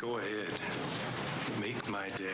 Go ahead. Make my day.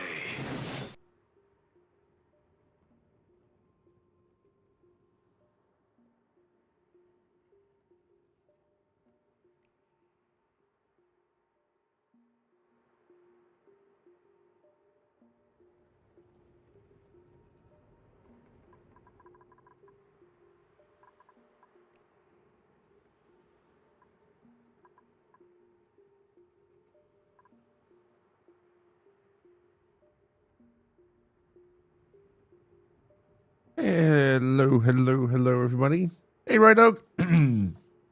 Hello, hello, hello, everybody. Hey, Right Dog.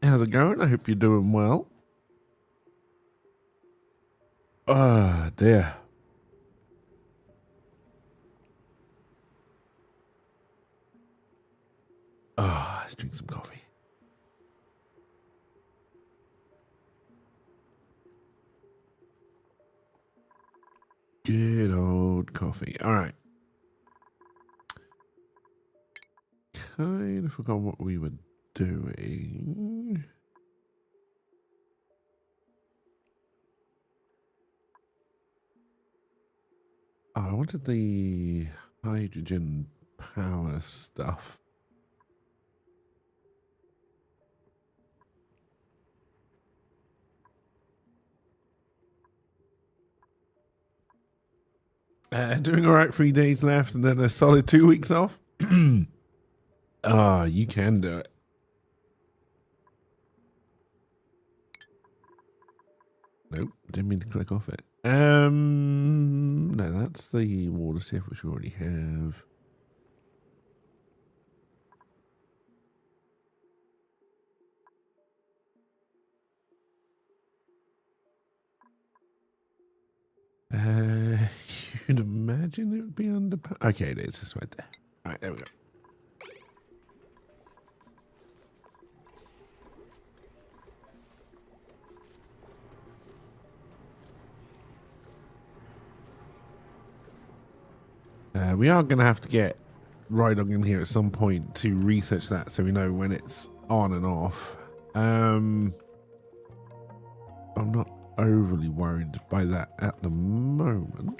How's it going? I hope you're doing well. Ah, dear. Let's drink some coffee. Good old coffee. All right. Kind of forgot what we were doing. Oh, I wanted the hydrogen power stuff. Doing all right, 3 days left and then a solid 2 weeks off. You can do it. Nope, didn't mean to click off it. No, that's the water sieve, which we already have. You'd imagine it would be under. Okay, it is. It's right there. All right, there we go. We are going to have to get Rydog in here at some point to research that so we know when it's on and off. I'm not overly worried by that at the moment.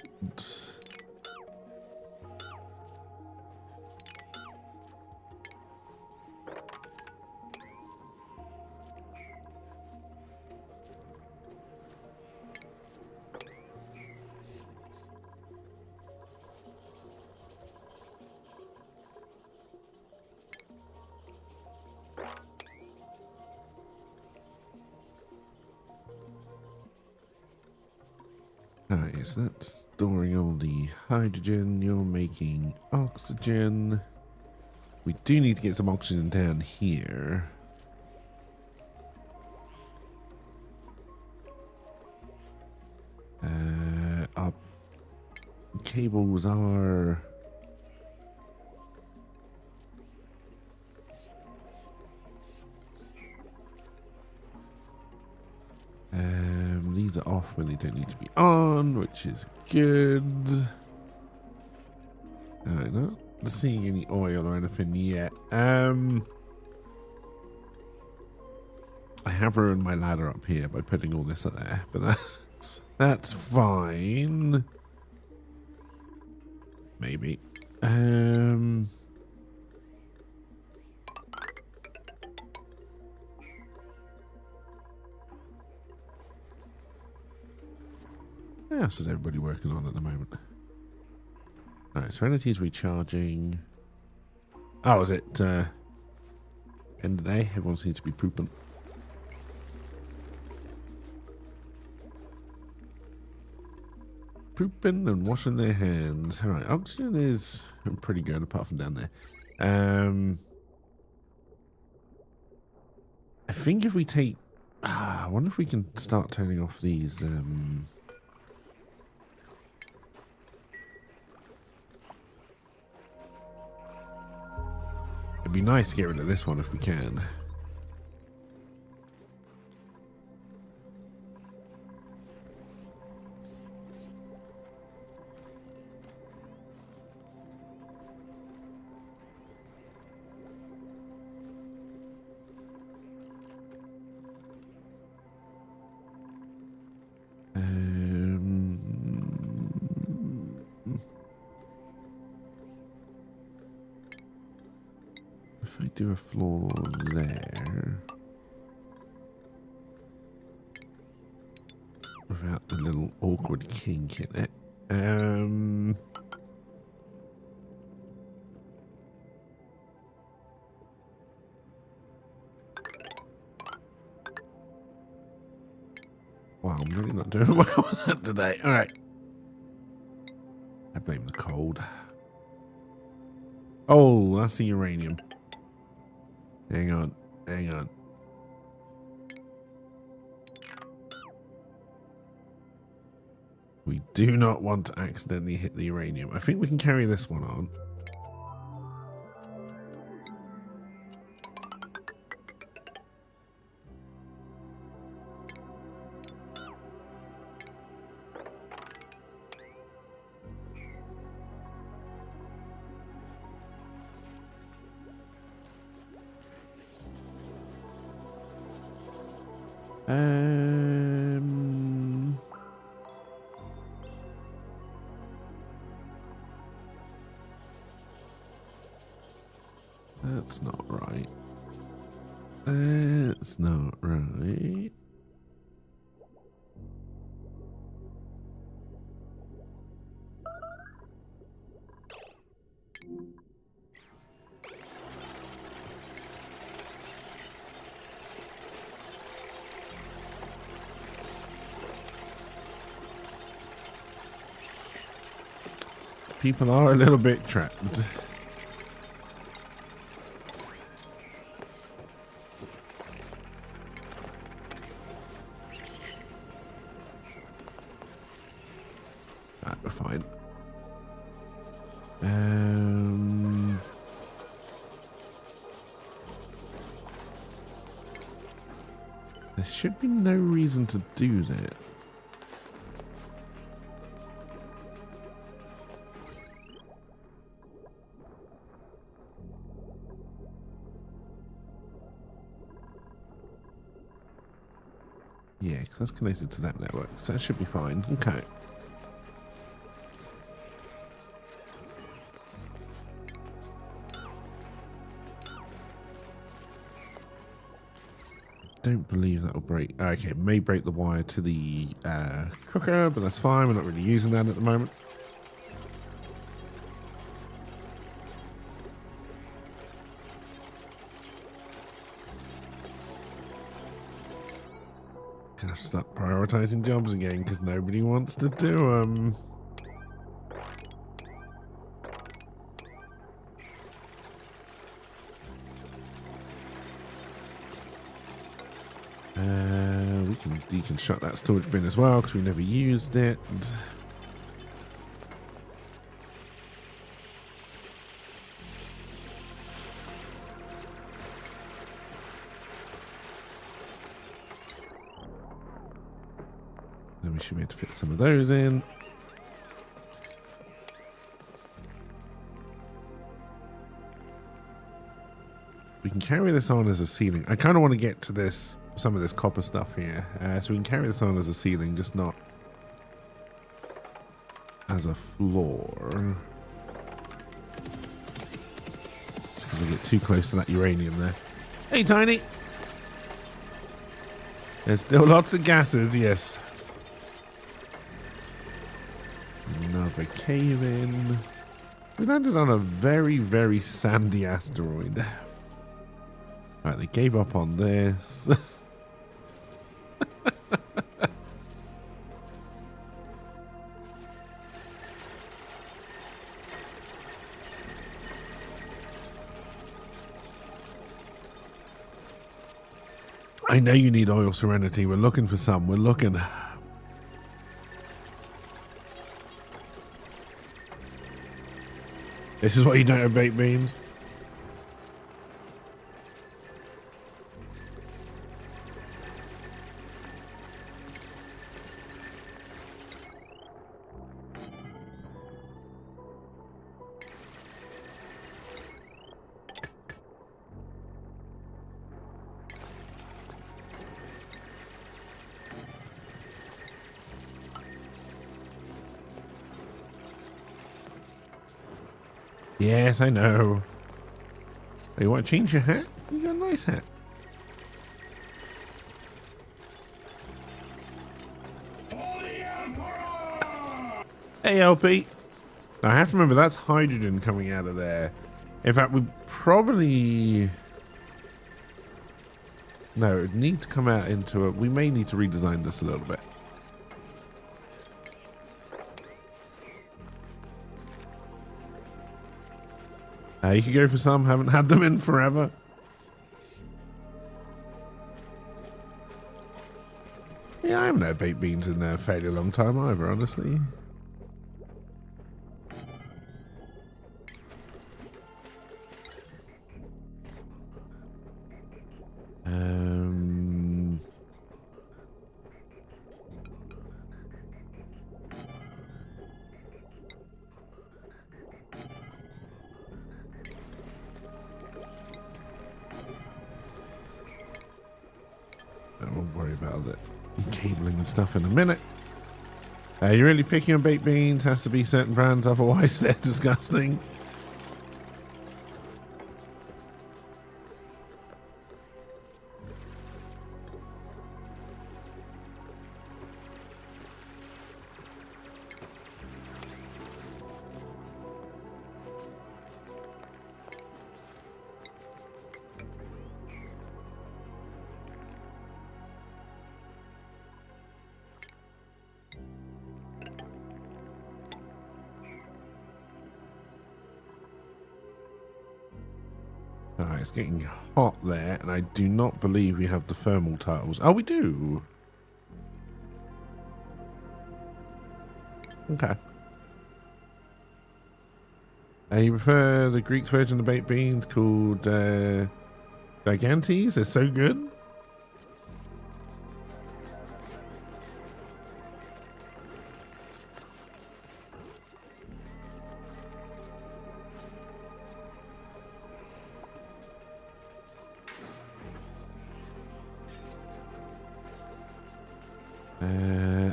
Alright, so that's storing all the hydrogen. You're making oxygen. We do need to get some oxygen down here. Our cables are... these are off when they don't need to be on, which is good. Not seeing any oil or anything yet. I have ruined my ladder up here by putting all this up there, but that's fine. Maybe. What else is everybody working on at the moment? Alright, Serenity's recharging. Oh, is it end of the day? Everyone seems to be pooping. Pooping and washing their hands. Alright, oxygen is pretty good apart from down there. I think if we take... I wonder if we can start turning off these... It'd be nice to get rid of this one if we can. do a floor there without the little awkward kink in it. Wow, I'm really not doing well with that today. All right. I blame the cold. Oh, that's the uranium. Hang on. Hang on. We do not want to accidentally hit the uranium. I think we can carry this one on. That's not right. That's not right. People are a little bit trapped. Right, we're fine. There should be no reason to do that. Yeah, because that's connected to that network, so that should be fine. Okay. Don't believe that will break. Okay, it may break the wire to the cooker, but that's fine. We're not really using that at the moment. Gonna start prioritizing jobs again because nobody wants to do them. We can deconstruct that storage bin as well because we never used it. Then we should be able to fit some of those in. We can carry this on as a ceiling. I kind of want to get to this, some of this copper stuff here. So we can carry this on as a ceiling, just not as a floor. It's because we get too close to that uranium there. Hey, Tiny! There's still lots of gases, yes. Another cave in. We landed on a very, very sandy asteroid. Right, they gave up on this. I know you need oil, Serenity. We're looking for some. We're looking. This is what you don't have baked beans. Yes, I know. You want to change your hat? You got a nice hat. Hey, LP. Now, I have to remember that's hydrogen coming out of there. In fact, we probably... No, it needs to come out into a... We may need to redesign this a little bit. You could go for some. Haven't had them in forever. Yeah, I haven't had baked beans in a fairly long time either, honestly. I won't worry about it. Cabling and stuff in a minute. You're really picky on baked beans. Has to be certain brands, otherwise they're disgusting. Alright, it's getting hot there, and I do not believe we have the thermal tiles. Oh, we do. Okay. You prefer the Greek version of baked beans called Gigantes? They're so good.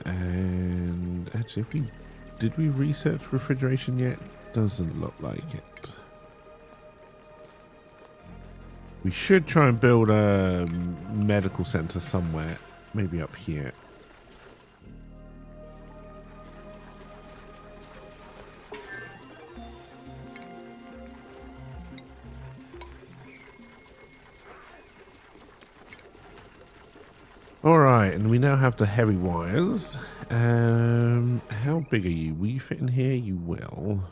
And actually, did we research refrigeration yet? Doesn't look like it. We should try and build a medical center somewhere, maybe up here. Alright, and we now have the heavy wires. How big are you? Will you fit in here? You will.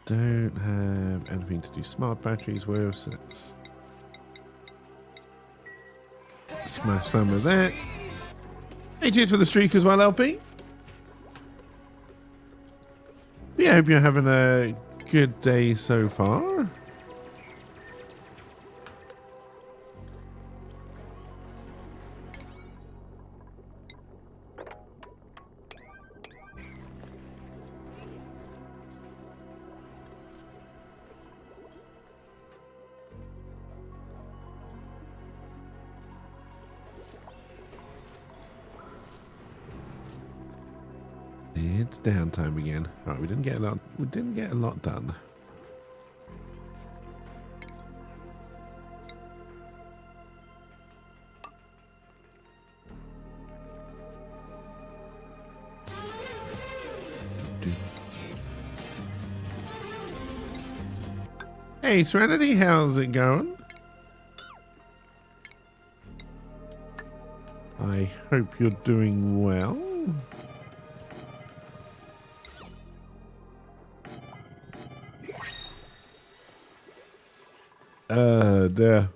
Don't have anything to do smart batteries with, so let's smash some of that. Hey, cheers for the streak as well, LP. Yeah, I hope you're having a good day so far. It's downtime again. Right, we didn't get a lot. We didn't get a lot done. Hey, Serenity, how's it going? I hope you're doing well. There.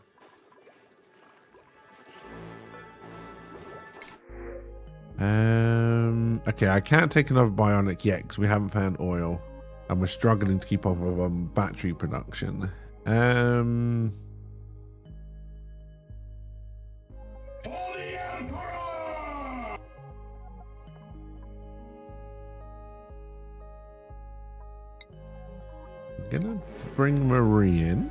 Okay, I can't take another bionic yet because we haven't found oil, and we're struggling to keep up with battery production. I'm gonna bring Marie in.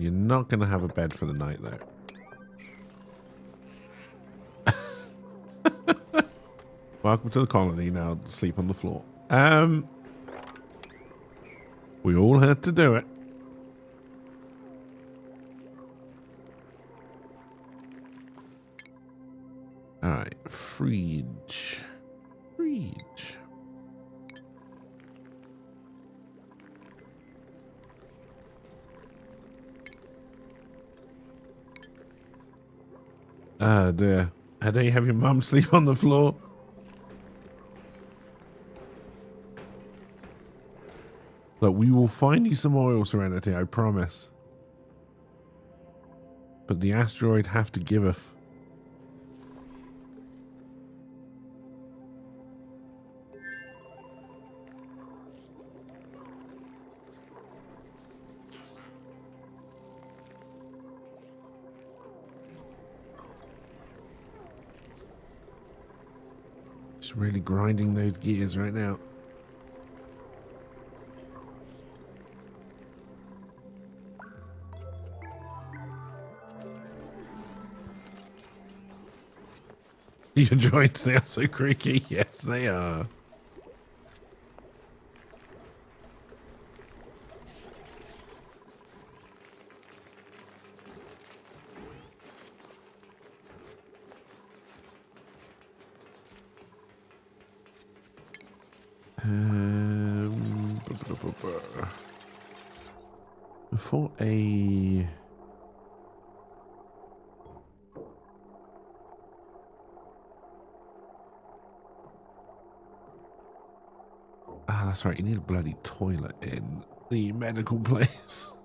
You're not going to have a bed for the night, though. Welcome to the colony. Now sleep on the floor. We all had to do it. All right, fridge. Fridge. Ah, dear. How dare you have your mum sleep on the floor? Look, we will find you some oil, Serenity, I promise. But the asteroid have to giveth. Just really grinding those gears right now. Your joints, they are so creaky. Yes, they are. For a... Ah, that's right. You need a bloody toilet in the medical place.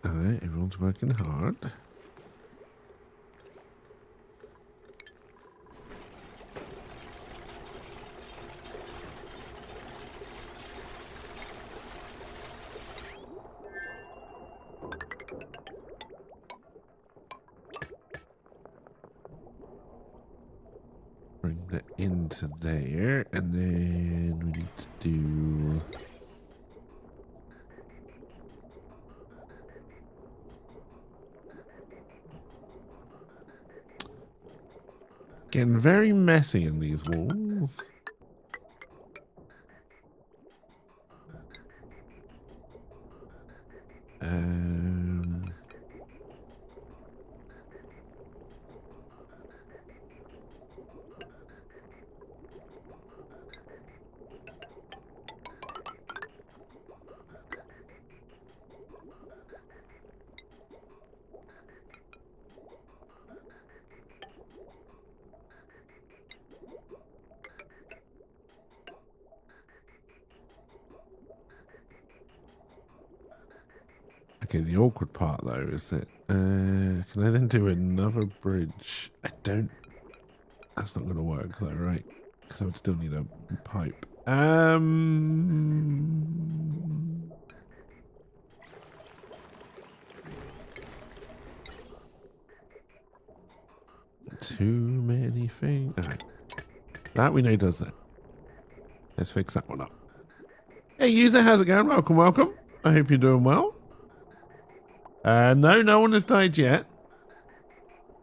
Alright, everyone's working hard. Bring that into there, and then we need to do... Getting very messy in these walls. Okay, the awkward part though is that can I then do another bridge? I don't. That's not going to work though, right? Because I would still need a pipe. Too many things. All right. That we know does that. Let's fix that one up. Hey user, how's it going? Welcome, welcome. I hope you're doing well. No one has died yet.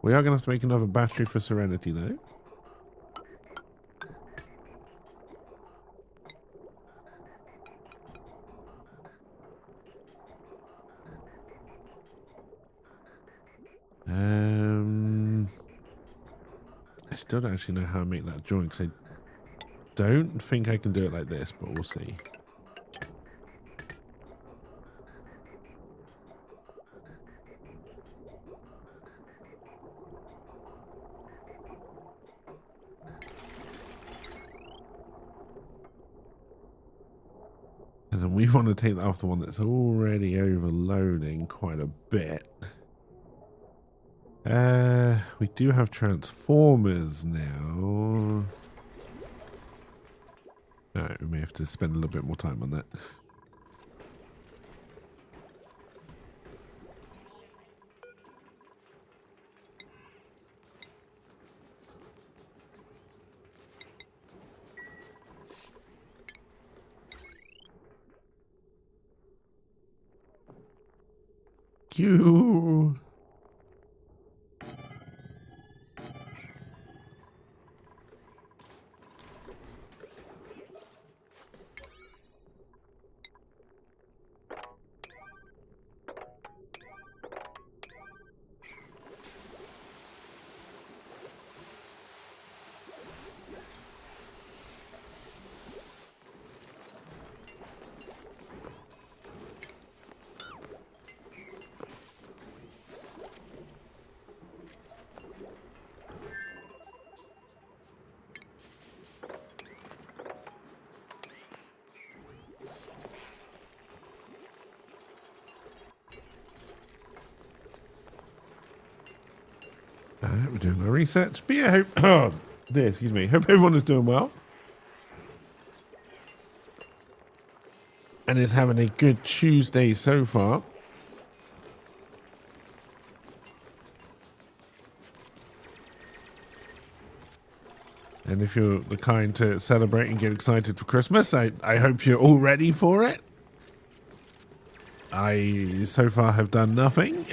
We are going to have to make another battery for Serenity, though. I still don't actually know how to make that joint, because I don't think I can do it like this, but we'll see. then we want to take that off the one that's already overloading quite a bit. We do have transformers now. Alright, we may have to spend a little bit more time on that. Q. We're doing our resets. But yeah, hope, excuse me. Hope everyone is doing well. And is having a good Tuesday so far. And if you're the kind to celebrate and get excited for Christmas, I hope you're all ready for it. I so far have done nothing.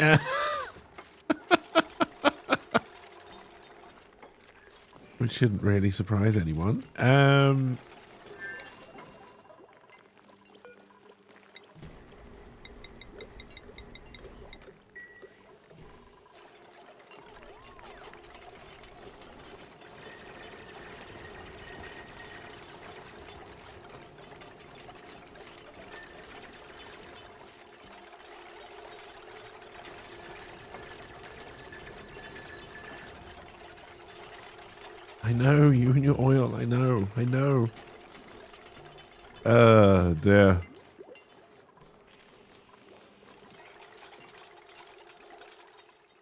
Which shouldn't really surprise anyone. I know, you and your oil, I know. Dear.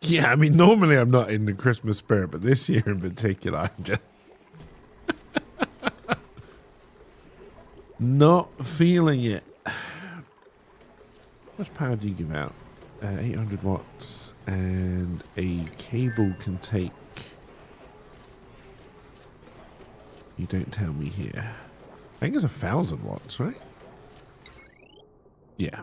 Yeah, I mean, normally I'm not in the Christmas spirit, but this year in particular, I'm just not feeling it. How much power do you give out? 800 watts, and a cable can take... You don't tell me here. I think it's 1,000 watts, right? Yeah.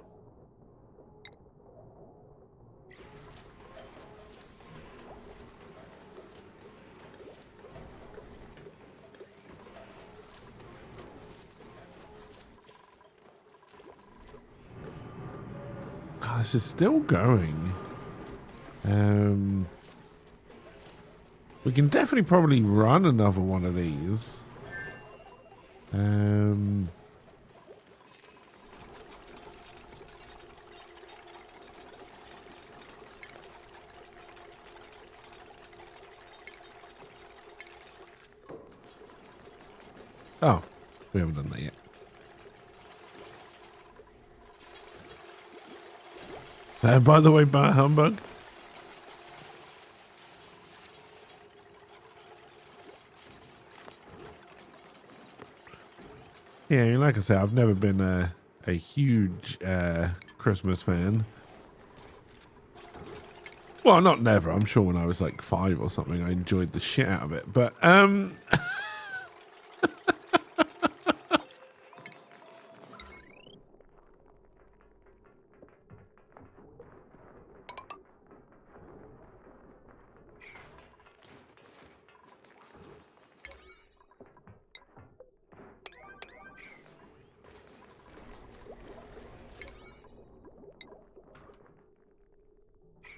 Oh, this is still going. We can definitely probably run another one of these. Oh, we haven't done that yet. By the way, bar humbug. Yeah, like I said, I've never been a huge Christmas fan. Well, not never. I'm sure when I was like 5 or something, I enjoyed the shit out of it. But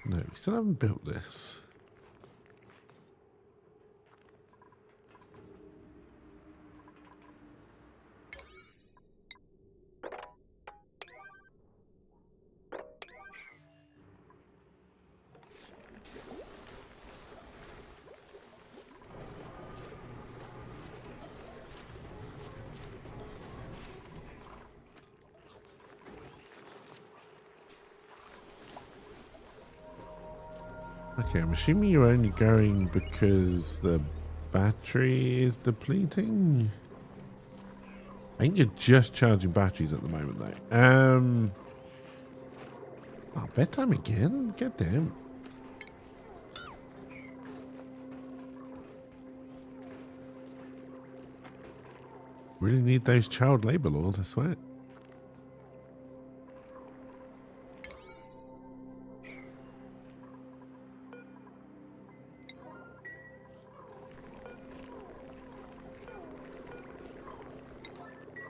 no, we still haven't built this. Okay, I'm assuming you're only going because the battery is depleting. I think you're just charging batteries at the moment, though. Oh, bedtime again? God damn. Really need those child labor laws, I swear.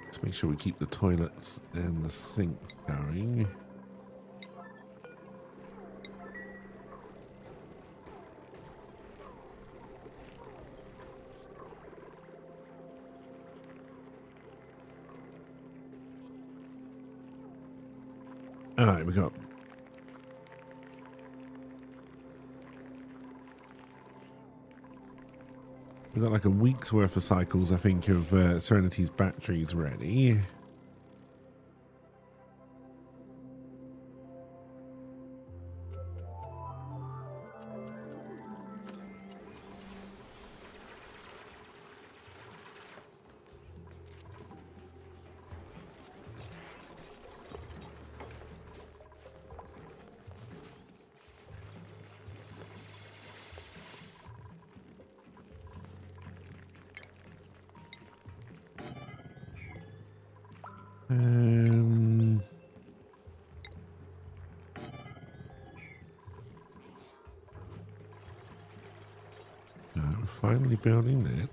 Let's make sure we keep the toilets and the sinks going. All right, we got like a week's worth of cycles, I think, of Serenity's batteries ready. We're finally building that.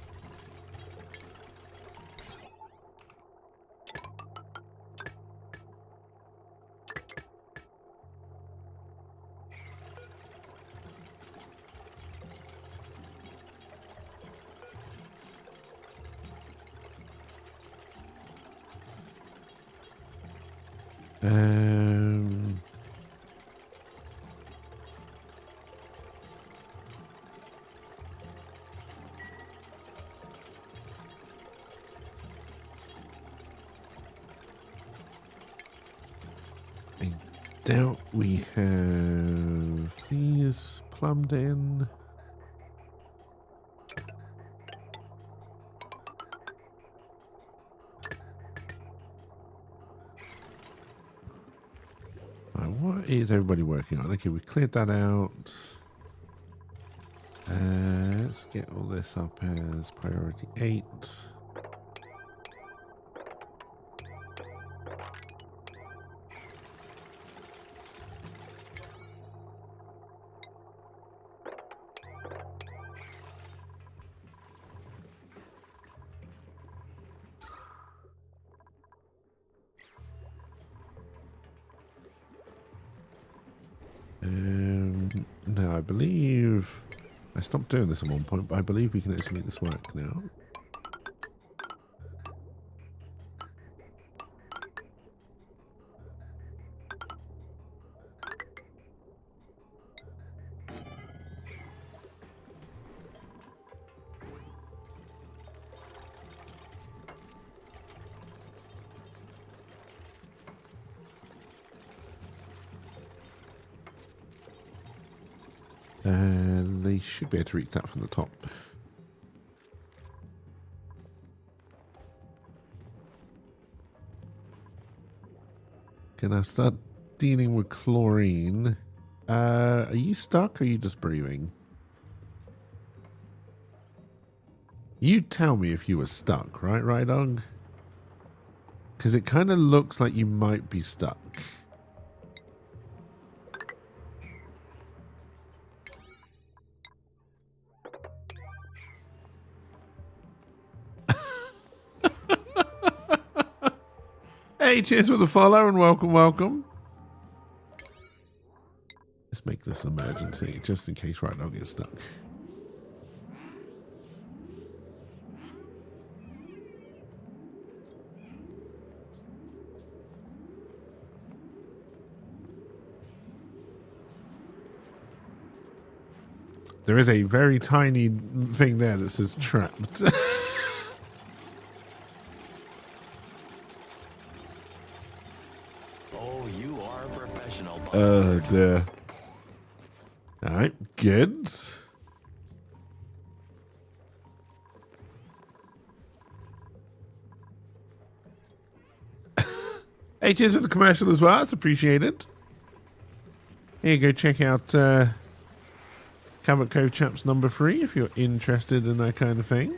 I doubt we have these plumbed in. What is everybody working on? Okay, we cleared that out. Let's get all this up as priority 8. No, I believe I stopped doing this at one point, but I believe we can actually make this work now. And they should be able to reach that from the top. Okay, now start dealing with chlorine. Are you stuck or are you just breathing? You tell me if you were stuck, right, Dog? Because it kind of looks like you might be stuck. Hey, cheers for the follow and welcome. Let's make this an emergency, just in case Right Dog gets stuck. There is a very tiny thing there that says trapped. Oh, you are a professional. Oh dear. I Alright, good. Hey, cheers for the commercial as well. It's appreciated. Here you go, check out Cabot Cove Chaps number 3 if you're interested in that kind of thing.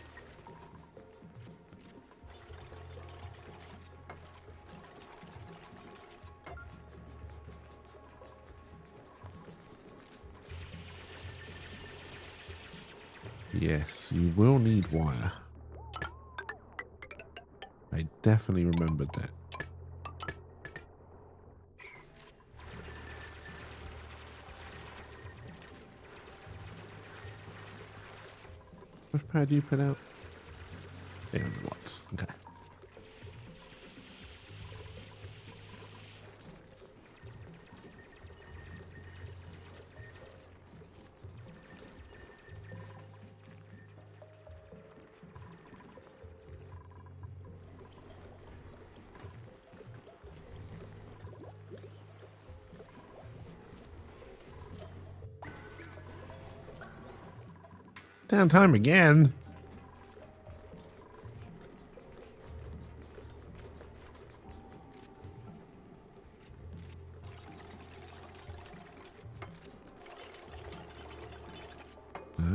Yes, you will need wire. I definitely remembered that. What power do you put out? 800 watts. Okay. Downtime again.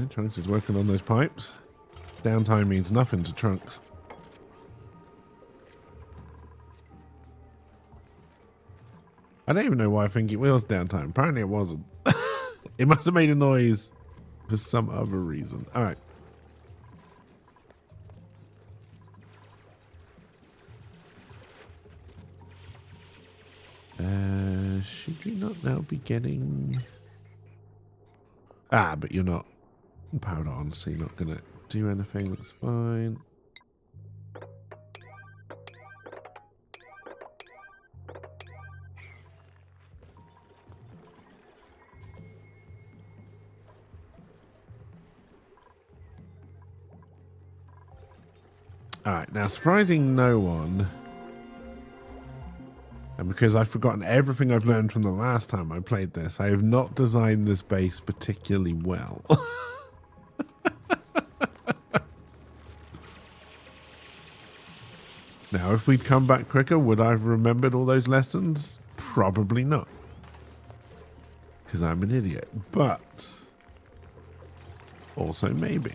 Trunks is working on those pipes. Downtime means nothing to Trunks. I don't even know why I think it was downtime. Apparently it wasn't. It must have made a noise for some other reason. All right. Should you not now be getting... Ah, but you're not powered on, so you're not going to do anything. That's fine. Alright, now surprising no one, and because I've forgotten everything I've learned from the last time I played this, I have not designed this base particularly well. Now, if we'd come back quicker, would I have remembered all those lessons? Probably not. Because I'm an idiot. But also maybe.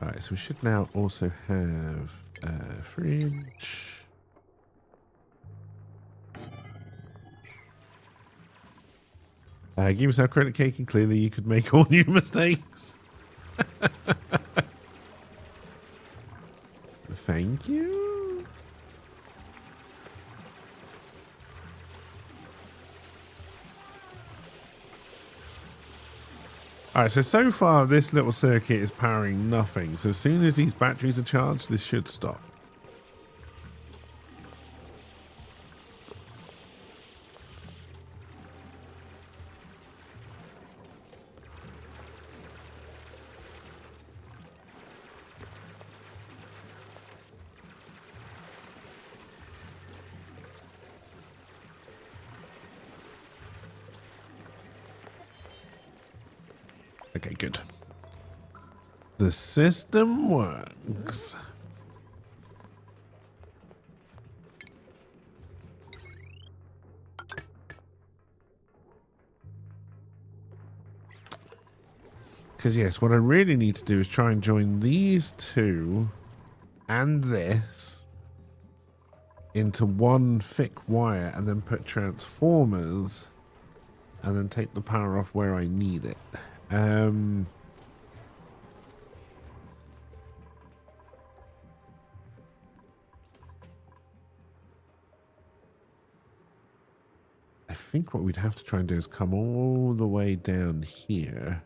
Alright, so we should now also have a fridge. Give yourself credit, Cake, and clearly you could make all new mistakes. Thank you. Alright, so far this little circuit is powering nothing. So as soon as these batteries are charged, this should stop. Okay, good. The system works. Because yes, what I really need to do is try and join these two and this into one thick wire and then put transformers and then take the power off where I need it. I think what we'd have to try and do is come all the way down here.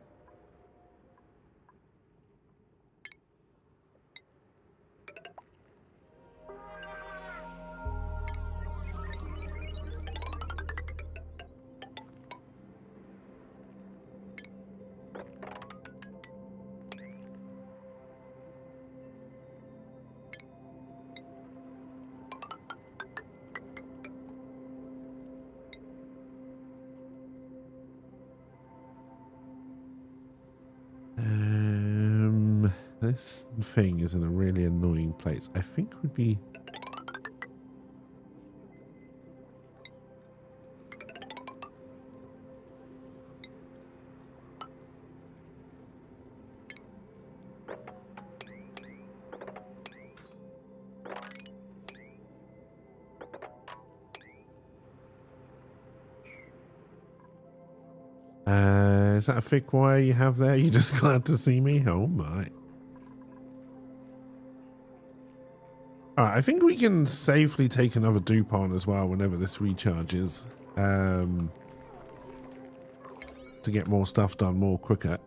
This thing is in a really annoying place. I think would be... is that a thick wire you have there? You just glad to see me? Oh my. Alright, I think we can safely take another dupe on as well whenever this recharges. To get more stuff done more quicker.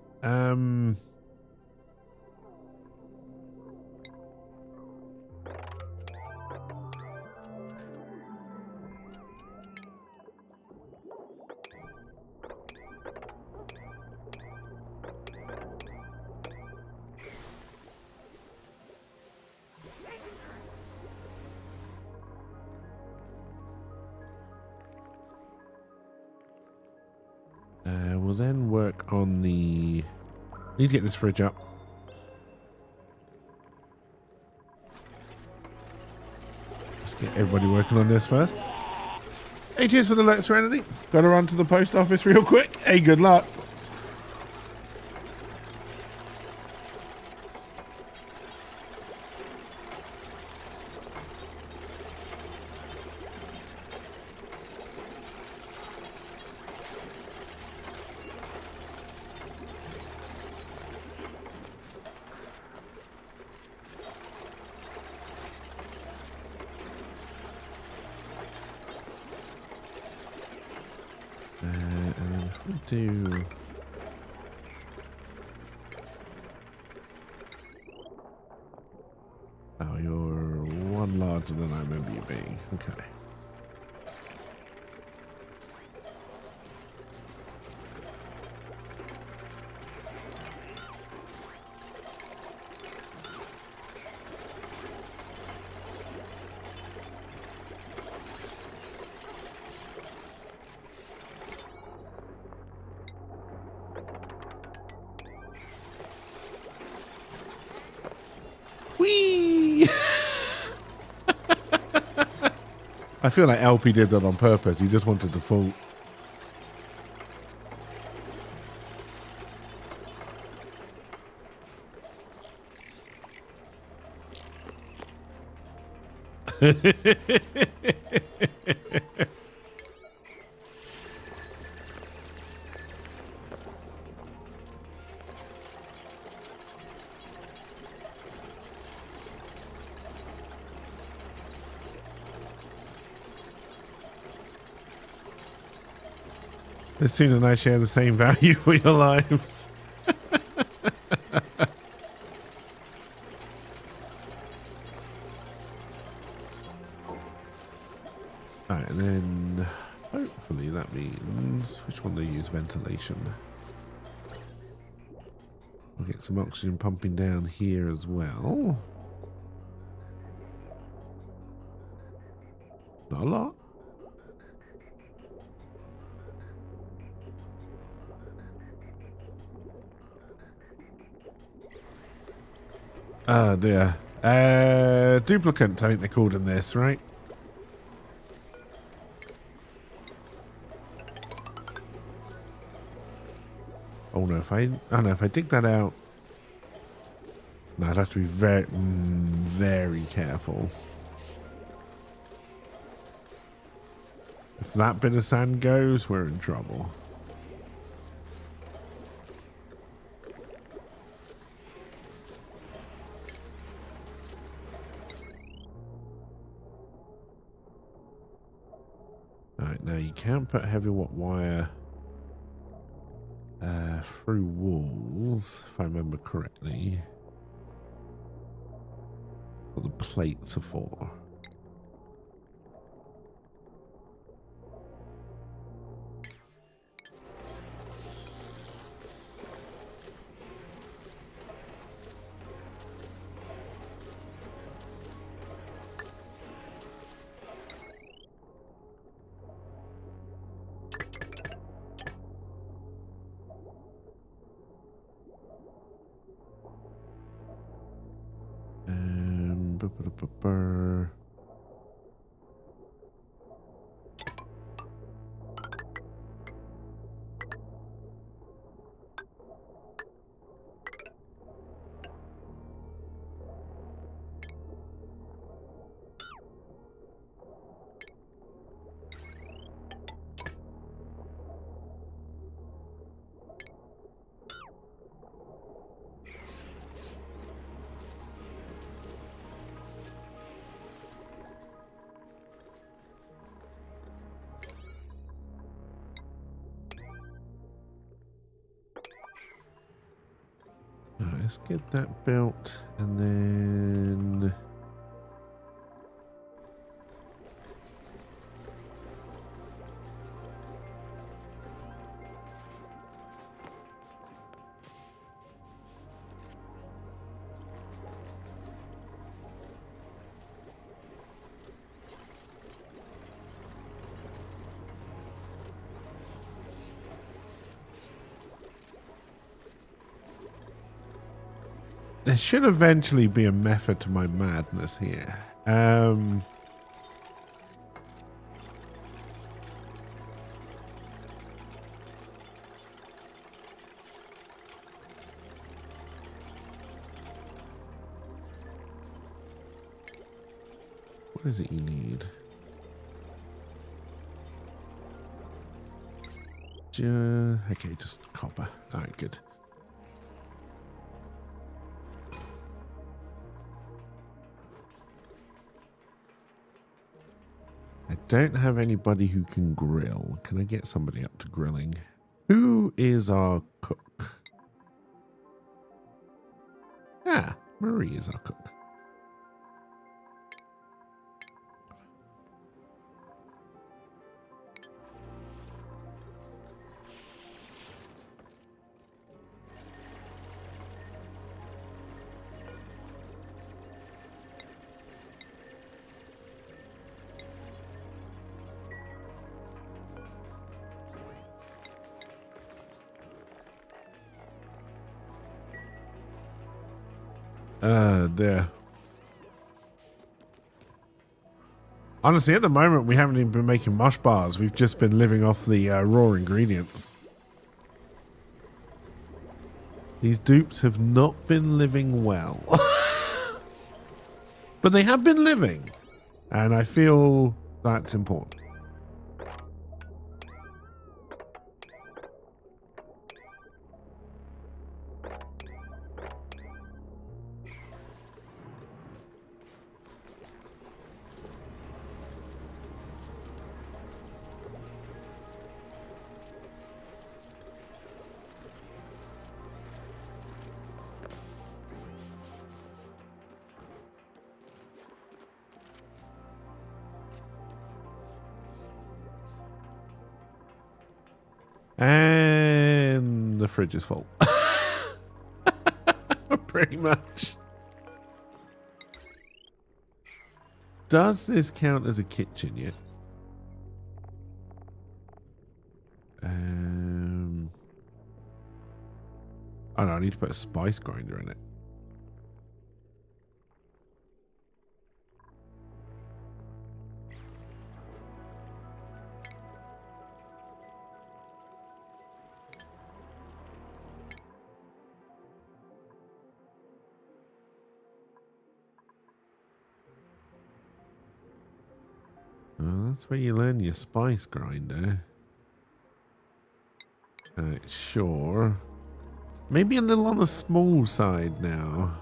We'll then work on the... Need to get this fridge up. Let's get everybody working on this first. Hey, cheers for the alert, Serenity. Gotta run to the post office real quick. Hey, good luck. And then if we do... Oh, you're one larger than I remember you being. Okay. Whee! I feel like LP did that on purpose. He just wanted to fall. This tune and I share the same value for your lives. Alright, and then hopefully that means... Which one do you use? Ventilation. We'll get some oxygen pumping down here as well. Not a lot. Oh dear. Duplicant, I think they're called in this, right? Oh no, if I dig that out. No, I'd have to be very, very careful. If that bit of sand goes, we're in trouble. Alright, now you can't put heavy wire through walls, if I remember correctly. What the plates are for. Let's get that built and then there should eventually be a method to my madness here. What is it you need? Okay, just copper. All right, good. I don't have anybody who can grill. Can I get somebody up to grilling? Who is our cook? Ah, Marie is our cook. There. Honestly, at the moment, we haven't even been making mush bars. We've just been living off the raw ingredients. These dupes have not been living well. But they have been living. And I feel that's important. And the fridge is full. Pretty much. Does this count as a kitchen yet? Oh no, I need to put a spice grinder in it. Oh, that's where you learn your spice grinder. Sure. Maybe a little on the small side now.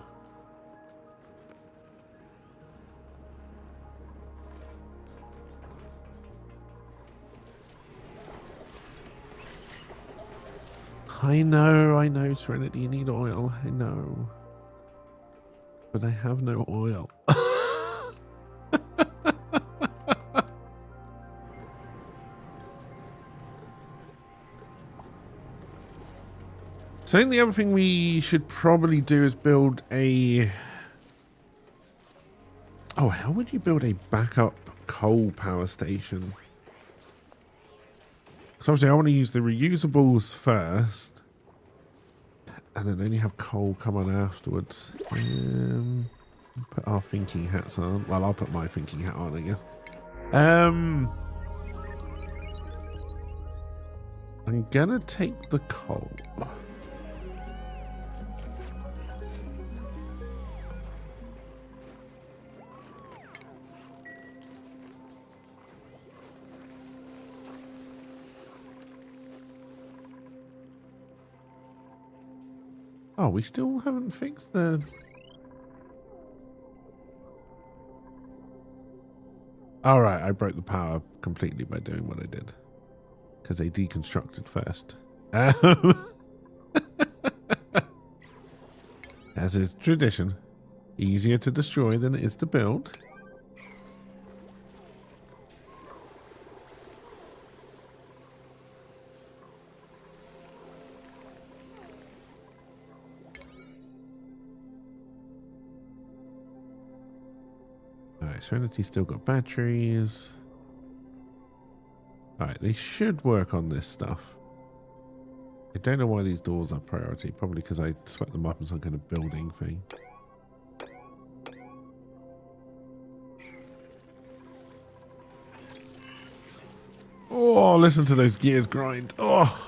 I know, Serenity, you need oil. I know. But I have no oil. So I think the other thing we should probably do is build a... Oh, how would you build a backup coal power station? So obviously I want to use the reusables first. And then only have coal come on afterwards. Put our thinking hats on. Well, I'll put my thinking hat on, I guess. I'm gonna take the coal. Oh, we still haven't fixed the... Alright, I broke the power completely by doing what I did. Because they deconstructed first. As is tradition. Easier to destroy than it is to build. Alright, Serenity's still got batteries. Alright, they should work on this stuff. I don't know why these doors are priority. Probably because I swept them up in some kind of building thing. Oh, listen to those gears grind. Oh.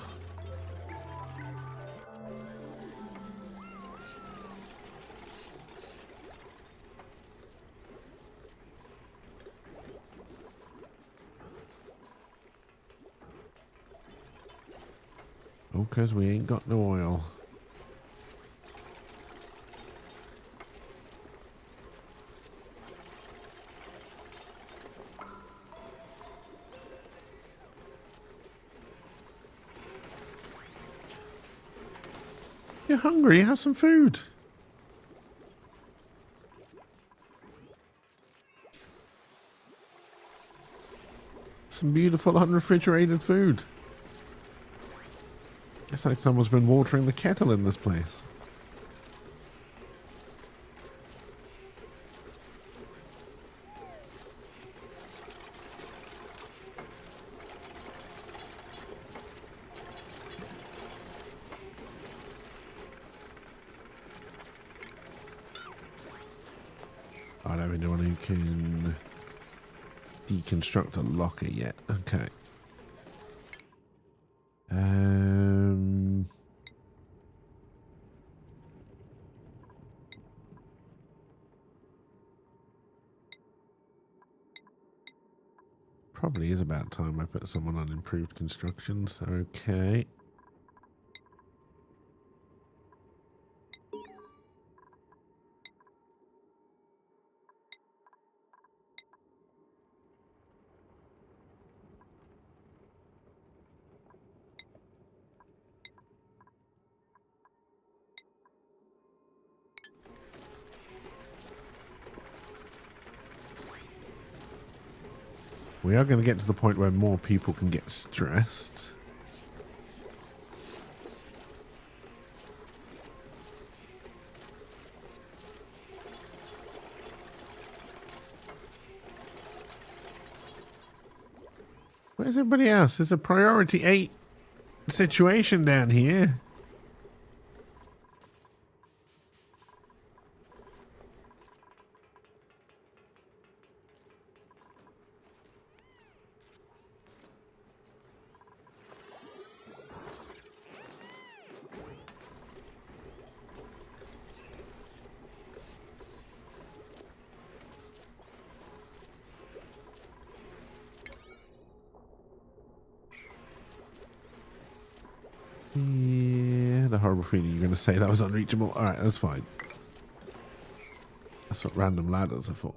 Oh, because we ain't got no oil. You're hungry? Have some food. Some beautiful unrefrigerated food. It's like someone's been watering the kettle in this place. I don't know anyone who can deconstruct a locker yet. Okay. Probably is about time I put someone on improved constructions. Okay. We are going to get to the point where more people can get stressed. Where's everybody else? There's a priority 8 situation down here. Yeah, the horrible feeling you're going to say that was unreachable. Alright, that's fine. That's what random ladders are for.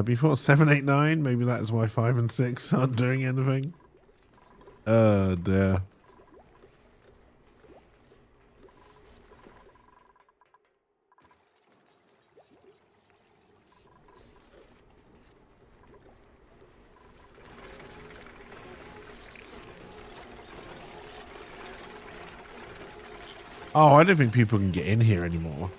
Before 7, 8, 9, maybe that is why 5 and 6 aren't doing anything. Oh dear. Oh, I don't think people can get in here anymore.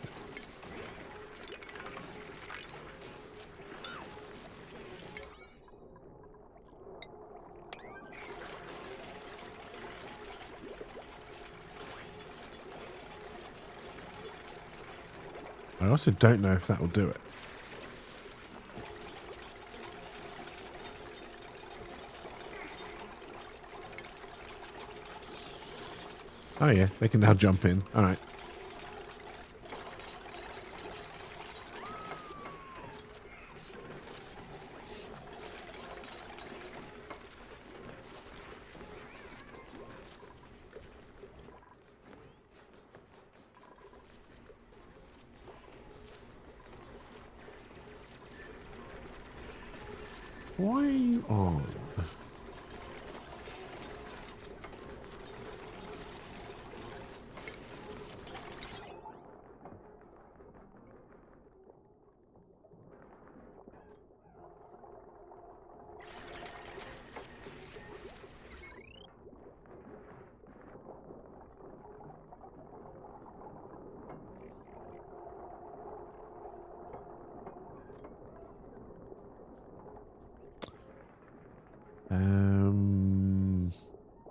also don't know if that will do it. Oh yeah, they can now jump in. All right. Why are you on?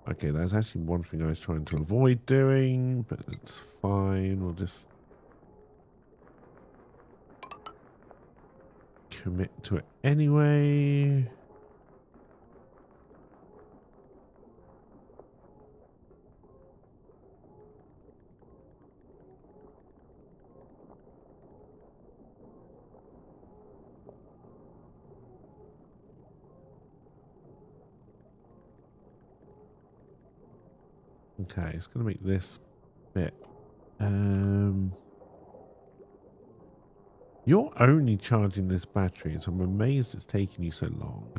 Okay, that's actually one thing I was trying to avoid doing, but it's fine. We'll just commit to it anyway. Okay, it's going to make this bit. You're only charging this battery, so I'm amazed it's taking you so long.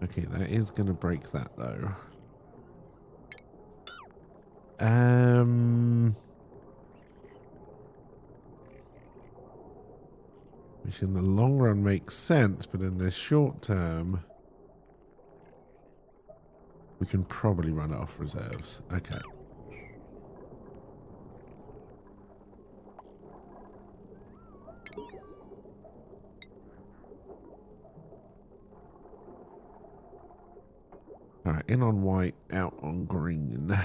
Okay, that is going to break that though. Which in the long run makes sense, but in the short term, we can probably run it off reserves. Okay. Alright, in on white, out on green.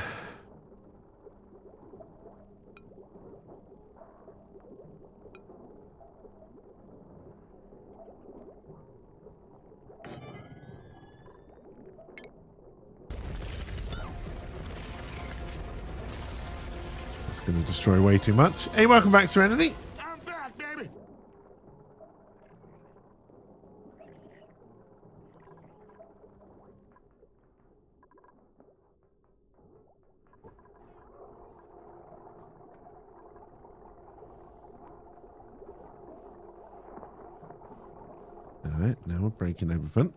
That's going to destroy way too much. Hey, welcome back, Serenity. I'm back, baby. Alright, now we're breaking everything.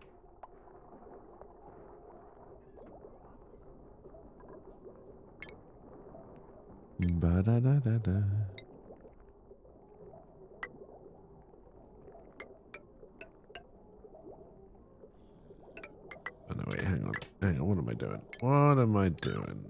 Ba-da-da-da-da. Oh, no, wait, hang on. Hang on, what am I doing? What am I doing?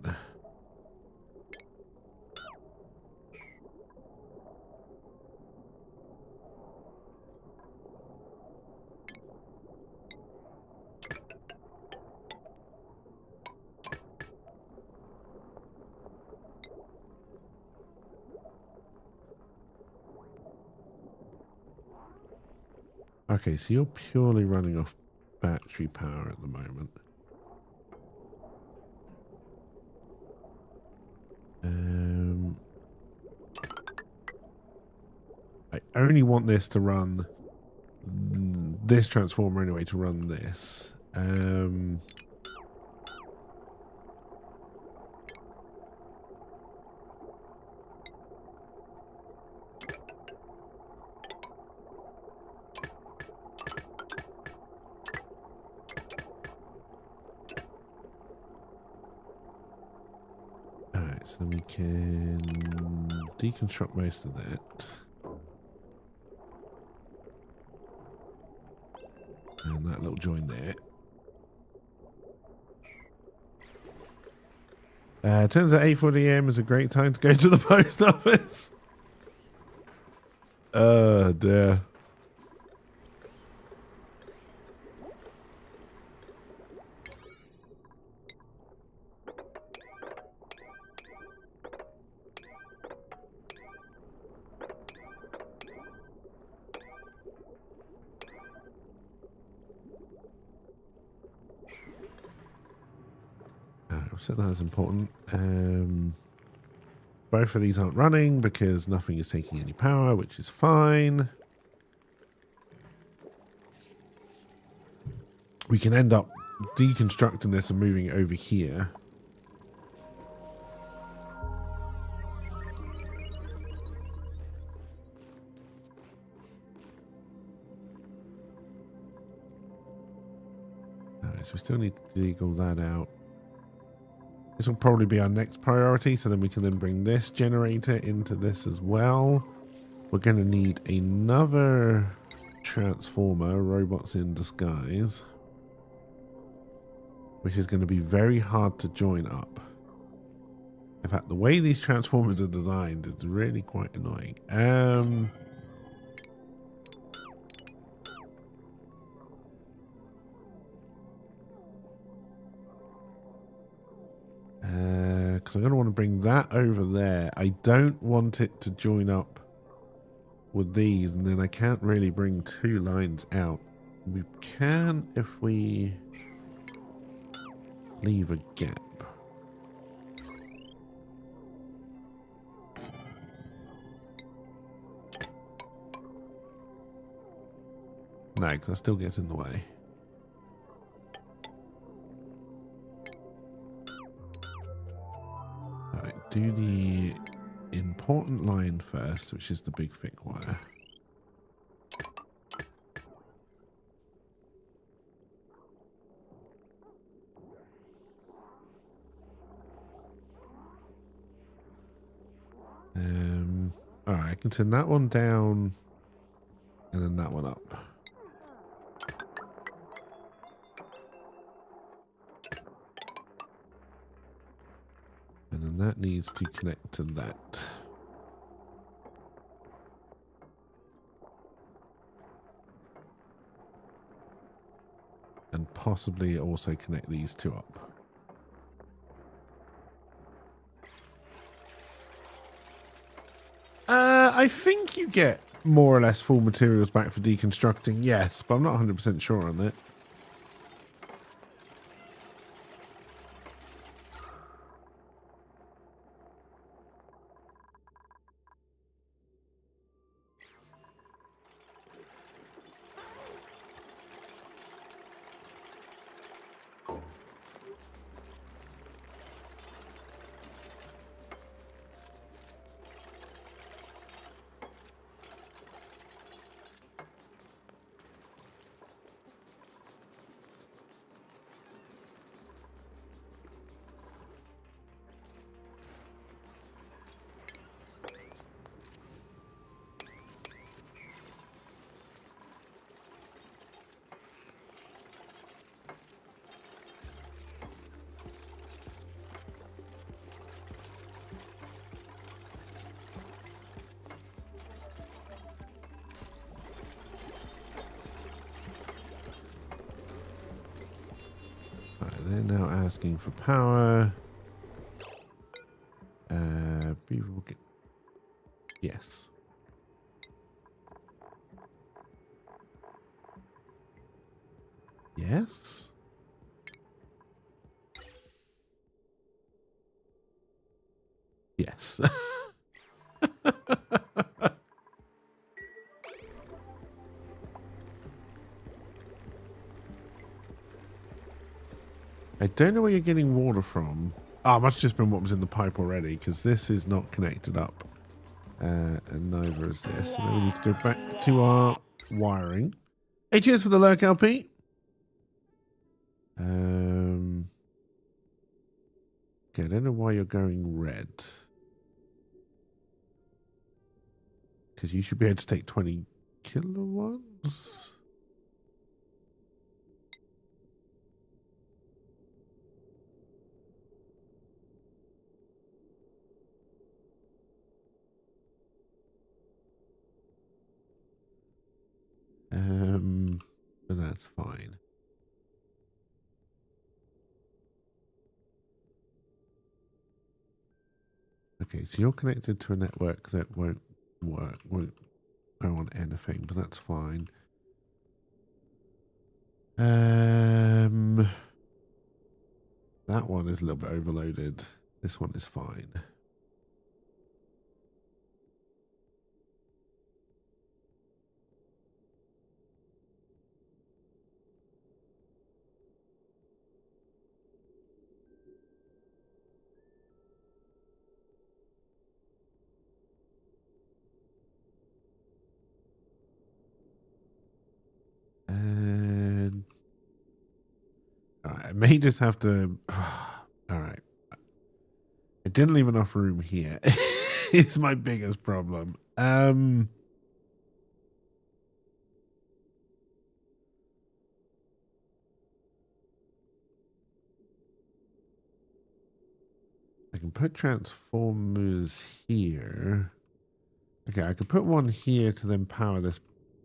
Okay, so you're purely running off battery power at the moment. I only want this to run this transformer anyway to run this. Alright, so then we can deconstruct most of that. And that little join there. Turns out 8:40 a.m. is a great time to go to the post office. Oh dear. I'll set that as important. Both of these aren't running because nothing is taking any power, which is fine. We can end up deconstructing this and moving it over here. Alright, so we still need to dig all that out. This will probably be our next priority, so then we can then bring this generator into this as well. We're going to need another transformer, robots in disguise, which is going to be very hard to join up. In fact, the way these transformers are designed is really quite annoying. Because I'm going to want to bring that over there. I don't want it to join up with these, and then I can't really bring two lines out. We can if we leave a gap. No, because that still gets in the way. Alright, do the important line first, which is the big thick wire. Alright, I can send that one down and then that one up. And then that needs to connect to that. And possibly also connect these two up. I think you get more or less full materials back for deconstructing, yes, but I'm not 100% sure on that. They're now asking for power. People get... Yes. Yes? Yes. I don't know where you're getting water from. Ah, it must have just been what was in the pipe already, because this is not connected up. And neither is this. So now we need to go back to our wiring. Hey, cheers for the lurk, LP. Okay, I don't know why you're going red. Because you should be able to take 20 kilowatts. But that's fine. Okay, so you're connected to a network that won't go on anything, but that's fine. That one is a little bit overloaded. This one is fine. And all right, I may just have to. All right, I didn't leave enough room here. It's my biggest problem. I can put transformers here. Okay, I could put one here to then power this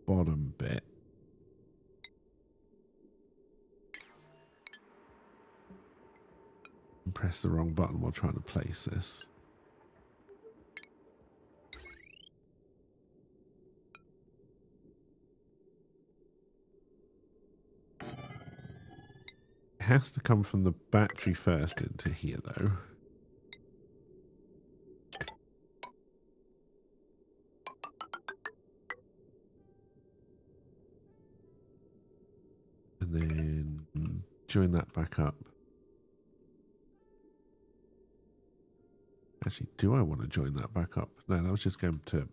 bottom bit. Press the wrong button while trying to place this. It has to come from the battery first into here, though. And then join that back up. Actually, do I want to join that back up? No, that was just going to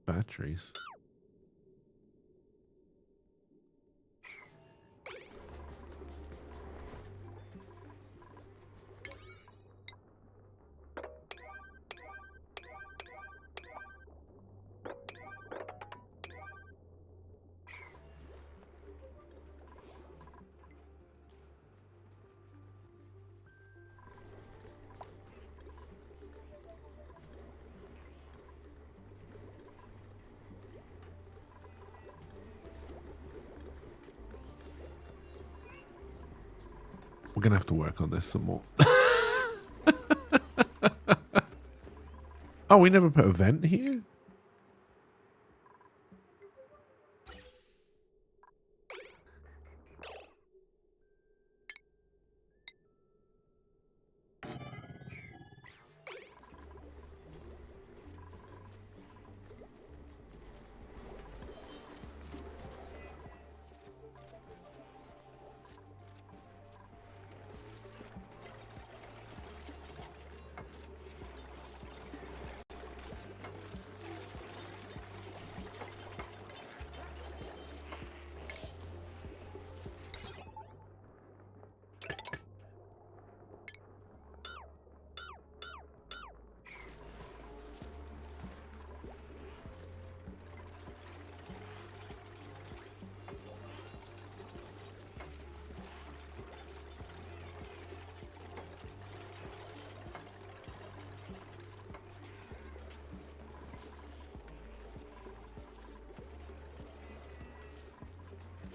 batteries. We're going to have to work on this some more. Oh, we never put a vent here?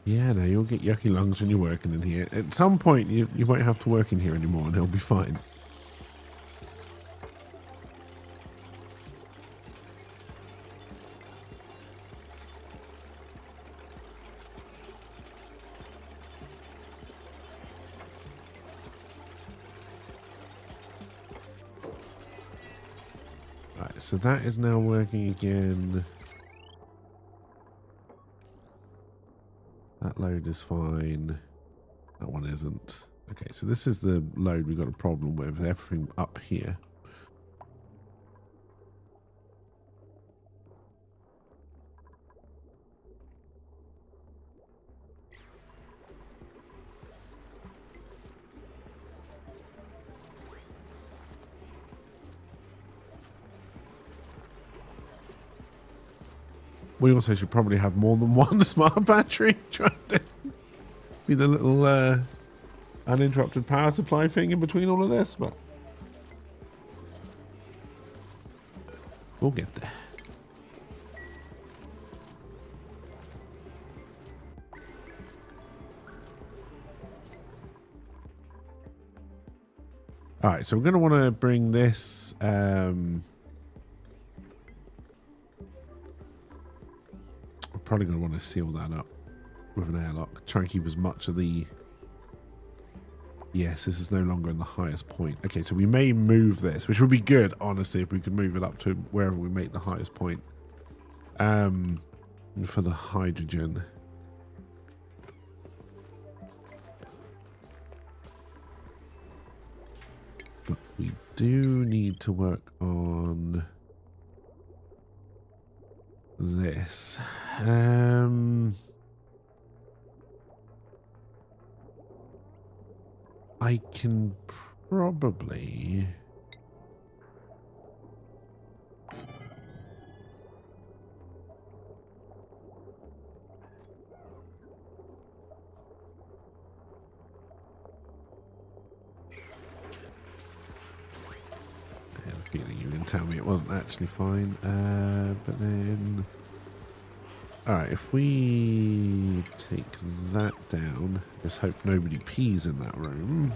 Yeah, no, you'll get yucky lungs when you're working in here. At some point, you won't have to work in here anymore and it'll be fine. Right, so that is now working again. That load is fine. That one isn't. Okay, so this is the load we've got a problem with. Everything up here. We also should probably have more than one smart battery trying to be the little uninterrupted power supply thing in between all of this, but we'll get there. All right, so we're going to want to bring this. We're probably going to want to seal that up with an airlock. Try and keep as much of the... Yes, this is no longer in the highest point. Okay, so we may move this, which would be good, honestly, if we could move it up to wherever we make the highest point. For the hydrogen. But we do need to work on this. I can probably... I had a feeling you were going to tell me it wasn't actually fine. But then... Alright, if we take that down, let's hope nobody pees in that room.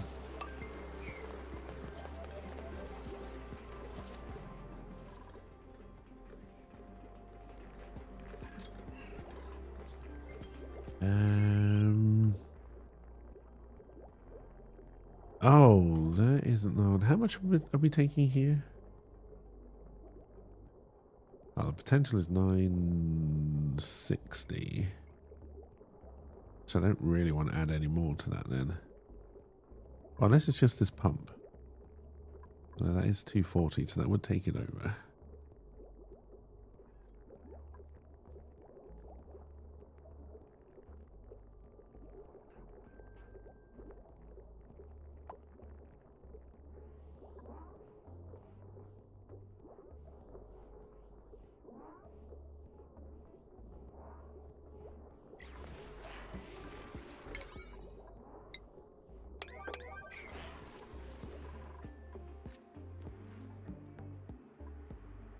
Oh, that isn't on. How much are we taking here? Oh, the potential is 960. So I don't really want to add any more to that then. Well, unless it's just this pump. No, that is 240, so that would take it over.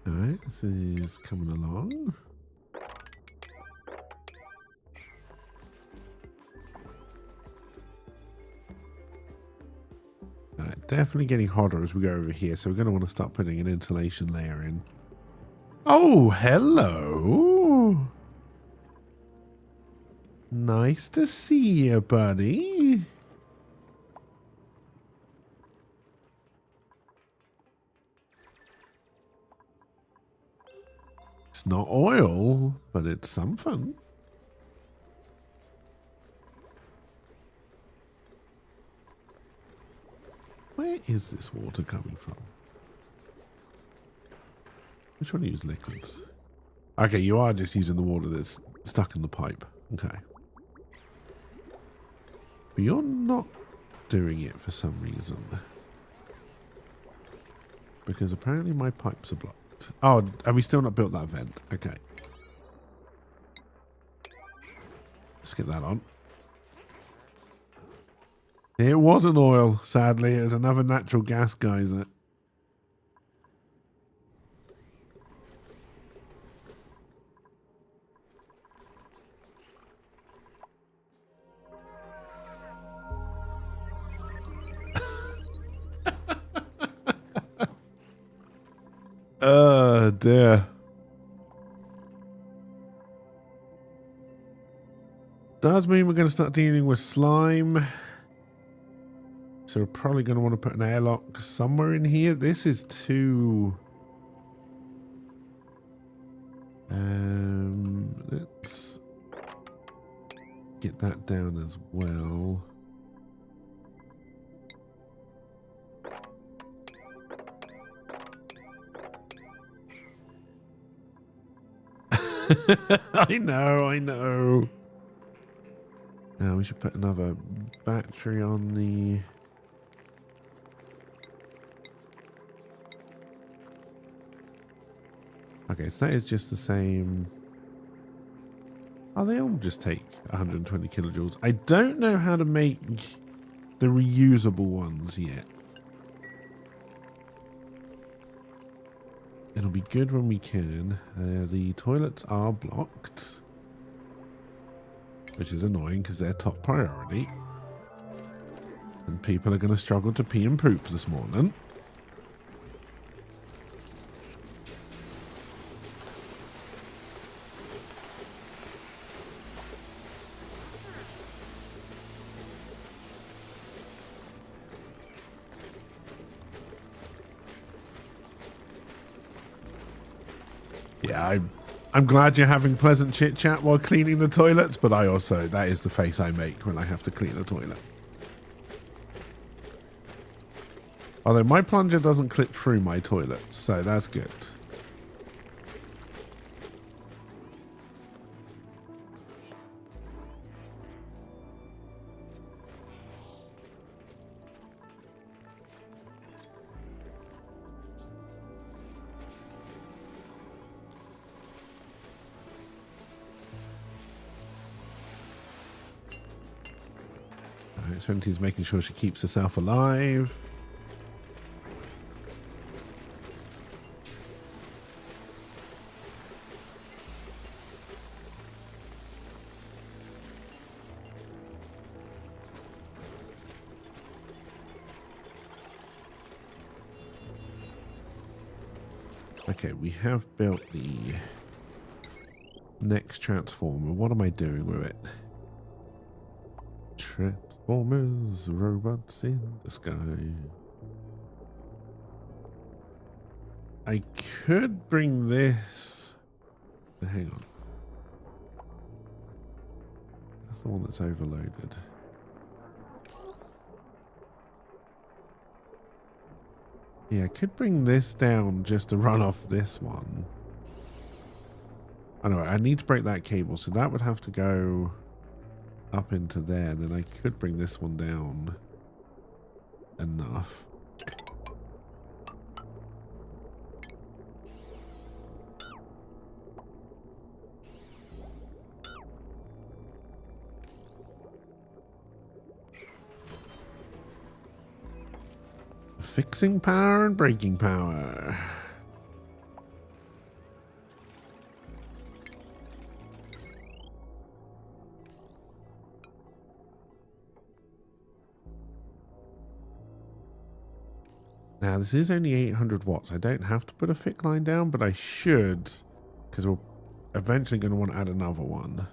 Alright, this is coming along. Alright, definitely getting hotter as we go over here, so we're going to want to start putting an insulation layer in. Oh, hello! Nice to see you, buddy. It's not oil, but it's something. Where is this water coming from? Which one do you use liquids? Okay, you are just using the water that's stuck in the pipe. Okay. But you're not doing it for some reason. Because apparently my pipes are blocked. Oh, have we still not built that vent? Okay. Let's get that on. It wasn't oil, sadly. It was another natural gas geyser. Oh, dear. Does mean we're going to start dealing with slime. So we're probably going to want to put an airlock somewhere in here. This is too... let's get that down as well. I know. Now we should put another battery on the... Okay, so that is just the same. Oh, they all just take 120 kilojoules. I don't know how to make the reusable ones yet. It'll be good when we can. The toilets are blocked, which is annoying because they're top priority. And and people are going to struggle to pee and poop this morning. Yeah, I'm glad you're having pleasant chit chat while cleaning the toilets, but I also, that is the face I make when I have to clean a toilet. Although my plunger doesn't clip through my toilet, so that's good. Alright, Serenity's making sure she keeps herself alive. Okay, we have built the next transformer. What am I doing with it? Transformers, robots in the sky. I could bring this. Hang on. That's the one that's overloaded. Yeah, I could bring this down just to run off this one. Anyway, I need to break that cable, so that would have to go up into there. Then I could bring this one down enough. Fixing power and breaking power. Now, this is only 800 watts. I don't have to put a thick line down, but I should, because we're eventually going to want to add another one.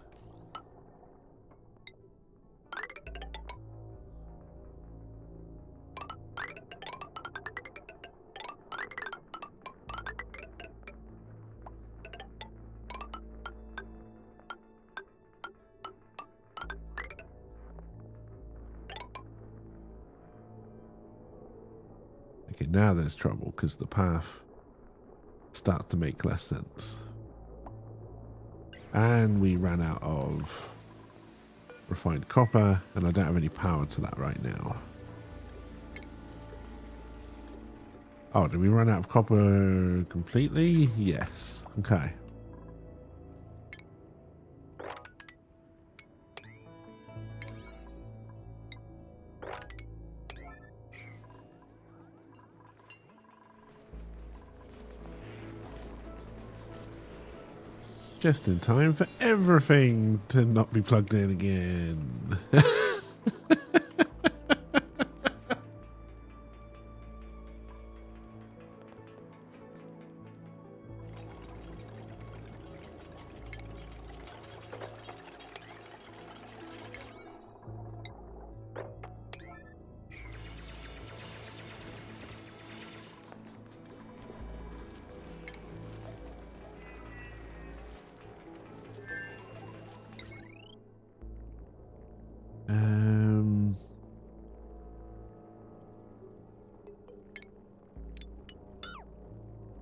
Okay, now there's trouble because the path starts to make less sense. And we ran out of refined copper, and I don't have any power to that right now. Oh, did we run out of copper completely? Yes. Okay. Just in time for everything to not be plugged in again.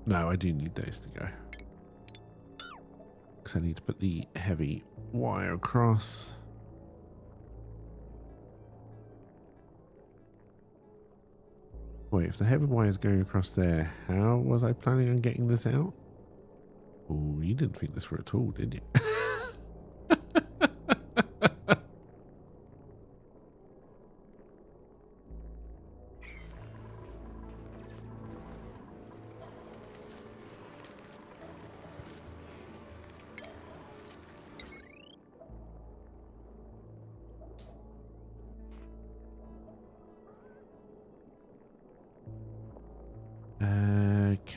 No, I do need those to go. Because I need to put the heavy wire across. Wait, if the heavy wire is going across there, how was I planning on getting this out? Oh, you didn't think this through at all, did you?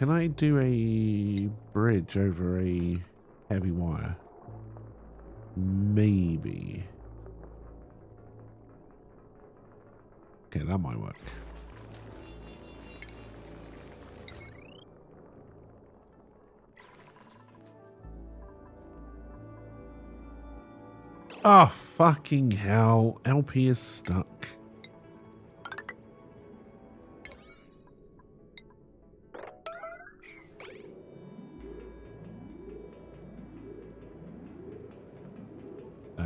can I do a bridge over a heavy wire? Maybe. Okay, that might work. Oh, fucking hell. LP is stuck.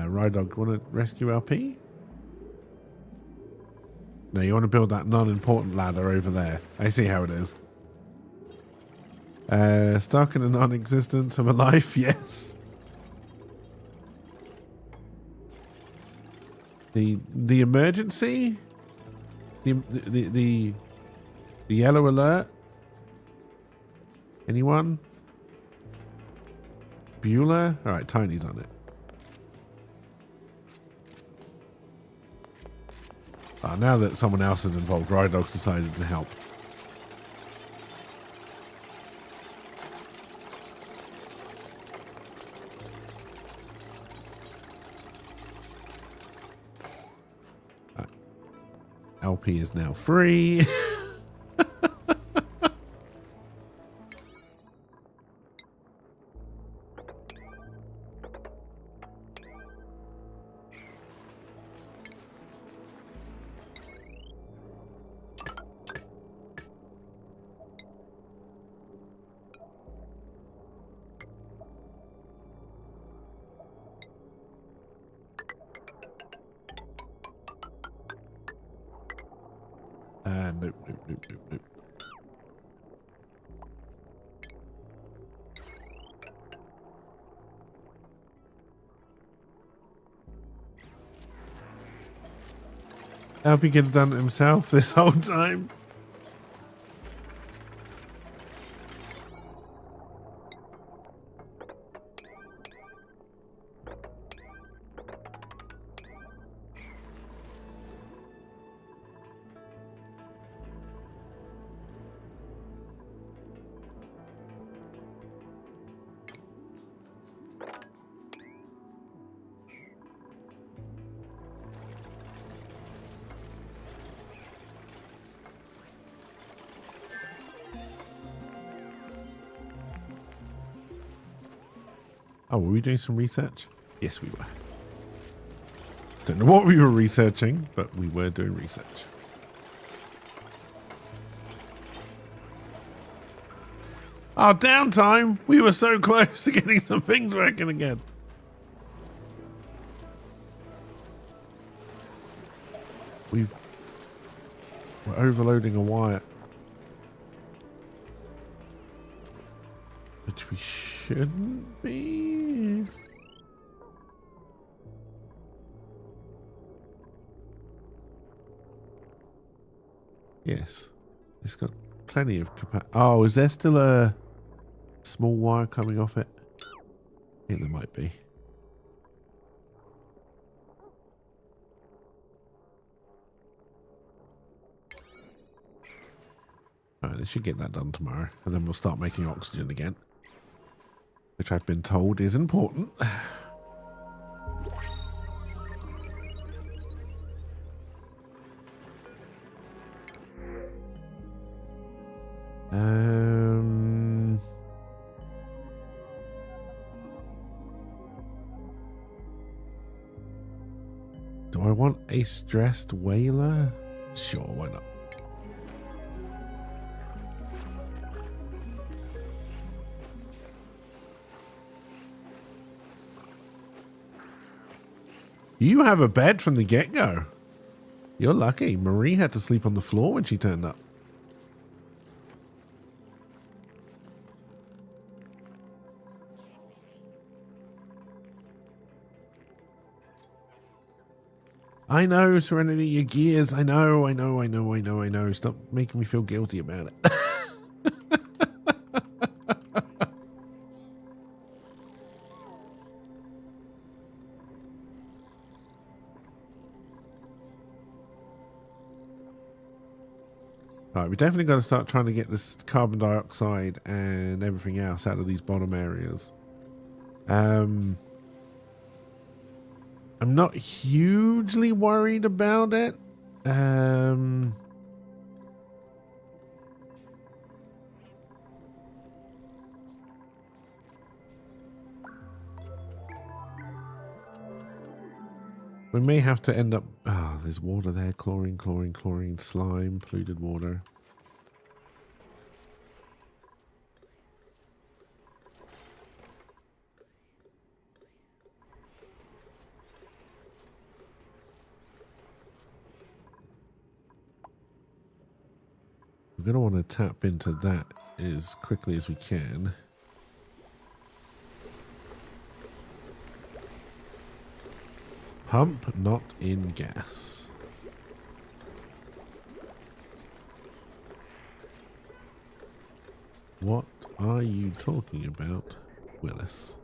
Rydog, want to rescue LP? No, you want to build that non-important ladder over there. I see how it is. Stuck in a non-existent of a life, yes. The emergency? The yellow alert? Anyone? Bueller? Alright, Tiny's on it. Now that someone else is involved, Rydog's decided to help. LP is now free. Nope. LP could have done it himself this whole time. Oh, were we doing some research? Yes, we were. Don't know what we were researching, but we were doing research. Our downtime! We were so close to getting some things working again. We're overloading a wire. Which we shouldn't be. Yes. It's got plenty of capacity. Oh, is there still a small wire coming off it? I think there might be. Alright, they should get that done tomorrow. And then we'll start making oxygen again. Which I've been told is important. Do I want a stressed whaler? Sure, why not? You have a bed from the get-go. You're lucky. Marie had to sleep on the floor when she turned up. I know, Serenity, your gears. I know. Stop making me feel guilty about it. Right, we definitely got to start trying to get this carbon dioxide and everything else out of these bottom areas. I'm not hugely worried about it. We may have to end up... Oh, there's water there. Chlorine, chlorine, chlorine, slime, polluted water. We're going to want to tap into that as quickly as we can. Pump not in gas. What are you talking about, Willis?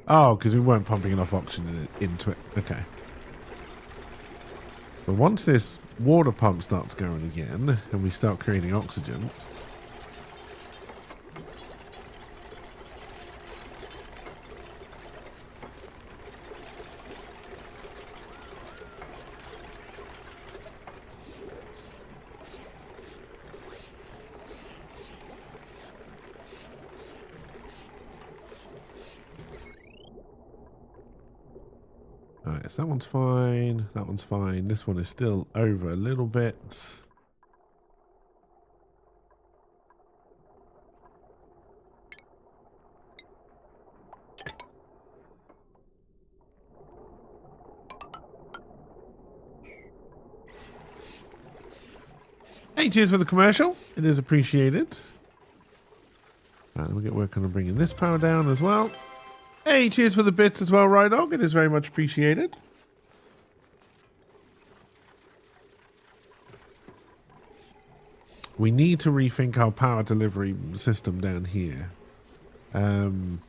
Oh, because we weren't pumping enough oxygen into it. Okay. But once this water pump starts going again, and we start creating oxygen... Alright, so that one's fine. That one's fine. This one is still over a little bit. Hey, cheers for the commercial. It is appreciated. Alright, we'll get working on bringing this power down as well. Hey, cheers for the bits as well, Rydog. It is very much appreciated. We need to rethink our power delivery system down here. I mean,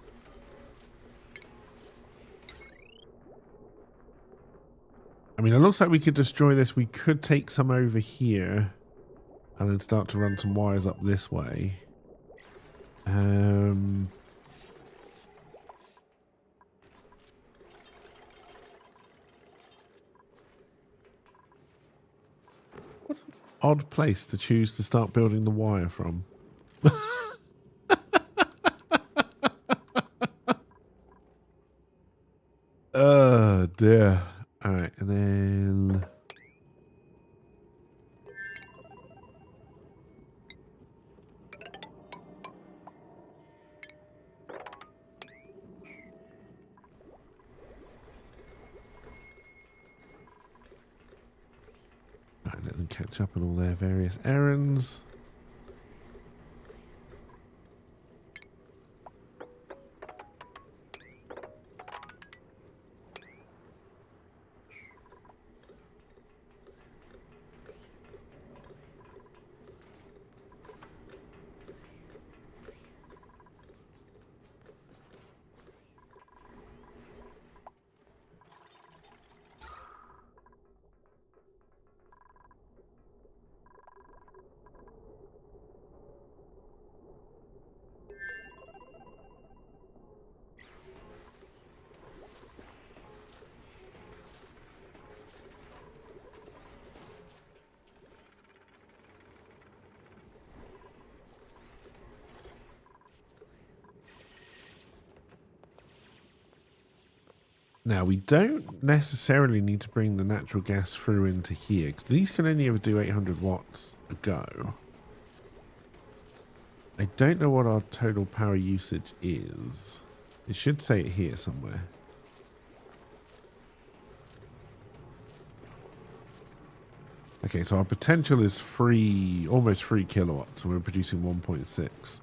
it looks like we could destroy this. We could take some over here and then start to run some wires up this way. What an odd place to choose to start building the wire from. Oh dear. Alright, and then... Alright, let them catch up on all their various errands. Now, we don't necessarily need to bring the natural gas through into here, because these can only ever do 800 watts a go. I don't know what our total power usage is. It should say it here somewhere. Okay, so our potential is almost 3 kilowatts, and we're producing 1.6.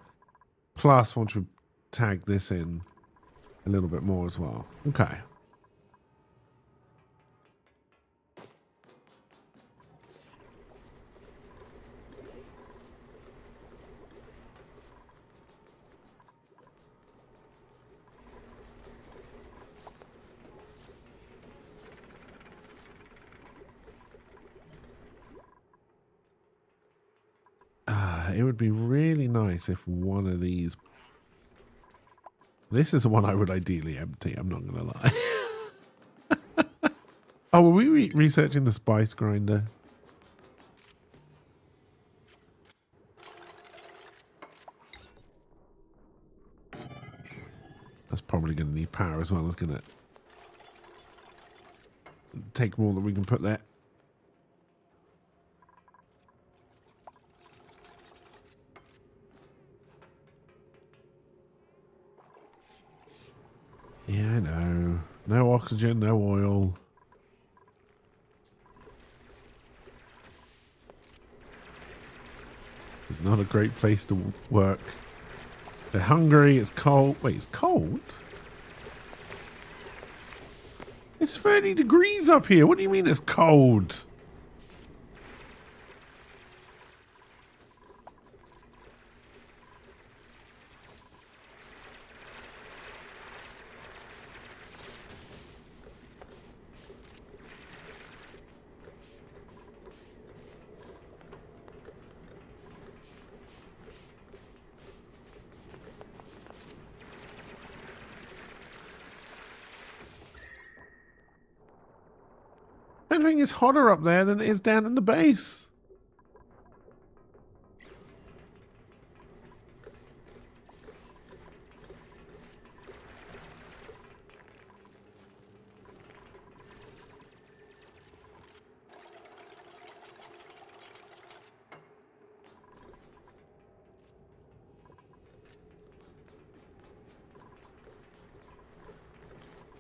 Plus, once we tag this in, a little bit more as well. Okay. It would be really nice if one of these... This is the one I would ideally empty, I'm not going to lie. Oh, were we researching the spice grinder? That's probably going to need power as well. It's going to take more than we can put there. Yeah, I know. No oxygen, no oil. It's not a great place to work. They're hungry, it's cold. Wait, it's cold? It's 30 degrees up here. What do you mean it's cold? Everything is hotter up there than it is down in the base.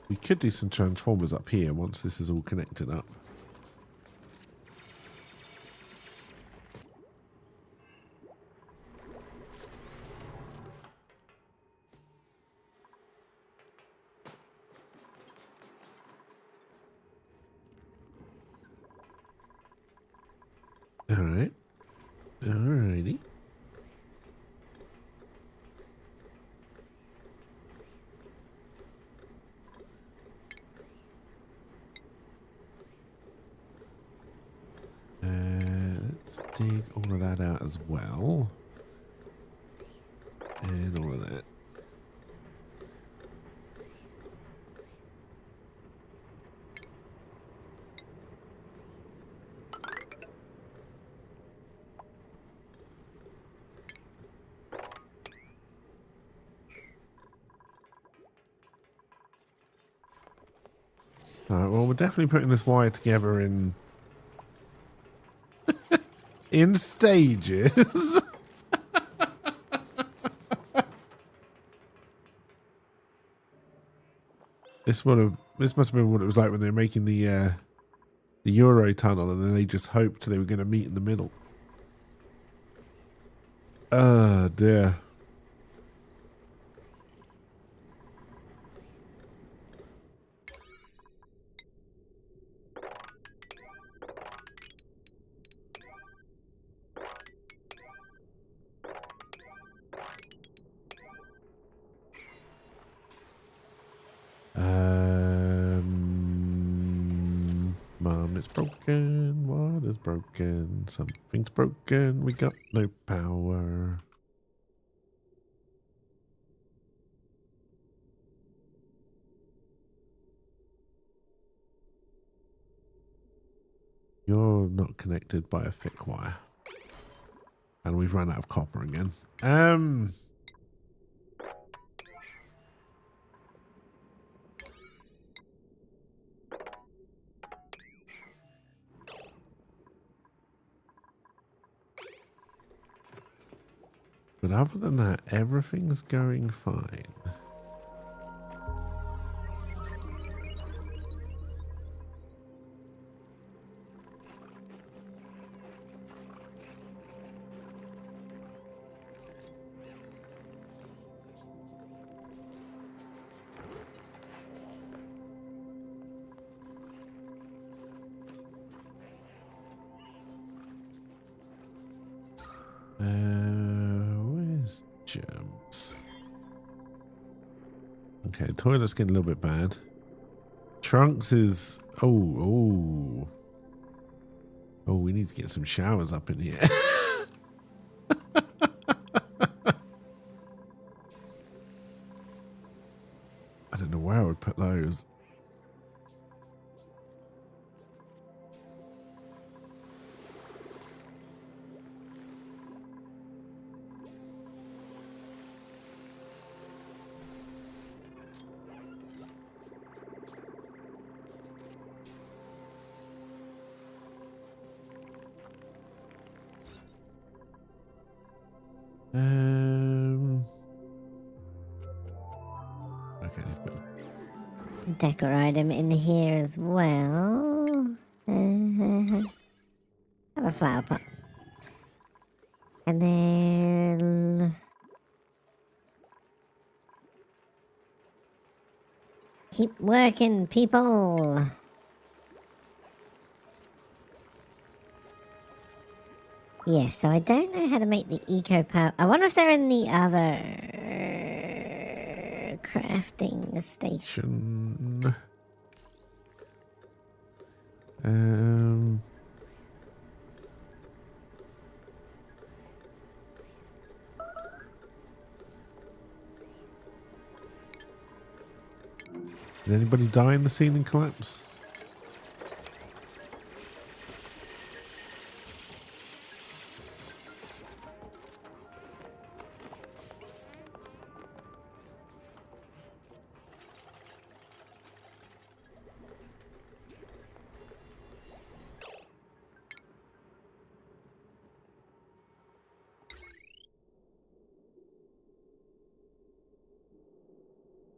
We could do some transformers up here once this is all connected up. Alright. Alrighty. Let's dig all of that out as well. And all of that. Alright, well, we're definitely putting this wire together in in stages. This must have been what it was like when they were making the Euro tunnel, and then they just hoped they were going to meet in the middle. Oh dear. Mom, it's broken. What is broken? Something's broken. We got no power. You're not connected by a thick wire. And we've run out of copper again. But other than that, everything's going fine. Where's germs? Okay, toilet's getting a little bit bad. Trunks is... Oh, we need to get some showers up in here. I don't know where I would put those. Okay, Decor item in here as well. Have a flower pot. And then keep working, people. Yeah, so I don't know how to make the eco power. I wonder if they're in the other crafting station. Did anybody die in the ceiling collapse?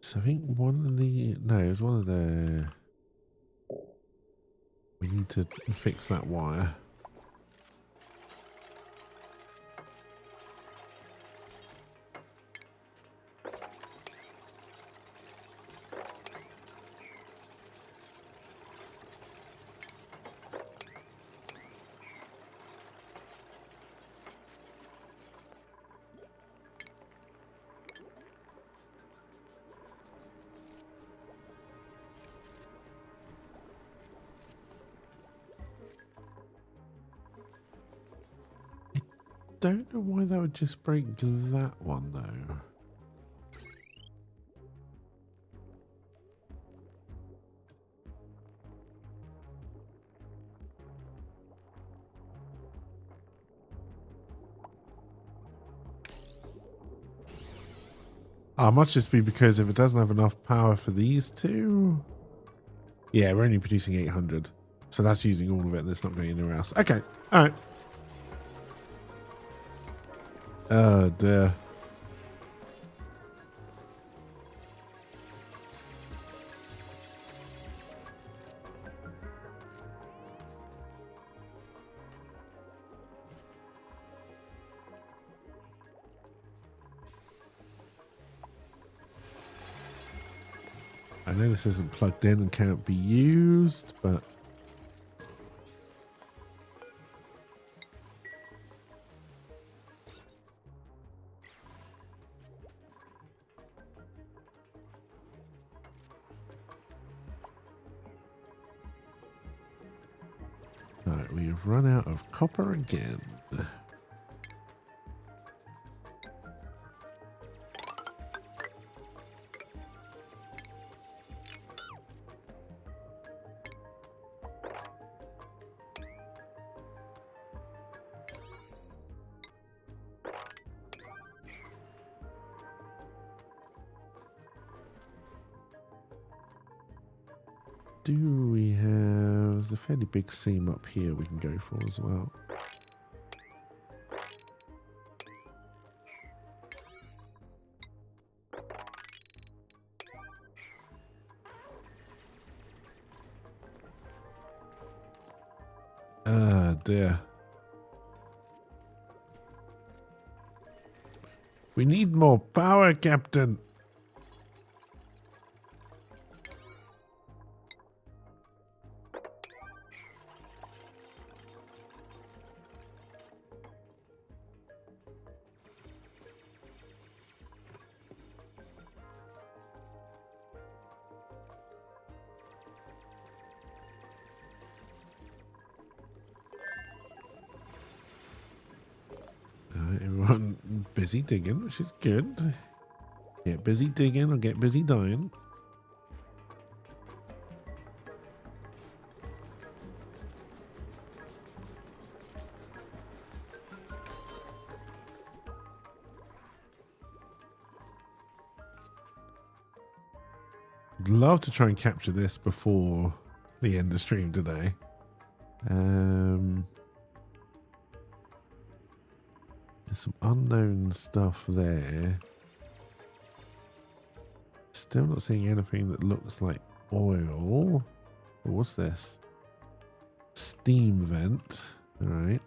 So I think one of the... No, it was one of the... We need to fix that wire. Don't know why that would just break that one though. Must just be because if it doesn't have enough power for these two. Yeah, we're only producing 800. So that's using all of it and it's not going anywhere else. Okay, alright. Oh dear. I know this isn't plugged in and can't be used, but... Alright, we have run out of copper again. Do we have... There's a fairly big seam up here we can go for as well. Ah, dear. We need more power, Captain. Everyone busy digging, which is good. Get busy digging or get busy dying. I'd love to try and capture this before the end of stream today. There's some unknown stuff there. Still not seeing anything that looks like oil. Oh, what's this? Steam vent. All right.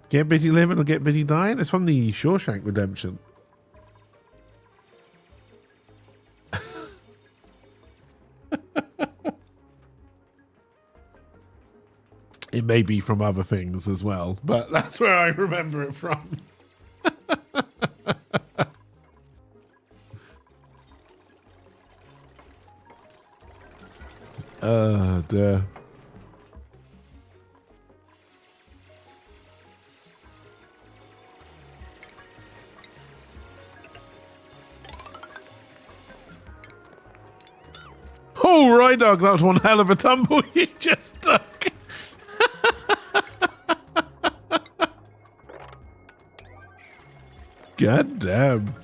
Get busy living or get busy dying. It's from the Shawshank Redemption. It may be from other things as well, but that's where I remember it from. Oh, dear. Oh, right, dog. That was one hell of a tumble you just took. God damn.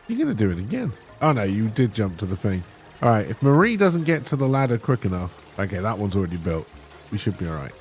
You're going to do it again. Oh, no, you did jump to the thing. All right, if Marie doesn't get to the ladder quick enough. Okay, that one's already built. We should be all right.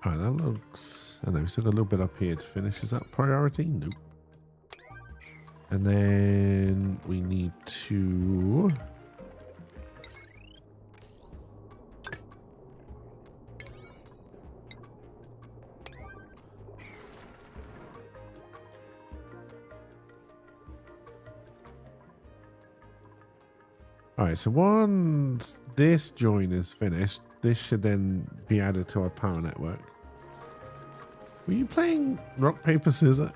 All right, that looks... I know, we still got a little bit up here to finish. Is that priority? Nope. And then we need to... All right, so once this join is finished, this should then be added to our power network. Were you playing rock, paper, scissors?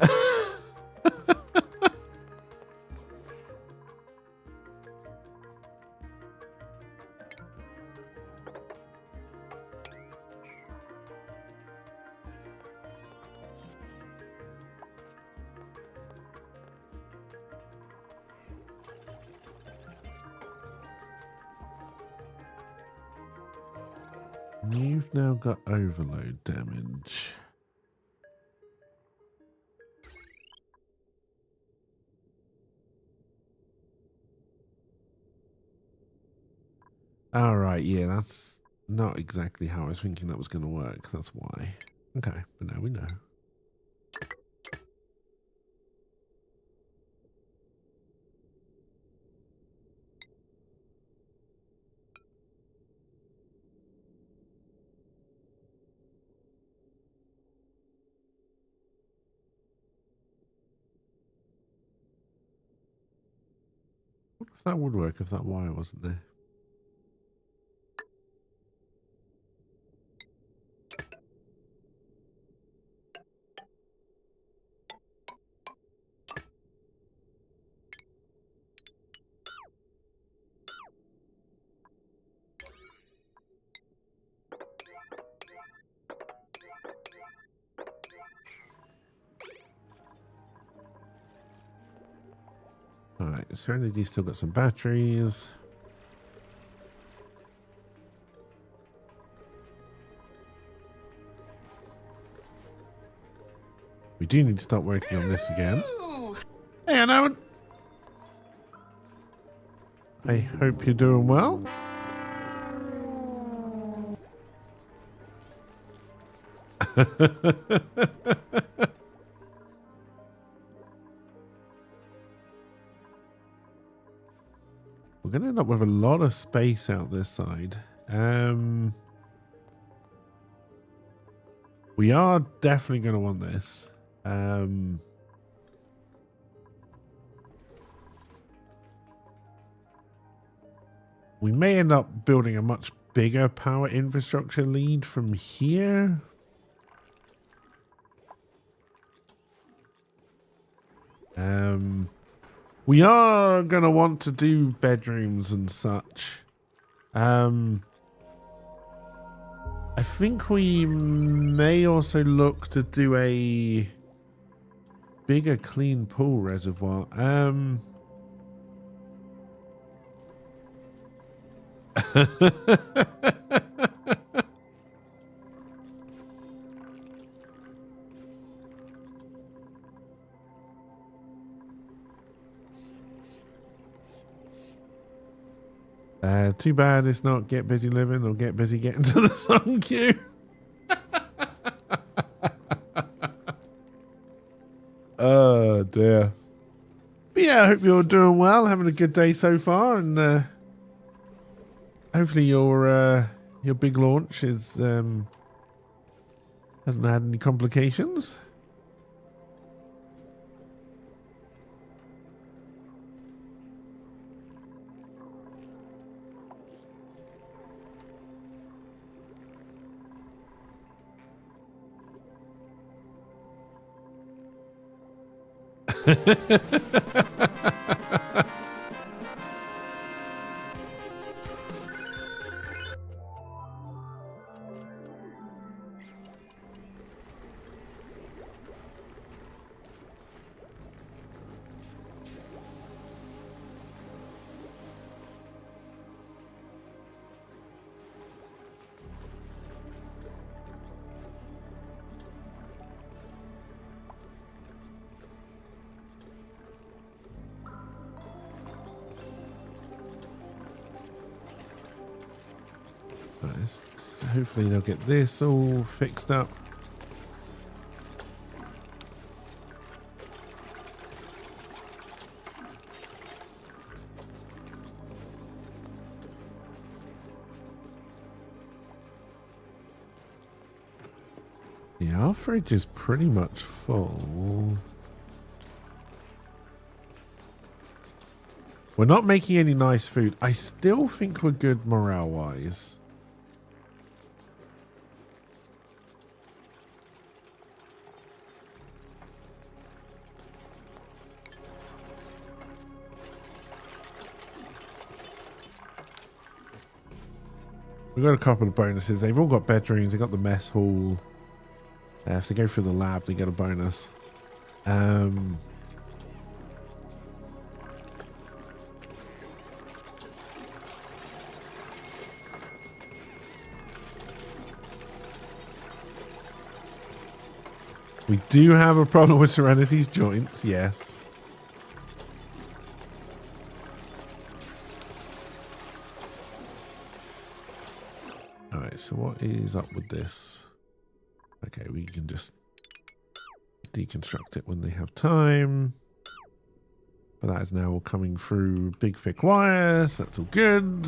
You've now got overload damage. All right, yeah, that's not exactly how I was thinking that was going to work. That's why. Okay, but now we know. I wonder if that would work if that wire wasn't there. Alright, Serenity's still got some batteries. We do need to start working on this again. Hey, Anna. I hope you're doing well. We're going to end up with a lot of space out this side. We are definitely going to want this. We may end up building a much bigger power infrastructure lead from here. We are going to want to do bedrooms and such. I think we may also look to do a bigger clean pool reservoir. Too bad it's not Get Busy Living or Get Busy Getting to the Sun queue. Oh dear. But yeah, I hope you're doing well, having a good day so far, and hopefully your big launch is hasn't had any complications. Hopefully they'll get this all fixed up. Yeah, our fridge is pretty much full. We're not making any nice food. I still think we're good morale-wise. We've got a couple of bonuses. They've all got bedrooms. They've got the mess hall. If they go through the lab, they get a bonus. We do have a problem with Serenity's joints, yes. Alright, so what is up with this? Okay, we can just deconstruct it when they have time. But that is now all coming through big thick wires. That's all good.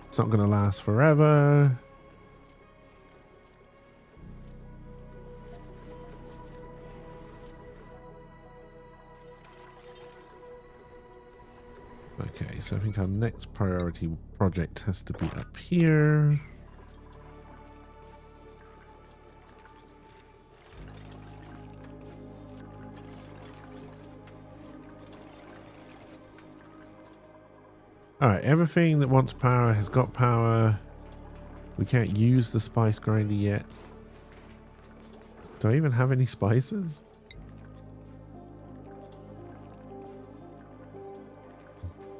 It's not going to last forever. Okay, so I think our next priority project has to be up here. Alright, everything that wants power has got power. We can't use the spice grinder yet. Do I even have any spices?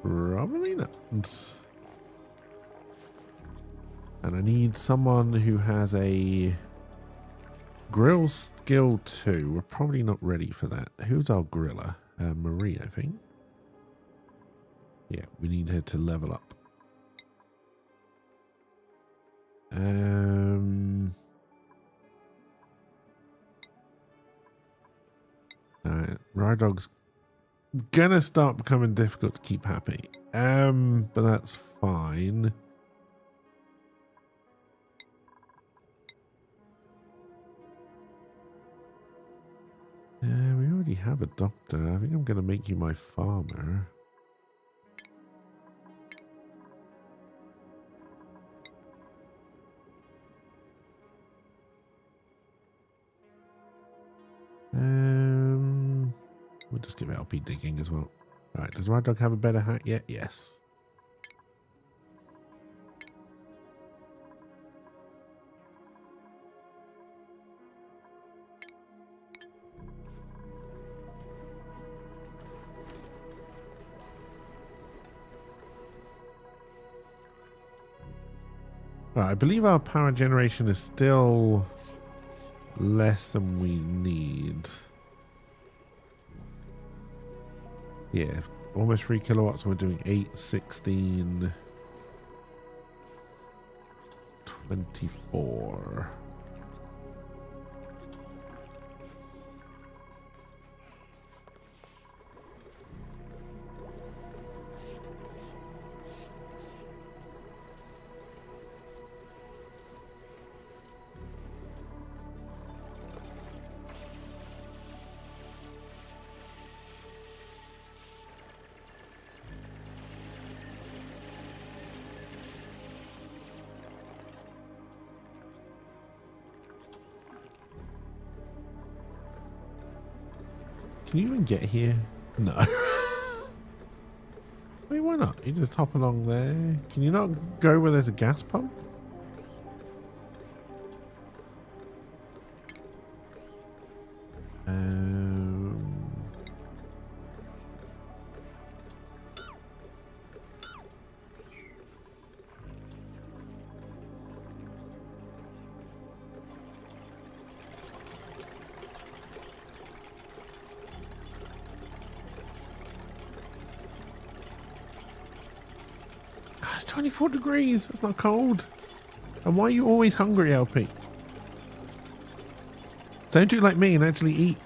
Probably not. And I need someone who has a grill skill 2. We're probably not ready for that. Who's our griller? Marie, I think. Yeah, we need her to level up. Rydog's gonna start becoming difficult to keep happy. But that's fine. We already have a doctor. I think I'm gonna make you my farmer. We'll just give LP digging as well. Alright, does Ride Dog have a better hat yet? Yes. Right, I believe our power generation is still less than we need. Yeah, almost 3 kilowatts. We're doing 8, 16, 24. Can you even get here? No. Wait, why not? You just hop along there. Can you not go where there's a gas pump? It's 24 degrees. It's not cold. And why are you always hungry, LP? Don't do like me and actually eat.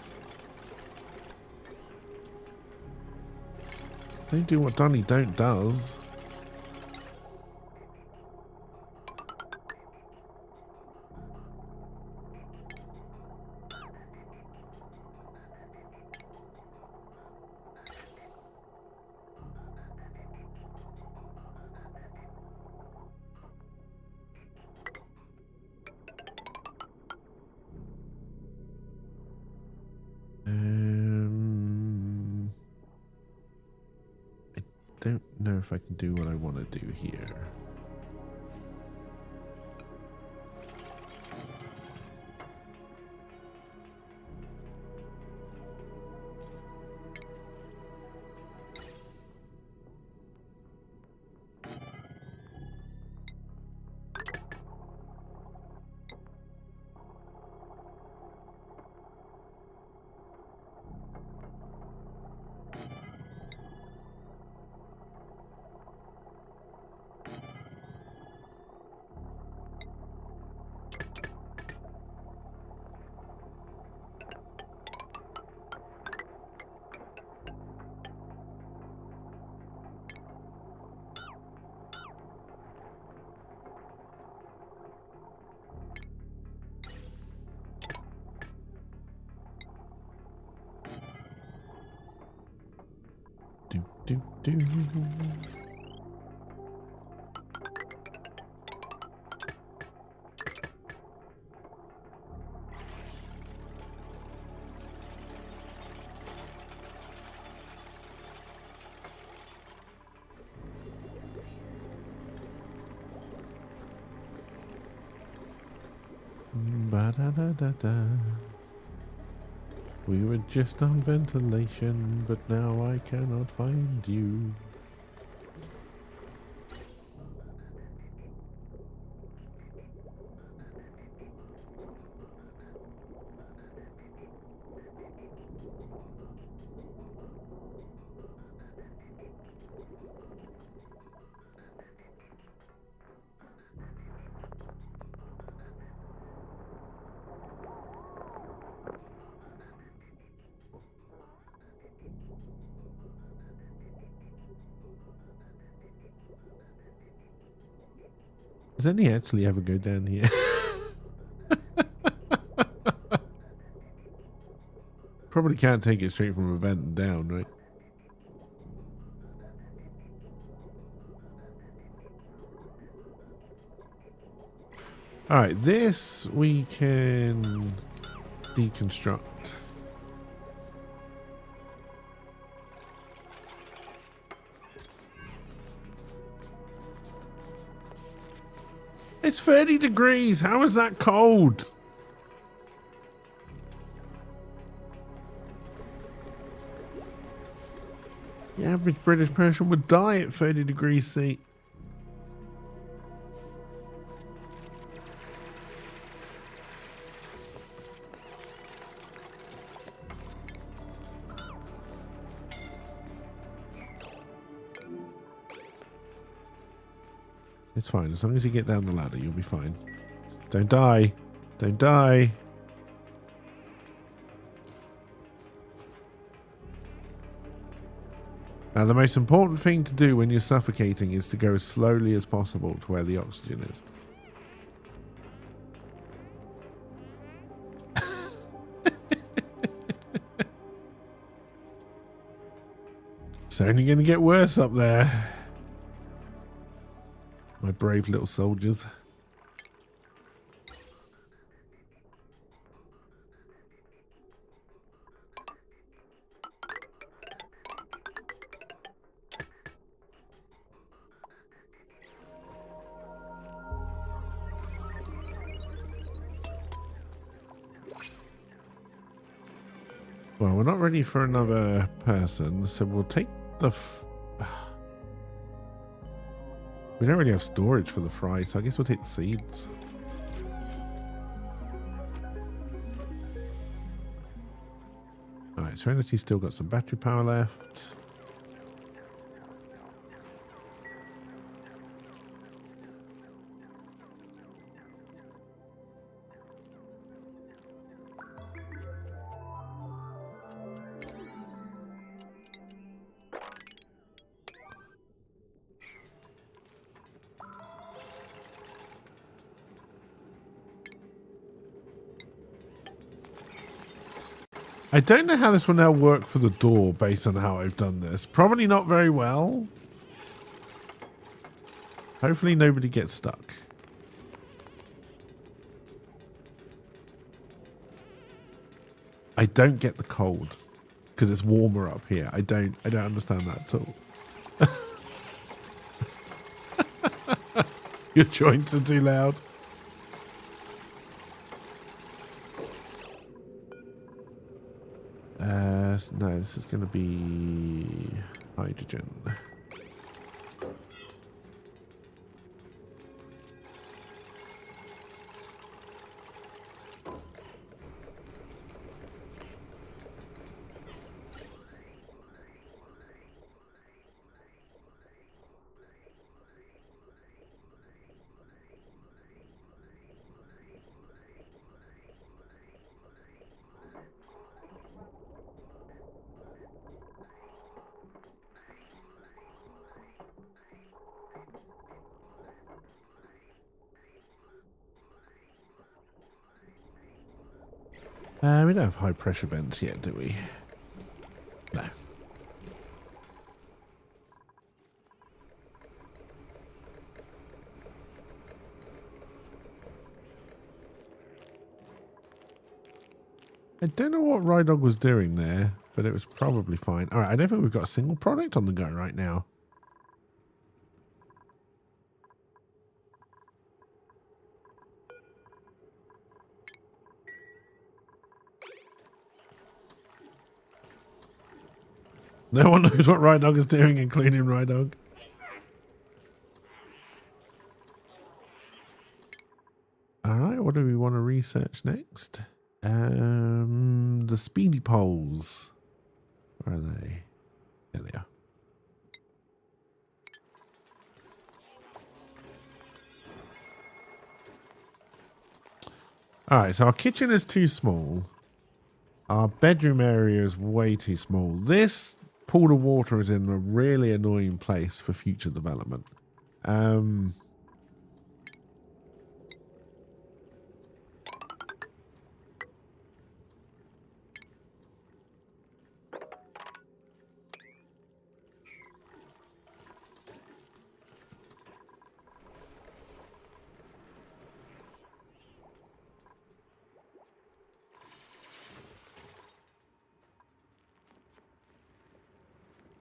Don't do what Donny Don't does. I don't know if I can do what I want to do here. Do. Ba-da-da-da-da. We were just on ventilation, but now I cannot find you. Does any actually ever go down here? Probably can't take it straight from a vent and down, right? Alright, this we can deconstruct. It's 30 degrees. How is that cold? The average British person would die at 30 degrees C. It's fine. As long as you get down the ladder, you'll be fine. Don't die. Don't die. Now, the most important thing to do when you're suffocating is to go as slowly as possible to where the oxygen is. It's only going to get worse up there. My brave little soldiers. Well, we're not ready for another person, so we'll take the... We don't really have storage for the fry, so I guess we'll take the seeds. Alright, Serenity's still got some battery power left. I don't know how this will now work for the door based on how I've done this. Probably not very well. Hopefully nobody gets stuck. I don't get the cold because it's warmer up here. I don't understand that at all. Your joints are too loud. No, this is going to be hydrogen. We don't have high pressure vents yet, do we? No. I don't know what Rydog was doing there, but it was probably fine. All right, I don't think we've got a single product on the go right now. No one knows what Rydog is doing, including Rydog. Alright, what do we want to research next? The speedy poles. Where are they? There they are. Alright, so our kitchen is too small. Our bedroom area is way too small. This pool of water is in a really annoying place for future development.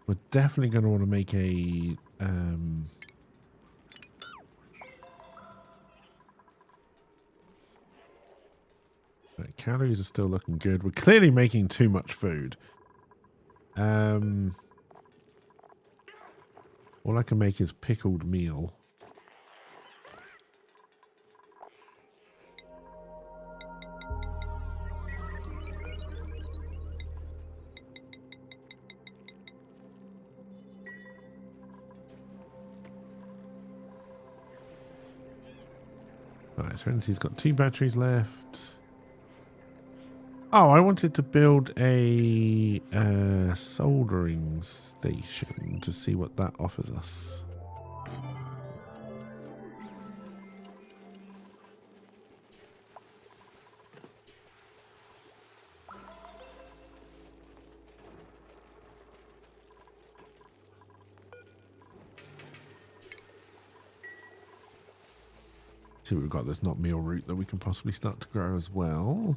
We're definitely going to want to make a calories are still looking good. We're clearly making too much food. All I can make is pickled meal. Alright, Serenity's got 2 batteries left. Oh, I wanted to build a soldering station to see what that offers us. See what we've got. There's not meal root that we can possibly start to grow as well.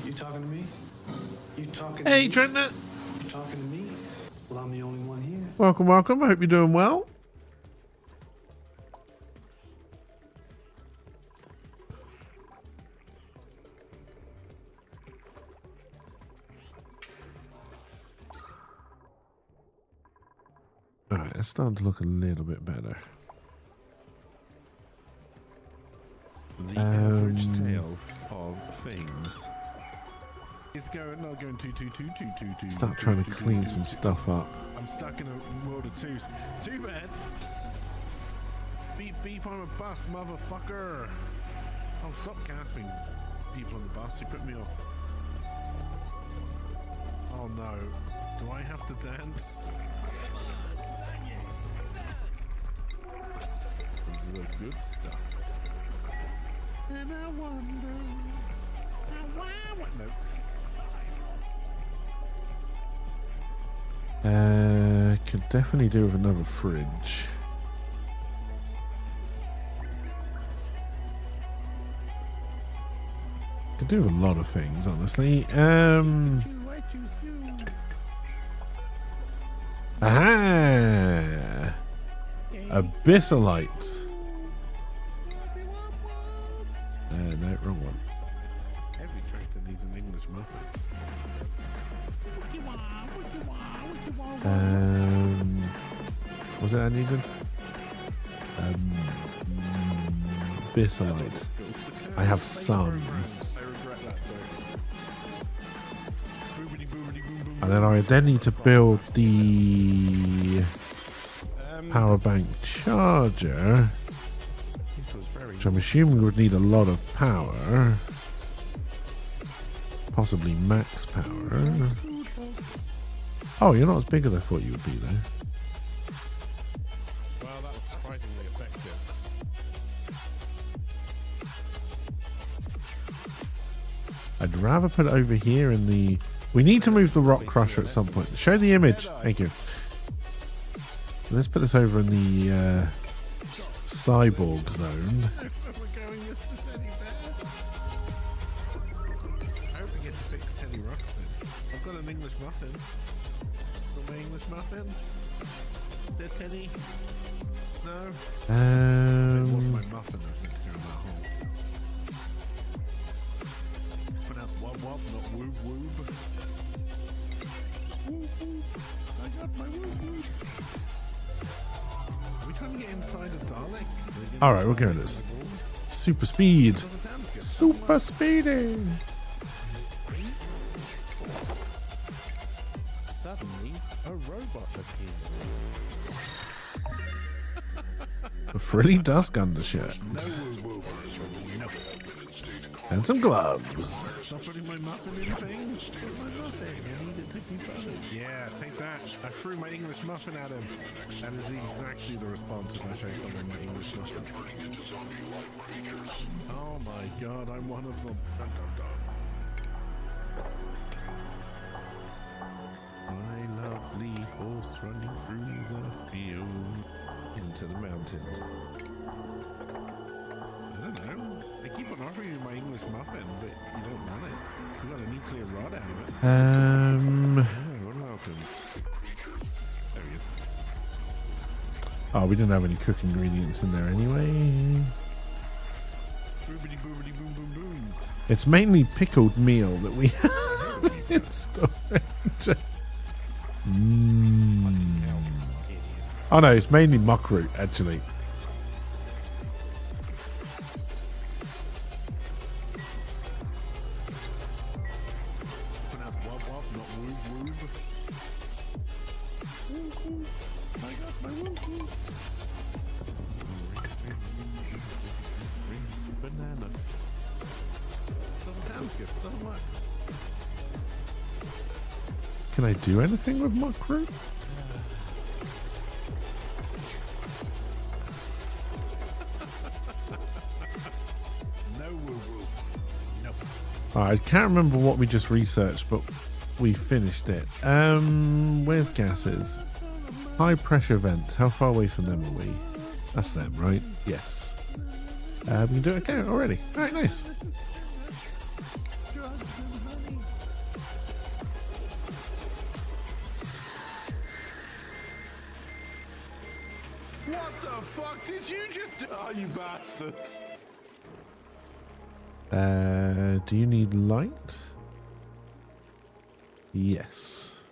You talking to me? You talking Hey, to me? Trentner. You talking to me? Well, I'm the only one here. Welcome, welcome. I hope you're doing well. Alright, it's starting to look a little bit better. The average tale of things is not going too. Start trying to clean some stuff up. I'm stuck in a world of twos. Too bad. Beep beep, I'm a bus, motherfucker. Oh, stop gasping, people on the bus. You put me off. Oh no, do I have to dance? This is the good stuff. And I wonder what? No. Could definitely do with another fridge. Could do with a lot of things, honestly. Aha! Abyssalite. No, wrong one. Every tractor needs an English muffin. Was it I needed? Abyssalite. I have some. And then I then need to build the power bank charger, which I'm assuming would need a lot of power. Possibly max power. Oh, you're not as big as I thought you would be, though. Well, that was surprisingly effective. I'd rather put it over here in the... We need to move the rock crusher at some point. Show the image. Thank you. Let's put this over in the cyborg zone. We're going with the Teddy Bear. I hope we get to fix Teddy Ruxpin. I've got an English muffin. Got my English muffin. There, Teddy. No. What's my muffin? I think to go in that hole. It's pronounced wub wub, not woob woob. Woob woob. I got my woob woob. Are we trying to get inside a Dalek? Alright, we're going this. Super speed. Super speedy. Suddenly, a robot appeared. A frilly dusk undershirt. And some gloves. Stop putting my muffin in things. Put my muffin. I need it to be buttered. Yeah, take that. I threw my English muffin at him. That is exactly the response if I show someone my English muffin. Oh my god, I'm one of them. Dun, dun, dun. My lovely horse running through the field into the mountains. I don't know. I keep on offering you my English muffin, but you don't want it. You got a nuclear rod out of it. Oh, what happened? There he is. Oh, we didn't have any cook ingredients in there anyway. Boobity boobity boom boom boom. It's mainly pickled meal that we have in storage. Oh no, it's mainly muckroot actually. It's pronounced wub wub, not woob woob. I got my wookie. Banana. Doesn't sound good. Doesn't work. Can I do anything with muckroot? No woo woo. No. I can't remember what we just researched, but we finished it. Where's gases? High pressure vents. How far away from them are we? That's them, right? Yes. We can do it again already. All right, nice. Drugs and honey. What the fuck did you just do? Oh, you bastards. Do you need light? Yes.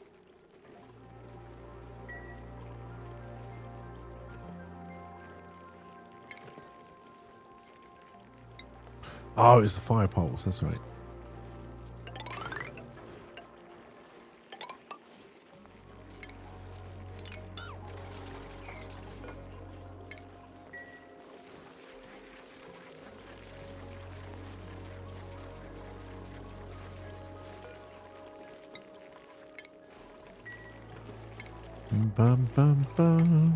Oh, it's the fire poles. That's right. Bum bum bum.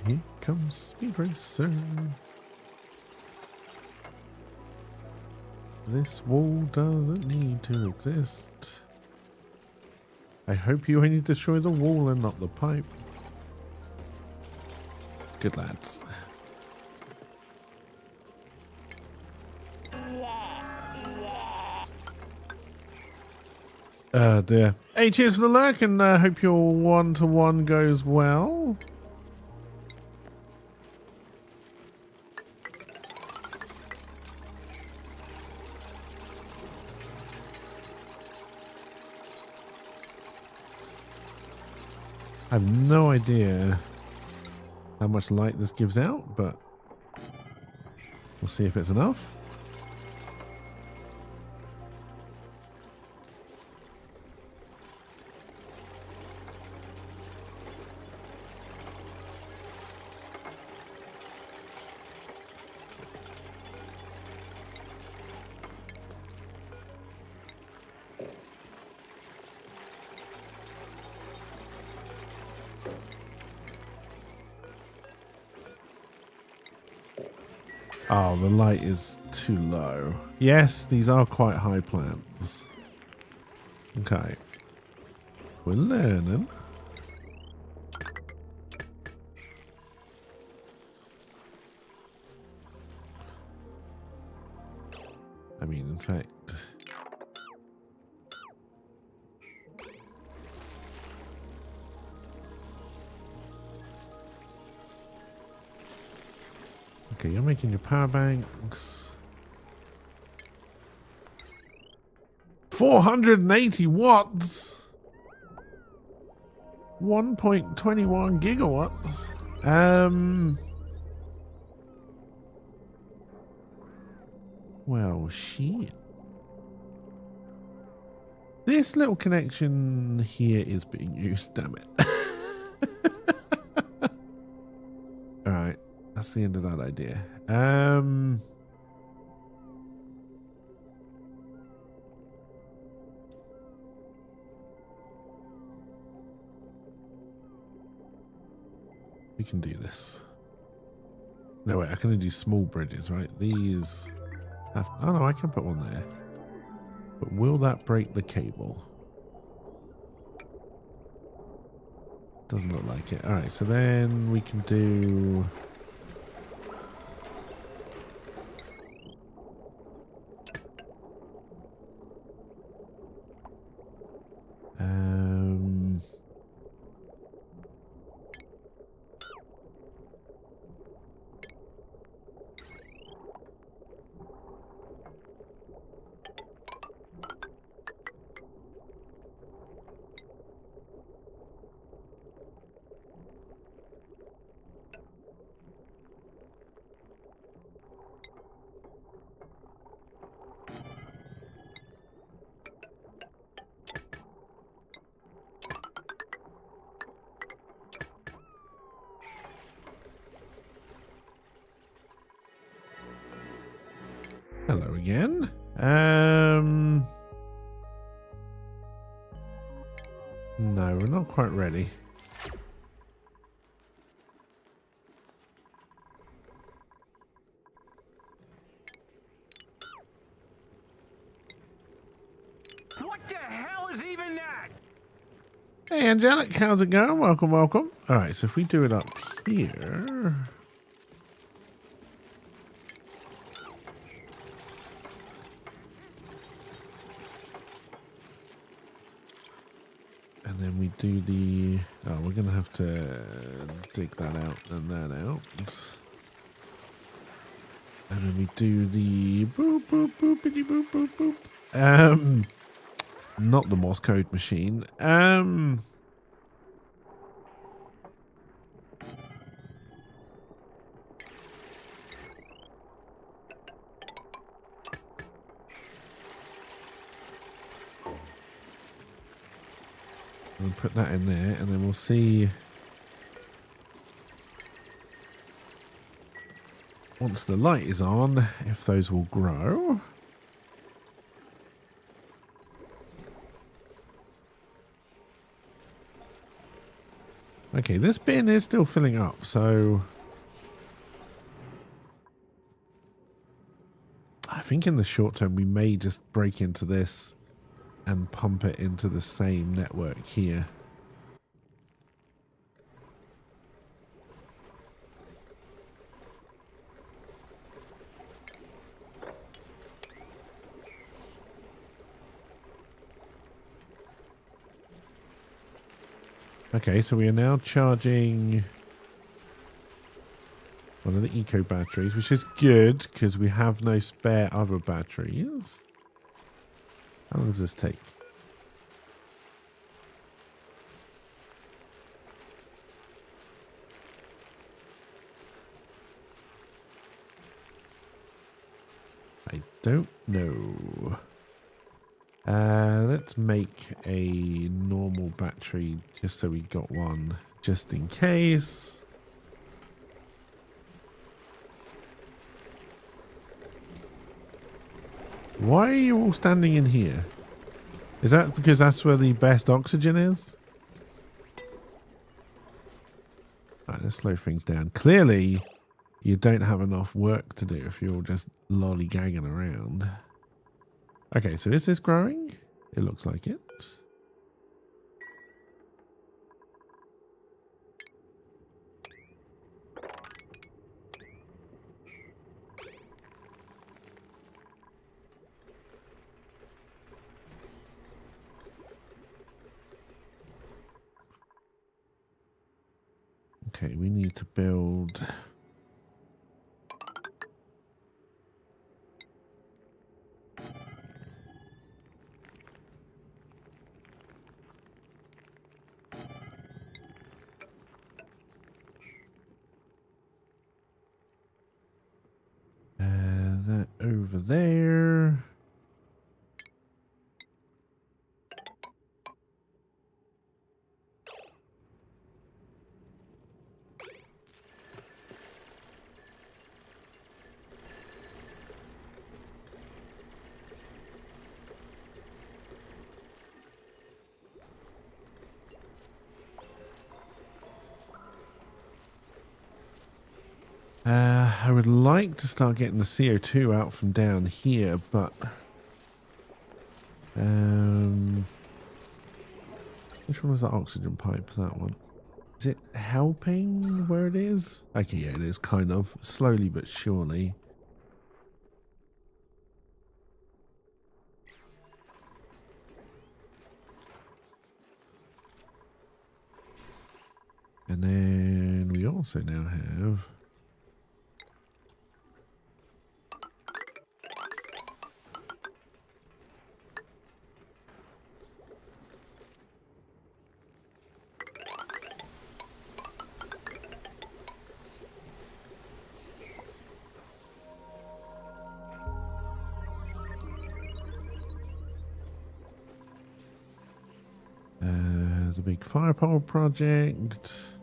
Here comes Speed Racer. This wall doesn't need to exist. I hope you only destroy the wall and not the pipe. Good lads. Dear. Hey, cheers for the lurk, and hope your one-to-one goes well. I have no idea how much light this gives out, but we'll see if it's enough. Oh, the light is too low. Yes, these are quite high plants. Okay. We're learning. I mean, in fact... Okay, you're making your power banks. 480 watts. 1.21 gigawatts. Well, shit. This little connection here is being used, damn it. Alright. That's the end of that idea. We can do this. No, wait, I can only do small bridges, right? These have, oh no, I can put one there. But will that break the cable? Doesn't look like it. Alright, so then we can do... Hello again. No, we're not quite ready. What the hell is even that? Hey, Angelic, how's it going? Welcome, welcome. All right, so if we do it up here... And then we do the... Oh, we're going to have to dig that out and that out. And then we do the... Boop, boop, boopity, boop, boop, boop. Not the Morse code machine. We'll put that in there, and then we'll see once the light is on if those will grow. Okay, this bin is still filling up, so I think in the short term we may just break into this and pump it into the same network here. Okay, so we are now charging one of the eco batteries, which is good because we have no spare other batteries. How long does this take? I don't know. Let's make a normal battery just so we got one just in case. Why are you all standing in here? Is that because that's where the best oxygen is? Alright, let's slow things down. Clearly, you don't have enough work to do if you're all just lollygagging around. Okay, so is this growing? It looks like it. Okay, we need to build... that over there. I would like to start getting the CO2 out from down here, but which one was that oxygen pipe? That one. Is it helping where it is? Okay, yeah, it is kind of slowly but surely. And then we also now have the big firepole project.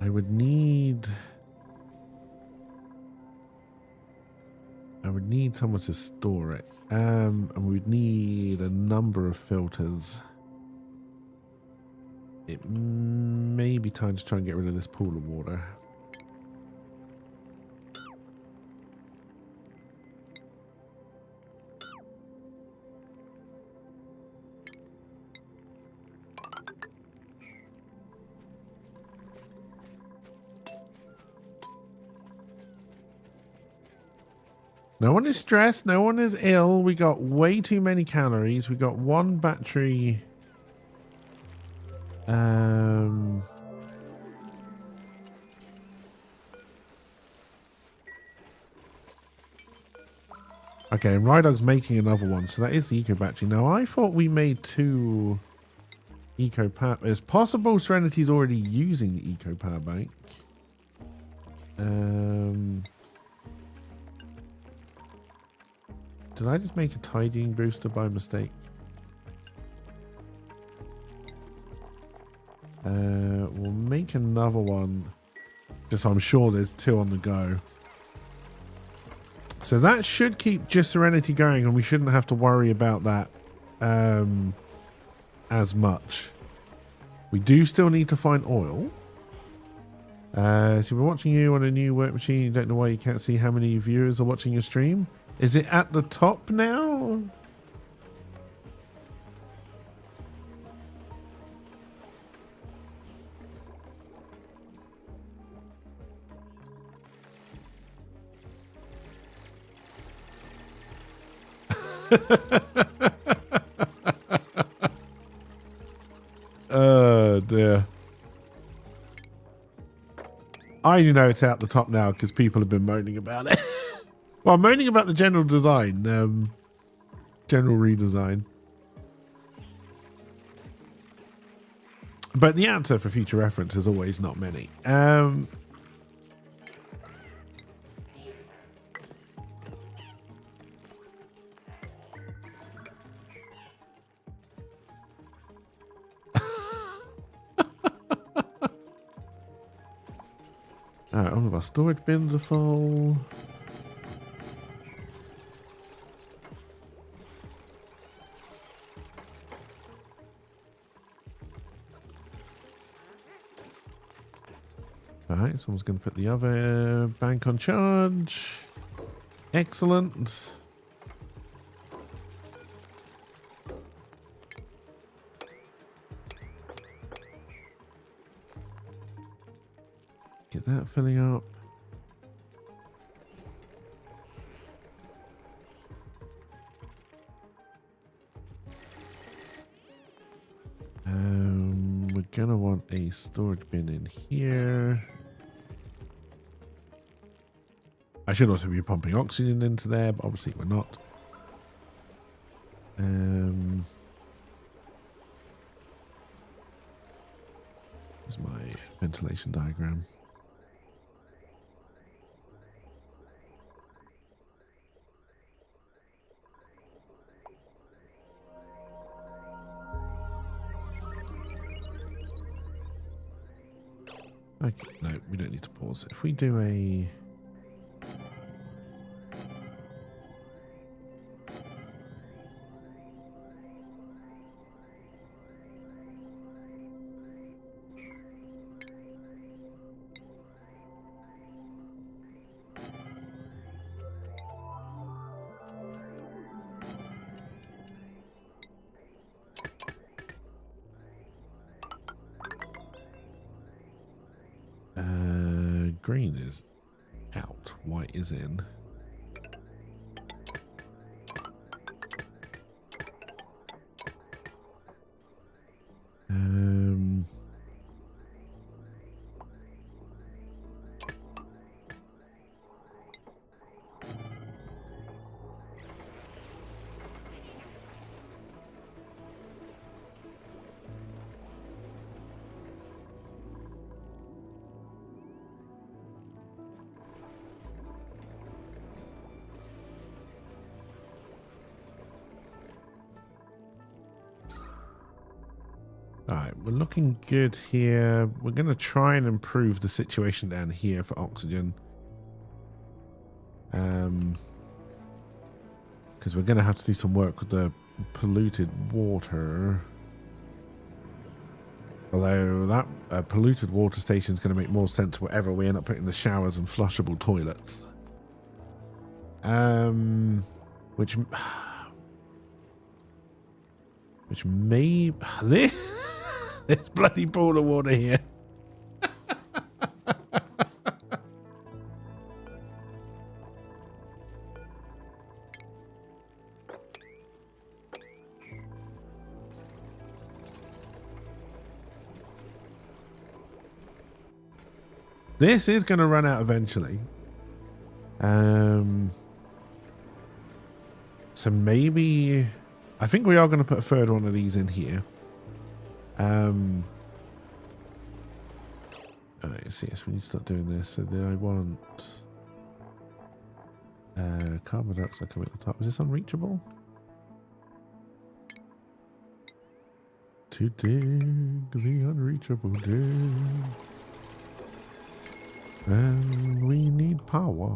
I would need would need someone to store it. And we'd need a number of filters. It may be time to try and get rid of this pool of water. No one is stressed. No one is ill. We got way too many calories. We got one battery. Okay, and Rydog's making another one. So that is the eco battery. Now, I thought we made 2 eco power. It's possible Serenity's already using the eco power bank. Did I just make a tidying booster by mistake? We'll make another one. Just so I'm sure there's 2 on the go. So that should keep just Serenity going, and we shouldn't have to worry about that as much. We do still need to find oil. So we're watching you on a new work machine. You don't know why you can't see how many viewers are watching your stream. Is it at the top now? Oh dear. I know it's out the top now because people have been moaning about it. Well, I'm moaning about the general design, general redesign. But the answer for future reference is always not many. Alright, all of our storage bins are full. Alright, someone's going to put the other bank on charge. Excellent. Get that filling up. We're going to want a storage bin in here. I should also be pumping oxygen into there, but obviously we're not. Here's my ventilation diagram. Okay, no, we don't need to pause. If we do a... green is out, white is in. Alright, we're looking good here. We're going to try and improve the situation down here for oxygen. Because we're going to have to do some work with the polluted water. Although that polluted water station is going to make more sense wherever we end up putting the showers and flushable toilets. Which may... This bloody pool of water here. This is going to run out eventually. So maybe... I think we are going to put a third one of these in here. Alright, so yes, we need to start doing this. So then I want... carbon dioxide coming at the top. Is this unreachable? To dig the unreachable dig. And we need power.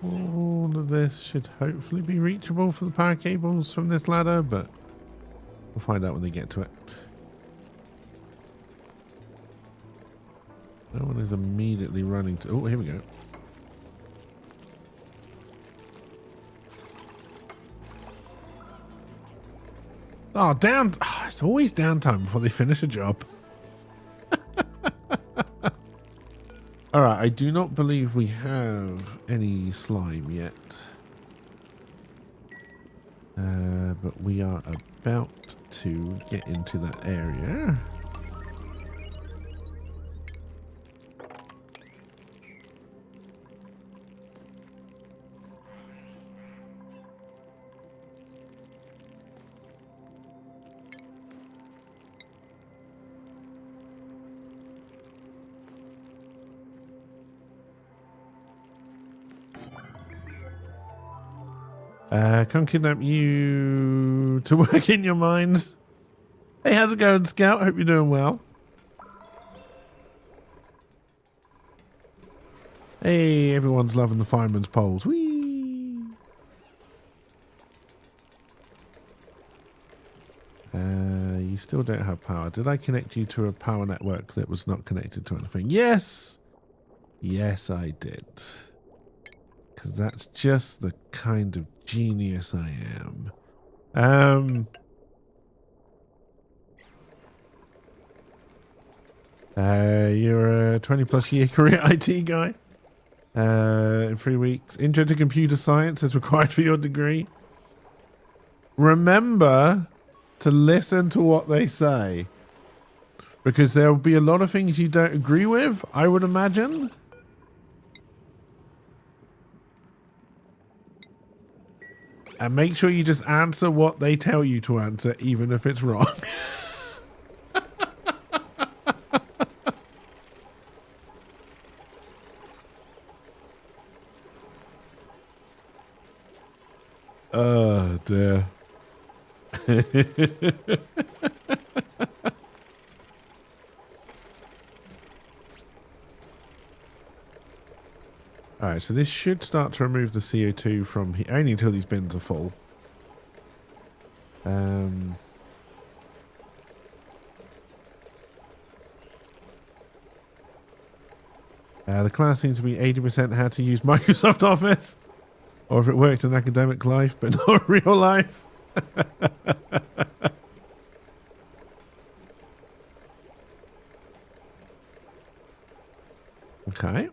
All of this should hopefully be reachable for the power cables from this ladder, but we'll find out when they get to it. No one is immediately running to... Oh, here we go. Oh, down... Oh, it's always downtime before they finish a job. Alright, I do not believe we have any slime yet. But we are about to get into that area. Can't kidnap you to work in your mines. Hey, how's it going, Scout? Hope you're doing well. Hey, everyone's loving the fireman's poles. Whee! You still don't have power. Did I connect you to a power network that was not connected to anything? Yes! Yes, I did. Because that's just the kind of genius I am. You're a 20+ year career IT guy. In 3 weeks. Intro to computer science is required for your degree. Remember to listen to what they say. Because there will be a lot of things you don't agree with, I would imagine. And make sure you just answer what they tell you to answer, even if it's wrong. Oh, dear. Alright, so this should start to remove the CO2 from here, only until these bins are full. The class seems to be 80% how to use Microsoft Office. Or if it works in academic life, but not real life. Okay.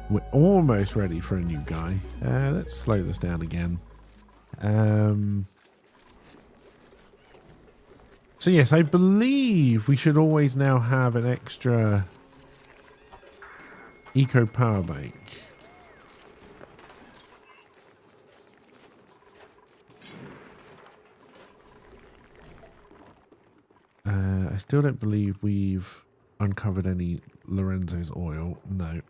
We're almost ready for a new guy. Let's slow this down again. So yes, I believe we should always now have an extra eco power bank. still don't believe we've uncovered any Lorenzo's oil. No.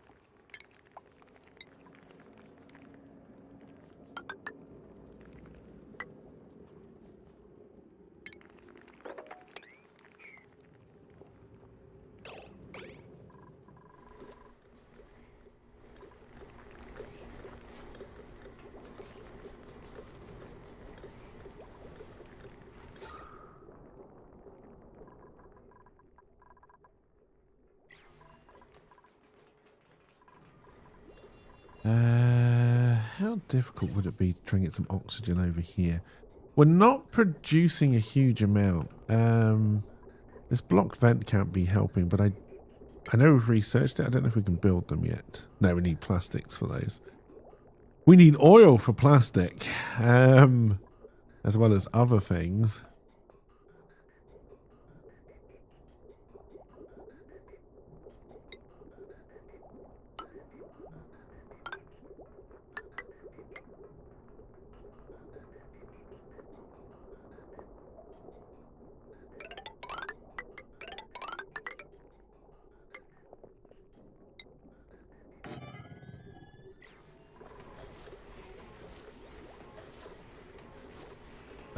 How difficult would it be to try and get some oxygen over here? We're not producing a huge amount. This blocked vent can't be helping, but I know we've researched it. I don't know if we can build them yet. No, we need plastics for those. We need oil for plastic, as well as other things.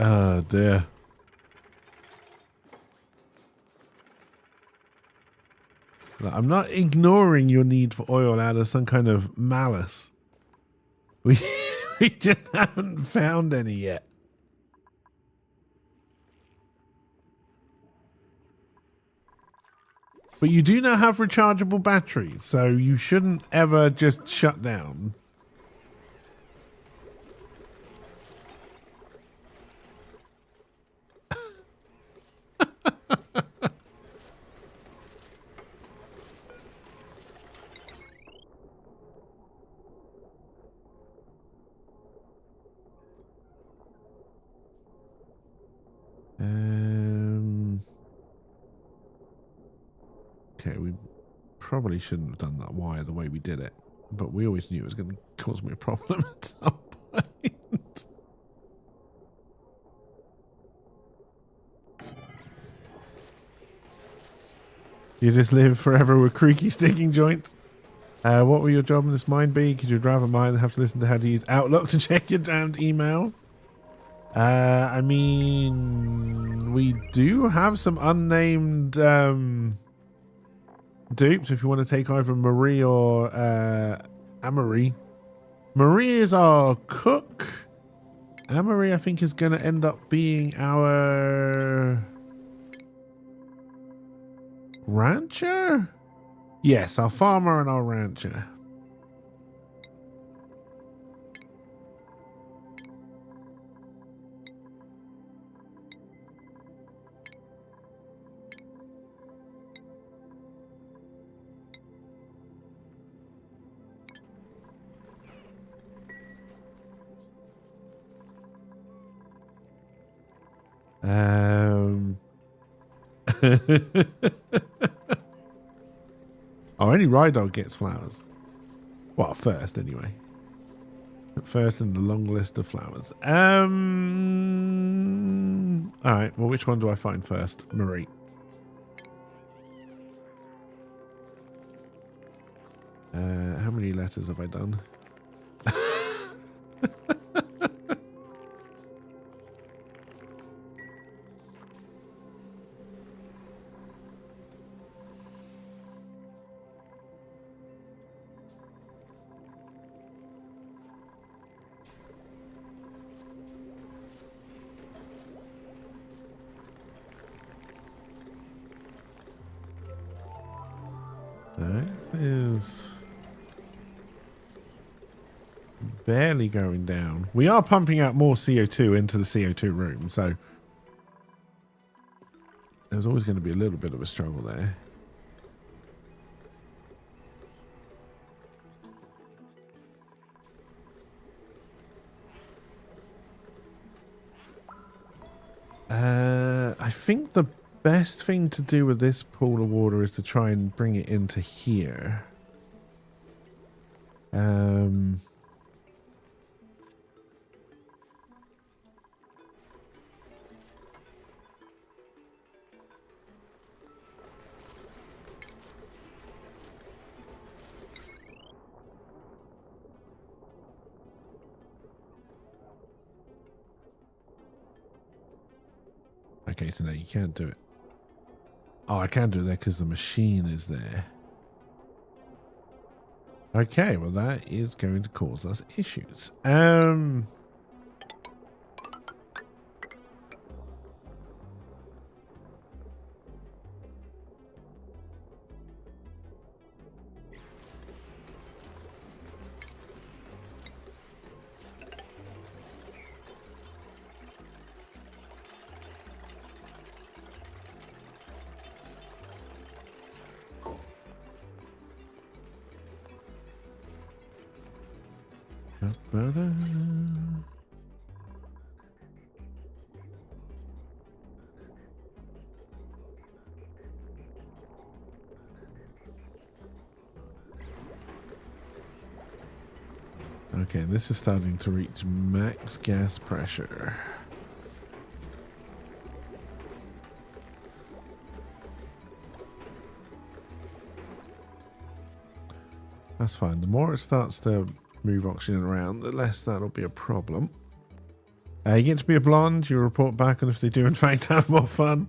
Oh dear. Look, I'm not ignoring your need for oil out of some kind of malice. We just haven't found any yet. But you do now have rechargeable batteries, so you shouldn't ever just shut down. Okay, we probably shouldn't have done that wire the way we did it, but we always knew it was going to cause me a problem at some point. You just live forever with creaky sticking joints. What will your job in this mine be? Could you rather mine than have to listen to how to use Outlook to check your damned email? I mean, we do have some unnamed dupes if you want to take either Marie or Amory. Marie is our cook. Amory, I think, is going to end up being our rancher? Yes, our farmer and our rancher. Oh, only Rydog gets flowers. Well, first anyway. First in the long list of flowers. Alright, well, which one do I find first? Marie. How many letters have I done? This is barely going down. We are pumping out more CO2 into the CO2 room, so there's always going to be a little bit of a struggle there. I think the best thing to do with this pool of water is to try and bring it into here. Okay, so no, you can't do it. Oh, I can't do it there because the machine is there. Okay, well that is going to cause us issues. Okay, this is starting to reach max gas pressure. That's fine. The more it starts to move oxygen around, the less that'll be a problem. You get to be a blonde, you report back on if they do in fact have more fun.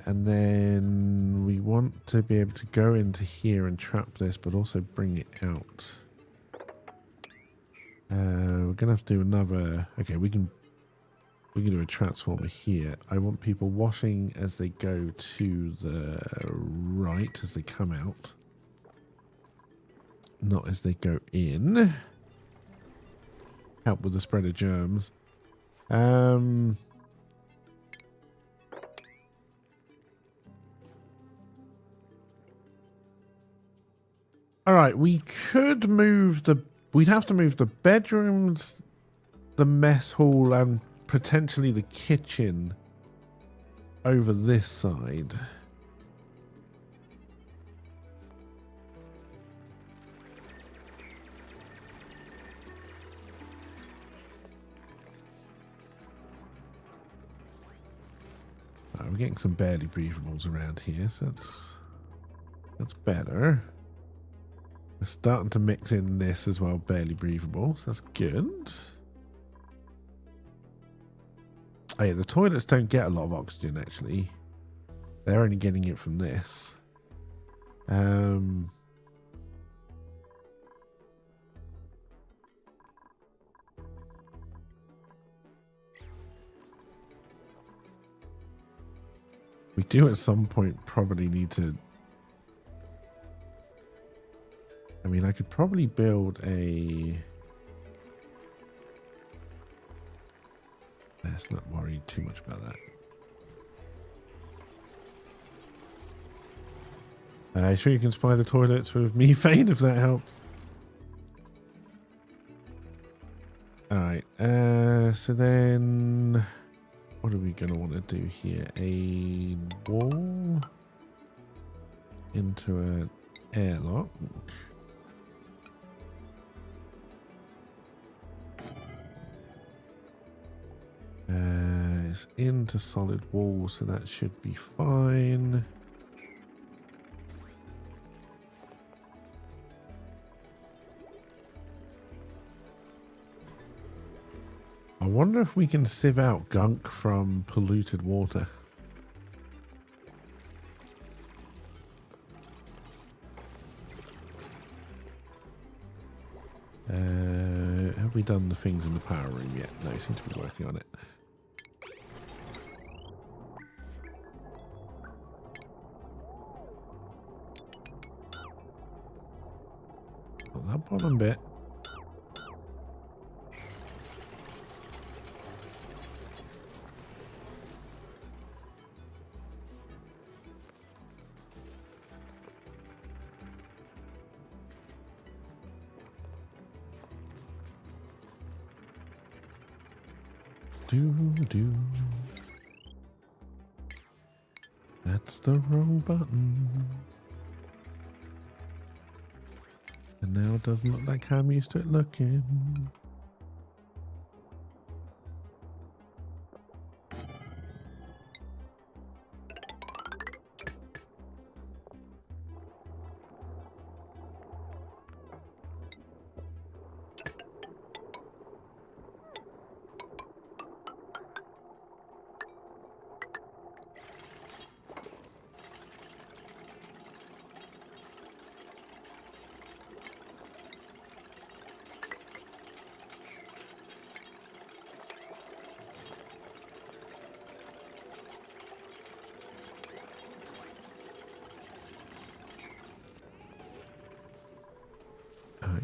And then we want to be able to go into here and trap this, but also bring it out. We're gonna have to do another. Okay, we can do a transformer here. I want people washing as they go to the right as they come out, not as they go in. Help with the spread of germs. All right, we could move the. We'd have to move the bedrooms, the mess hall, and potentially the kitchen over this side. We're getting some barely breathables around here, so that's better. We're starting to mix in this as well, barely breathable, so that's good. Oh yeah, the toilets don't get a lot of oxygen actually. They're only getting it from this. We do at some point probably need to. I mean, I could probably build a. Let's not worry too much about that. Sure you can supply the toilets with methane if that helps. Alright, so then what are we going to want to do here? A wall into an airlock. It's into solid wall, so that should be fine. I wonder if we can sieve out gunk from polluted water. Have we done the things in the power room yet? No, seem to be working on it. That bottom bit. Do. That's the wrong button. And now it doesn't look like how I'm used to it looking.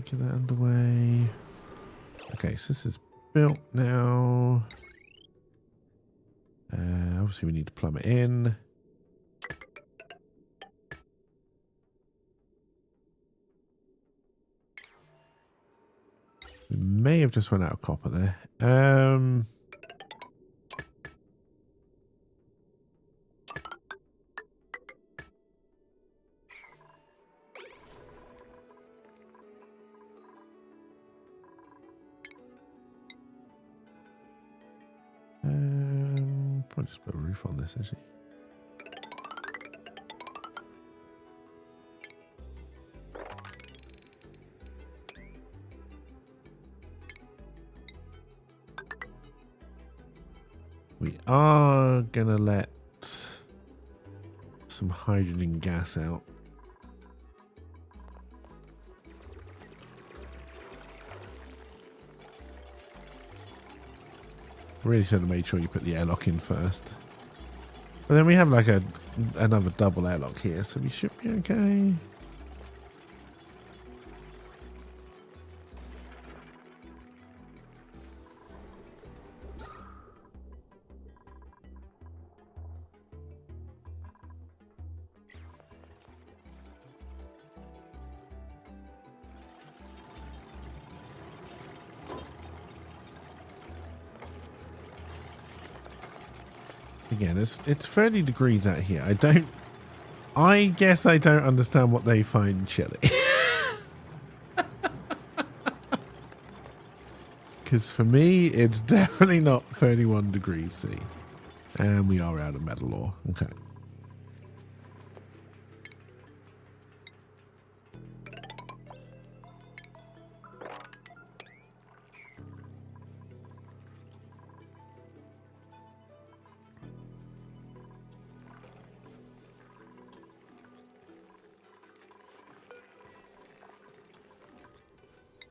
get that underway. Okay, so this is built now. Obviously, we need to plumb it in. We may have just run out of copper there. Probably just put a roof on this, actually. We are gonna let some hydrogen gas out. Really should have made sure you put the airlock in first. But then we have like another double airlock here, so we should be okay. Again, it's 30 degrees out here. I guess I don't understand what they find chilly. Because for me, it's definitely not 31 degrees C. And we are out of metal ore. Okay.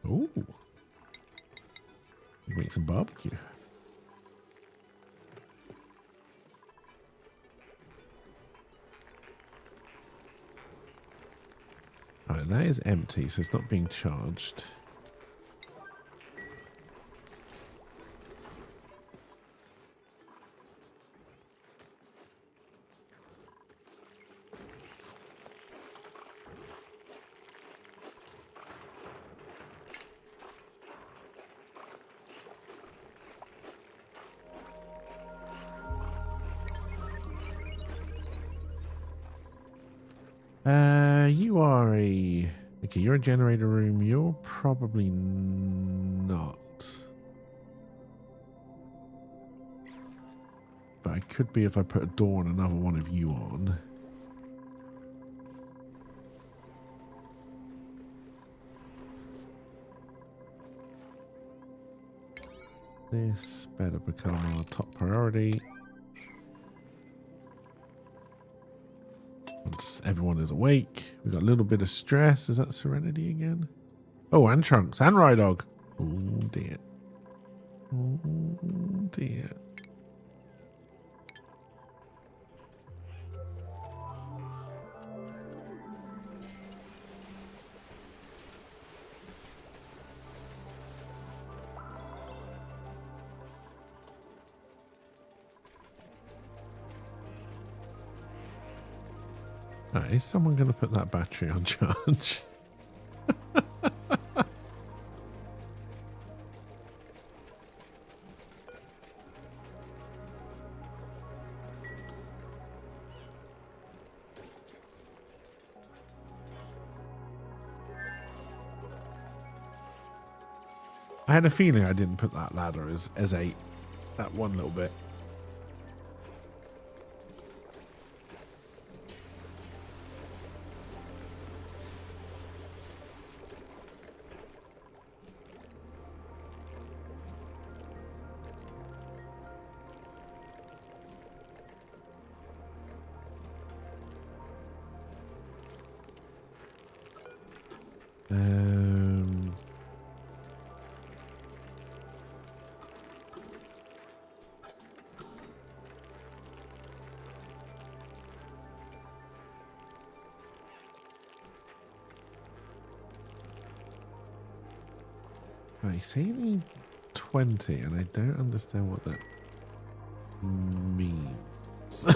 Ooh. Make some barbecue. Alright, that is empty, so it's not being charged. You are a... Okay, you're a generator room. You're probably not. But I could be if I put a door on another one of you on. This better become our top priority. Once everyone is awake, we've got a little bit of stress. Is that Serenity again? Oh, and Trunks and Rydog. Oh dear. Oh dear. Is someone going to put that battery on charge? I had a feeling I didn't put that ladder as that one little bit. I say you need 20, and I don't understand what that means.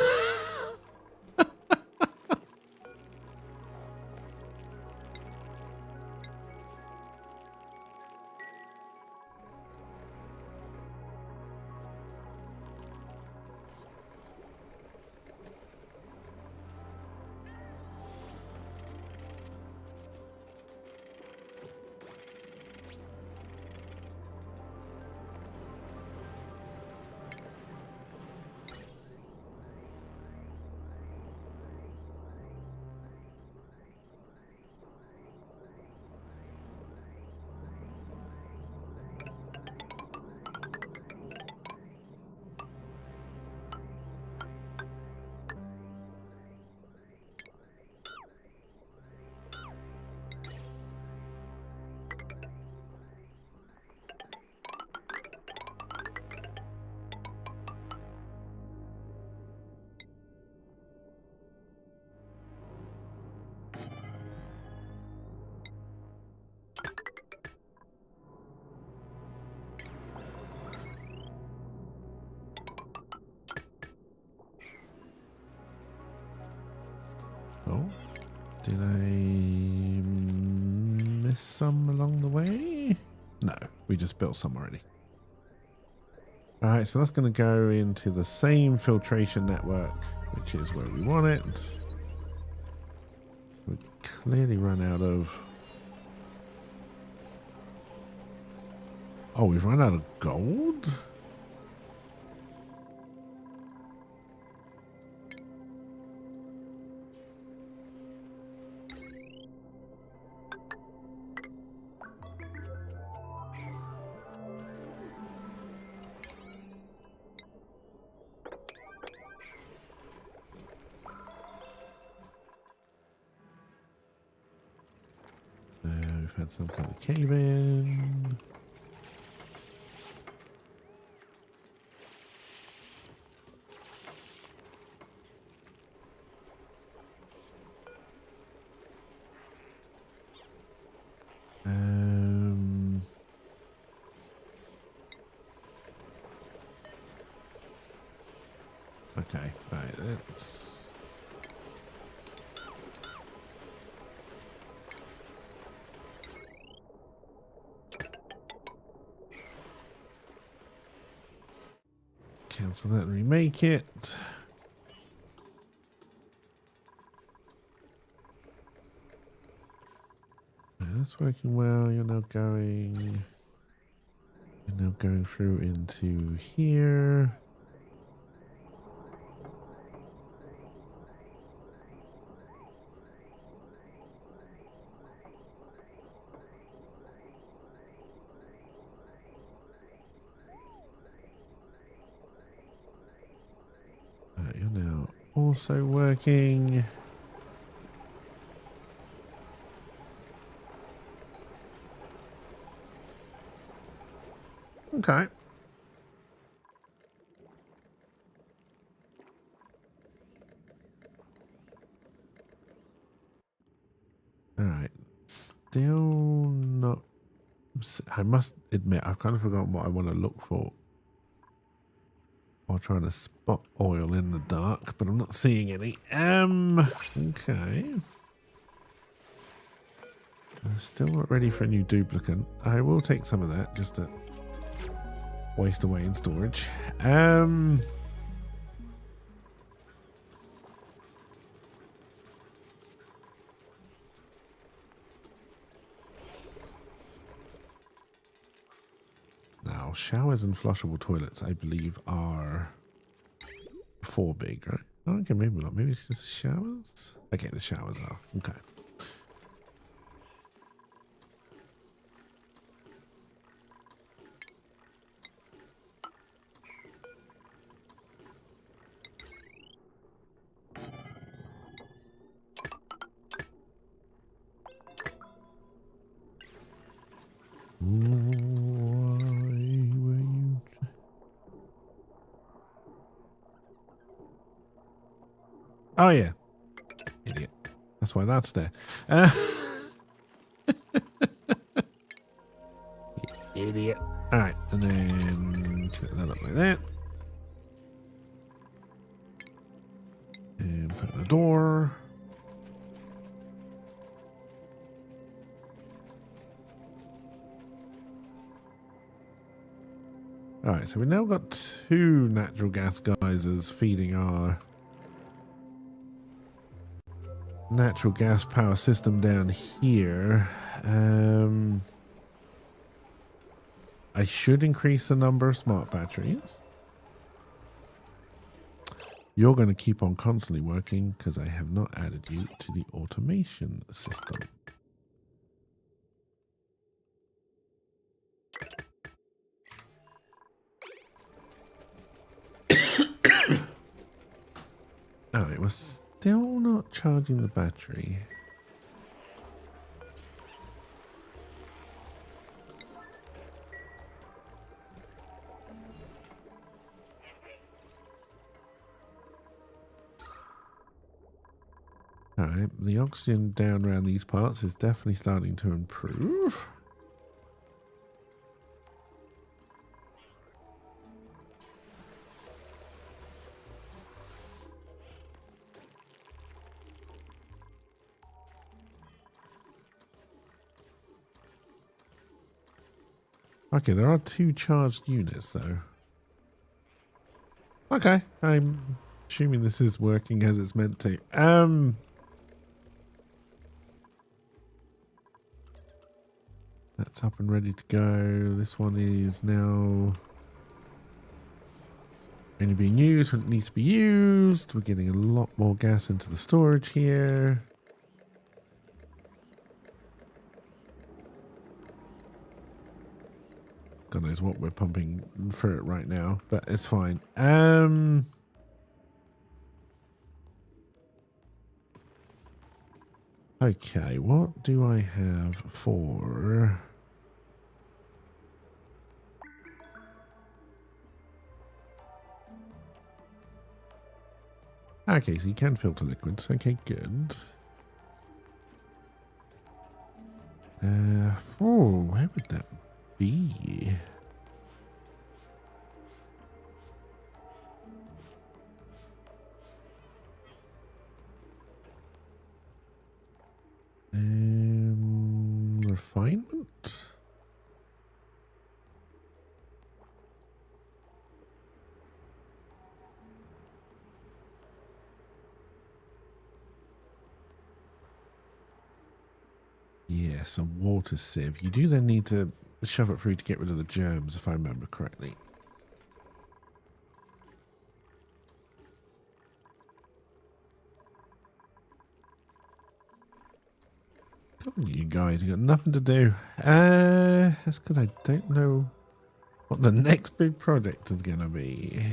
Oh, did I miss some along the way? No, we just built some already. All right, so that's going to go into the same filtration network, which is where we want it. We clearly run out of... Oh, we've run out of gold? We've had some kind of cave in. Okay, right, let's... Cancel that and remake it. That's working well. You're now going through into here. You're now also working. Okay. All right. Still not... I must admit, I've kind of forgotten what I want to look for. While trying to spot oil in the dark, but I'm not seeing any. Okay. Still not ready for a new duplicate. I will take some of that just to waste away in storage. Now, showers and flushable toilets, I believe, are 4 big, right? Oh, okay, maybe not. Maybe it's just showers? Okay, the showers are. Okay. Oh, yeah. Idiot. That's why that's there. Idiot. Alright, and then connect that up like that. And put in a door. Alright, so we've now got 2 natural gas geysers feeding our natural gas power system down here. I should increase the number of smart batteries. You're going to keep on constantly working because I have not added you to the automation system. Alright, we're still not charging the battery. Alright, the oxygen down around these parts is definitely starting to improve. Okay, there are 2 charged units though. Okay, I'm assuming this is working as it's meant to. That's up and ready to go. This one is now only being used when it needs to be used. We're getting a lot more gas into the storage here. God knows what we're pumping for it right now, but it's fine. Okay, what do I have for... Okay, so you can filter liquids. Okay, good. Oh, where would that be? Refinement? Yes, a water sieve. You do then need to shove it through to get rid of the germs, if I remember correctly. Come on, you guys, you got nothing to do. That's because I don't know what the next big project is going to be.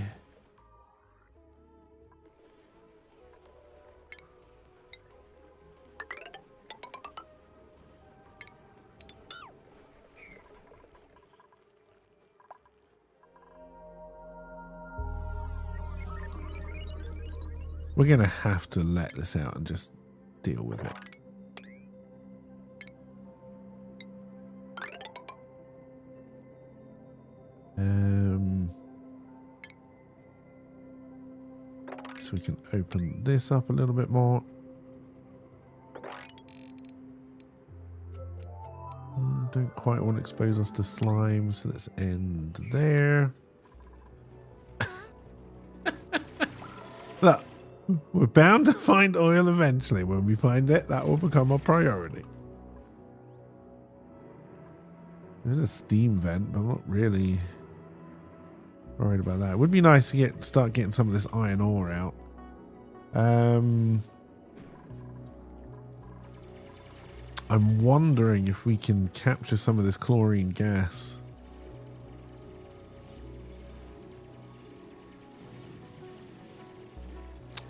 We're going to have to let this out and just deal with it. So we can open this up a little bit more. Don't quite want to expose us to slime, so let's end there. Look, we're bound to find oil eventually. When we find it, that will become a priority. There's a steam vent, but I'm not really worried about that. It would be nice to start getting some of this iron ore out. I'm wondering if we can capture some of this chlorine gas.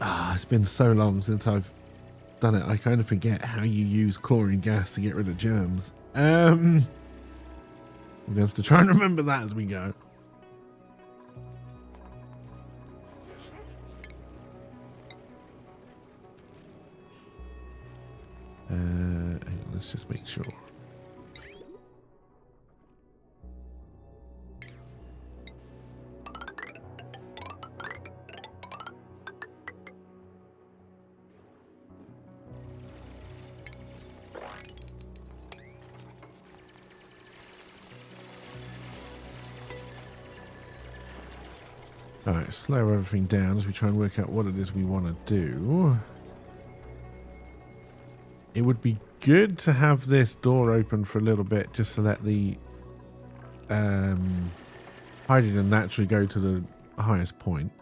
It's been so long since I've done it. I kind of forget how you use chlorine gas to get rid of germs. We have to try and remember that as we go. Let's just make sure. Alright, slow everything down as we try and work out what it is we want to do. It would be good to have this door open for a little bit just to let the hydrogen naturally go to the highest point.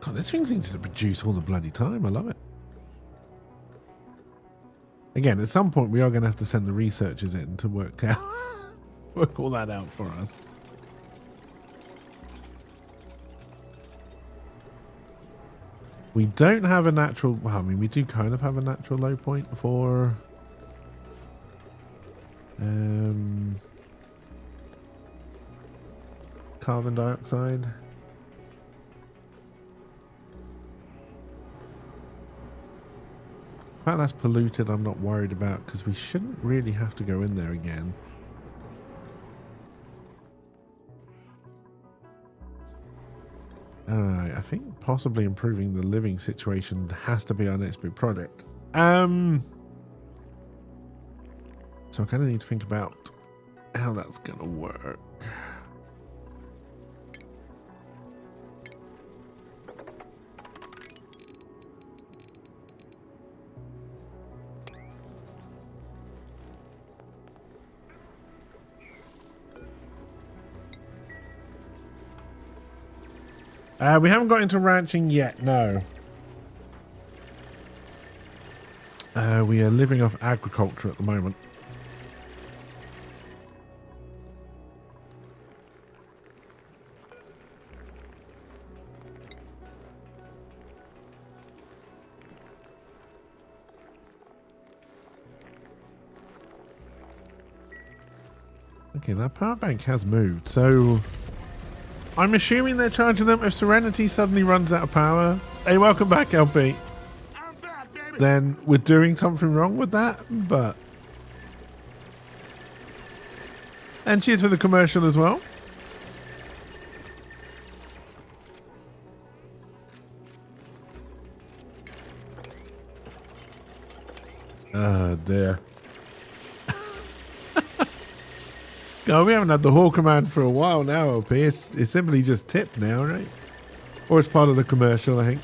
God, this thing seems to produce all the bloody time. I love it. Again, at some point we are going to have to send the researchers in to work all that out for us. We don't have a natural... Well, I mean, we do kind of have a natural low point for... carbon dioxide. The fact that's polluted, I'm not worried about because we shouldn't really have to go in there again. Alright, I think possibly improving the living situation has to be our next big project. So I kind of need to think about how that's going to work. We haven't got into ranching yet, no. We are living off agriculture at the moment. Okay, that power bank has moved, so... I'm assuming they're charging them if Serenity suddenly runs out of power. Hey, welcome back, LP. I'm back, baby. Then we're doing something wrong with that, but... And cheers for the commercial as well. Oh, dear. God, we haven't had the Hawk command for a while now, OP. It's simply just tipped now, right? Or it's part of the commercial, I think.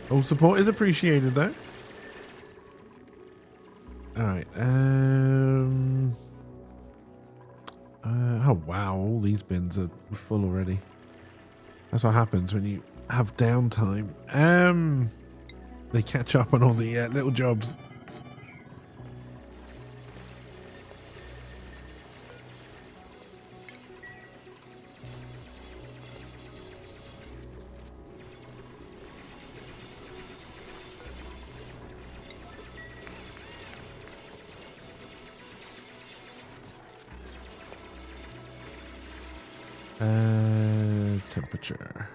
All support is appreciated, though. Alright, oh, wow. All these bins are full already. That's what happens when you have downtime. They catch up on all the little jobs. Temperature.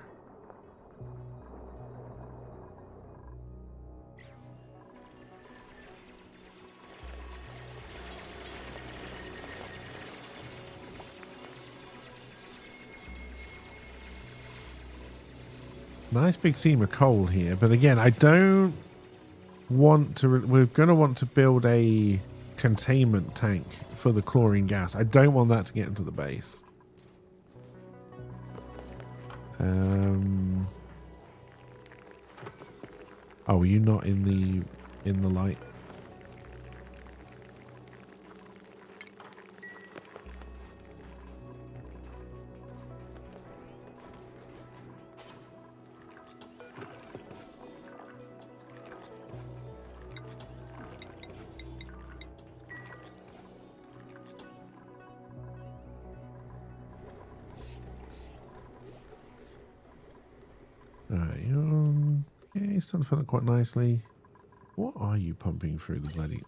Nice big seam of coal here, but again, I don't want to... We're going to want to build a containment tank for the chlorine gas. I don't want that to get into the base. Oh, were you not in the light? Alright, yeah, starting to fill it quite nicely. What are you pumping through the bloody...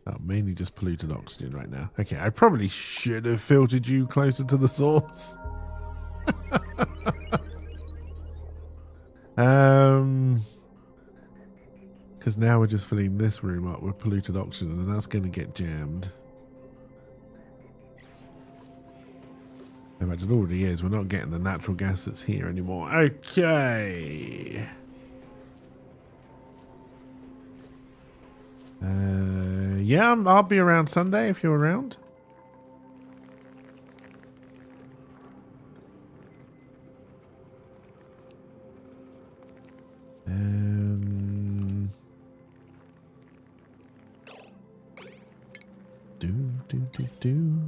Oh, mainly just polluted oxygen right now. Okay, I probably should have filtered you closer to the source. Because now we're just filling this room up with polluted oxygen and that's going to get jammed. In fact, it already is. We're not getting the natural gas that's here anymore. Okay. Yeah, I'll be around Sunday if you're around. Do.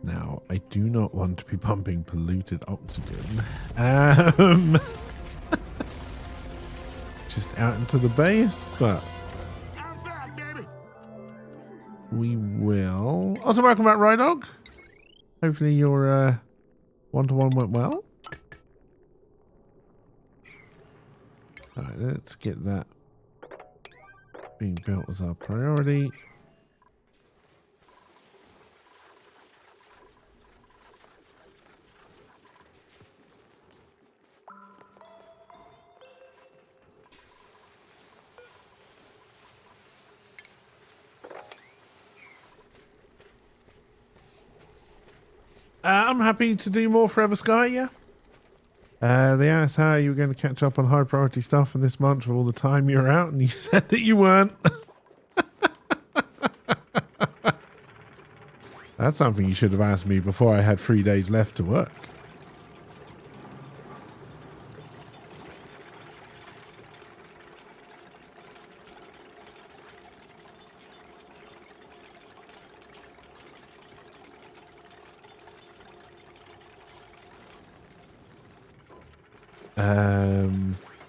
Now, I do not want to be pumping polluted oxygen. Just out into the base, but we will. Also, welcome back, Rydog. Hopefully your one-to-one went well. Alright, let's get that being built as our priority. I'm happy to do more Forever Sky, yeah. They asked how you were going to catch up on high priority stuff in this month with all the time you're out, and you said that you weren't. That's something you should have asked me before I had 3 days left to work.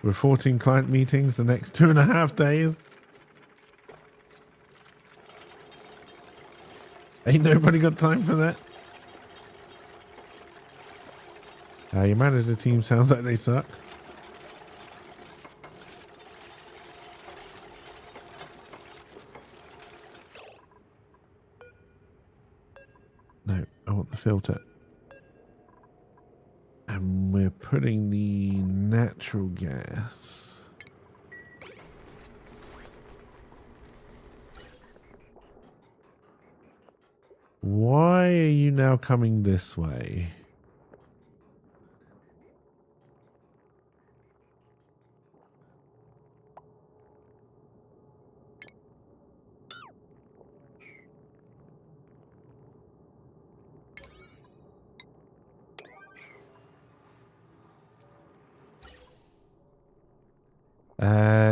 With 14 client meetings the next 2.5 days. Ain't nobody got time for that. Your manager team sounds like they suck. No, I want the filter. And we're putting the natural gas. Why are you now coming this way?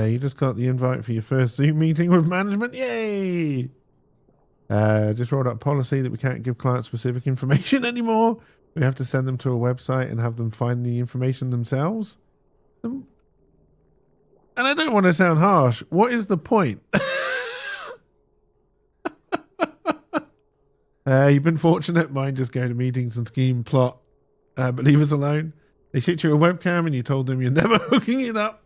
You just got the invite for your first Zoom meeting with management. Yay! Just rolled out policy that we can't give client specific information anymore. We have to send them to a website and have them find the information themselves. And I don't want to sound harsh. What is the point? You've been fortunate. Mine just go to meetings and scheme plot. But leave us alone. They shoot you a webcam and you told them you're never hooking it up.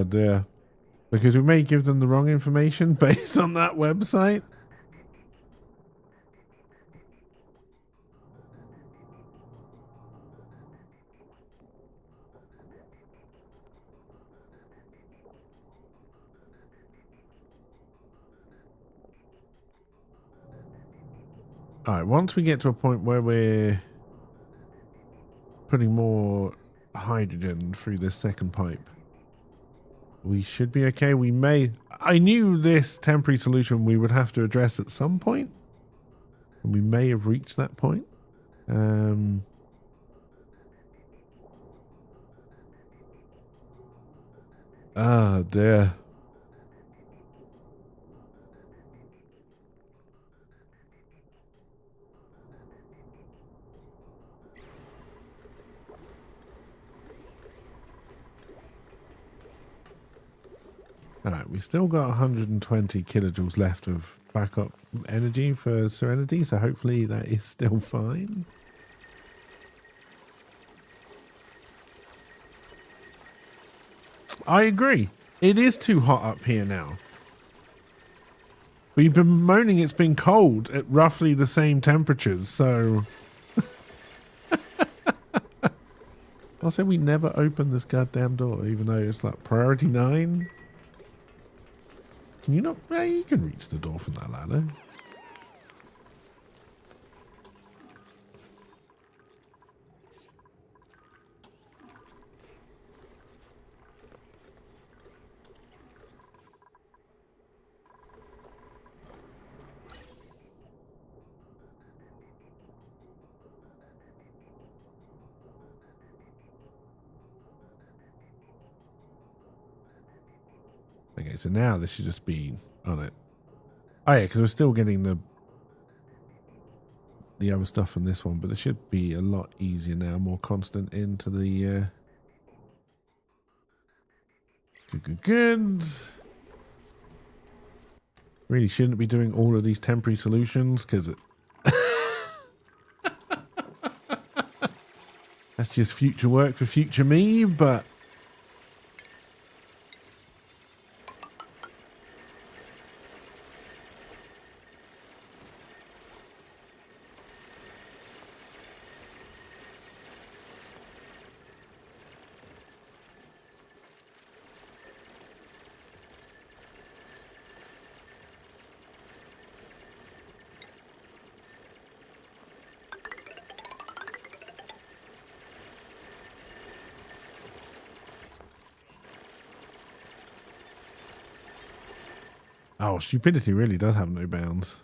Dear. Because we may give them the wrong information based on that website. Alright, once we get to a point where we're putting more hydrogen through this second pipe, we should be okay. We may... I knew this temporary solution we would have to address at some point. And we may have reached that point. Ah, dear. Alright, we still got 120 kilojoules left of backup energy for Serenity, so hopefully that is still fine. I agree. It is too hot up here now. We've been moaning it's been cold at roughly the same temperatures, so... I'll say we never open this goddamn door, even though it's like priority 9. Can you not? Yeah, you can reach the door from that ladder. Okay, so now this should just be on it. Oh yeah, because we're still getting the other stuff from this one, but it should be a lot easier now, more constant into the good. Really shouldn't be doing all of these temporary solutions because that's just future work for future me, but oh, stupidity really does have no bounds.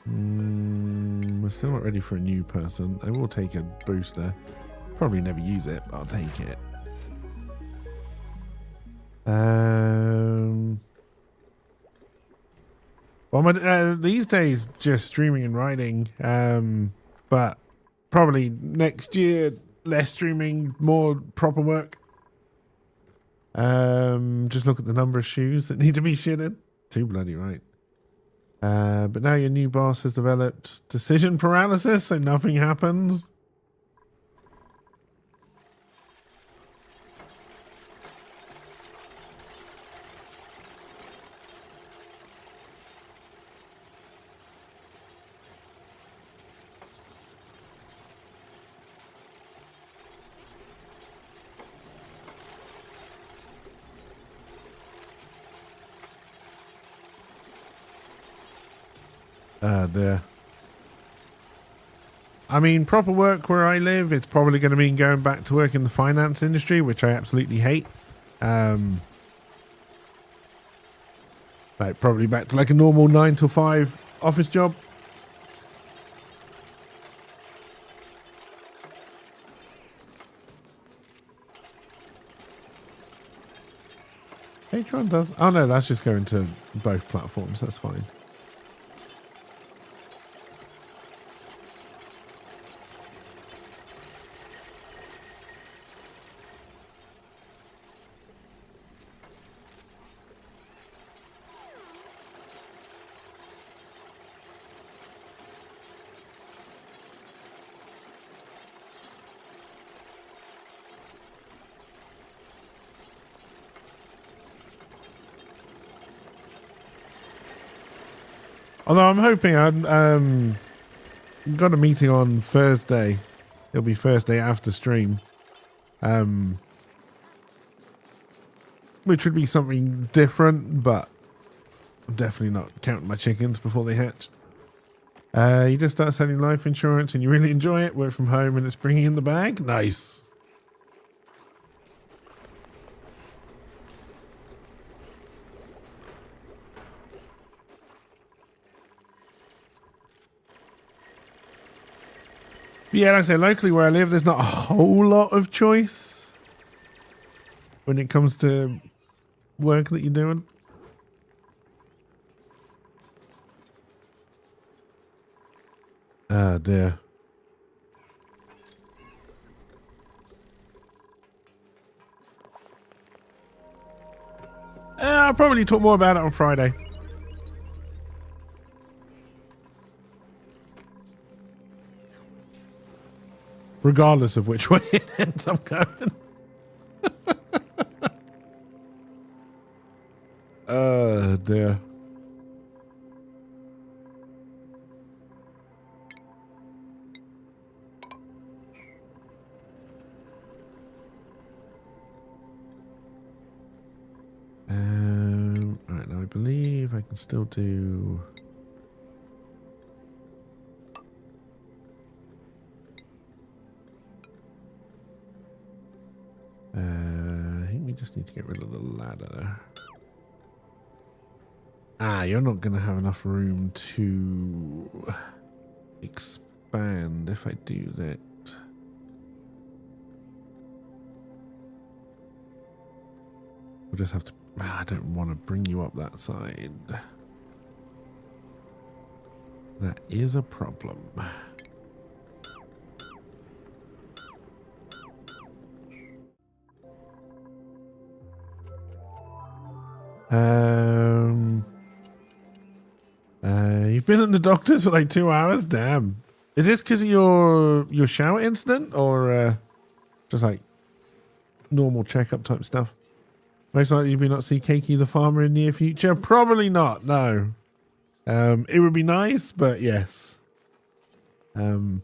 We're still not ready for a new person. I will take a booster. Probably never use it, but I'll take it. Well, these days just streaming and writing. But probably next year less streaming, more proper work. Just look at the number of shoes that need to be shitted. Too bloody right. But now your new boss has developed decision paralysis, so nothing happens. I mean, proper work where I live, it's probably going to mean going back to work in the finance industry, which I absolutely hate. Like probably back to like a normal 9 to 5 office job. Patreon does. Oh no, that's just going to both platforms. That's fine. Although I'm hoping I'm got a meeting on Thursday. It'll be Thursday after stream. Which would be something different, but I'm definitely not counting my chickens before they hatch. You just start selling life insurance and you really enjoy it, work from home and it's bringing in the bag. Nice. But yeah, like I say, locally where I live, there's not a whole lot of choice when it comes to work that you're doing. Ah, dear. I'll probably talk more about it on Friday. Regardless of which way it ends up going. Oh dear. Alright, now I believe I can still do. I think we just need to get rid of the ladder. Ah, you're not going to have enough room to expand if I do that. We'll just have to. I don't want to bring you up that side. That is a problem. You've been at the doctor's for like 2 hours? Damn. Is this because of your shower incident or just like normal checkup type stuff? Most likely you may not see Keiki the farmer in the near future. Probably not, no. It would be nice, but yes. But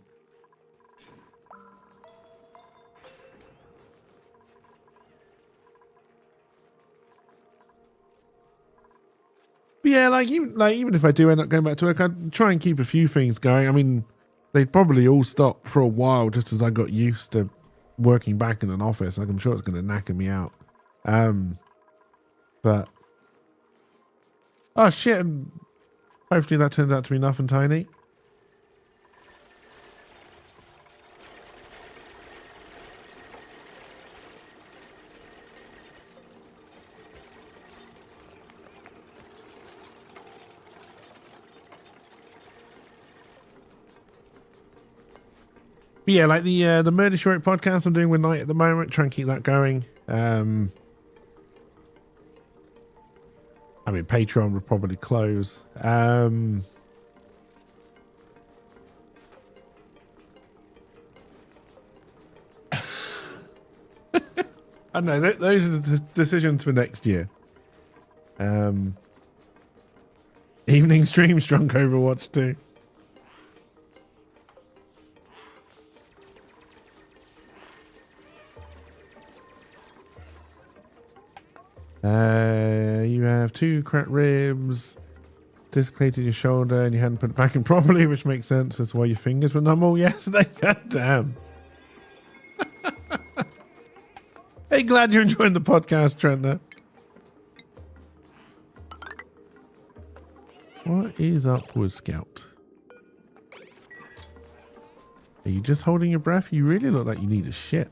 yeah, even if I do end up going back to work, I'd try and keep a few things going. I mean, they'd probably all stop for a while just as I got used to working back in an office. Like, I'm sure it's going to knacker me out. But oh shit! Hopefully that turns out to be nothing tiny. But yeah, like the Murder She Wrote podcast I'm doing with Night at the moment, try and keep that going. I mean, Patreon would probably close. I don't know. Those are the decisions for next year. Evening streams, drunk Overwatch too. You have 2 cracked ribs, dislocated your shoulder, and you hadn't put it back in properly, which makes sense as to why your fingers were numb all yesterday. God damn. Hey, glad you're enjoying the podcast, Trentner. What is up with Scout? Are you just holding your breath? You really look like you need a shit.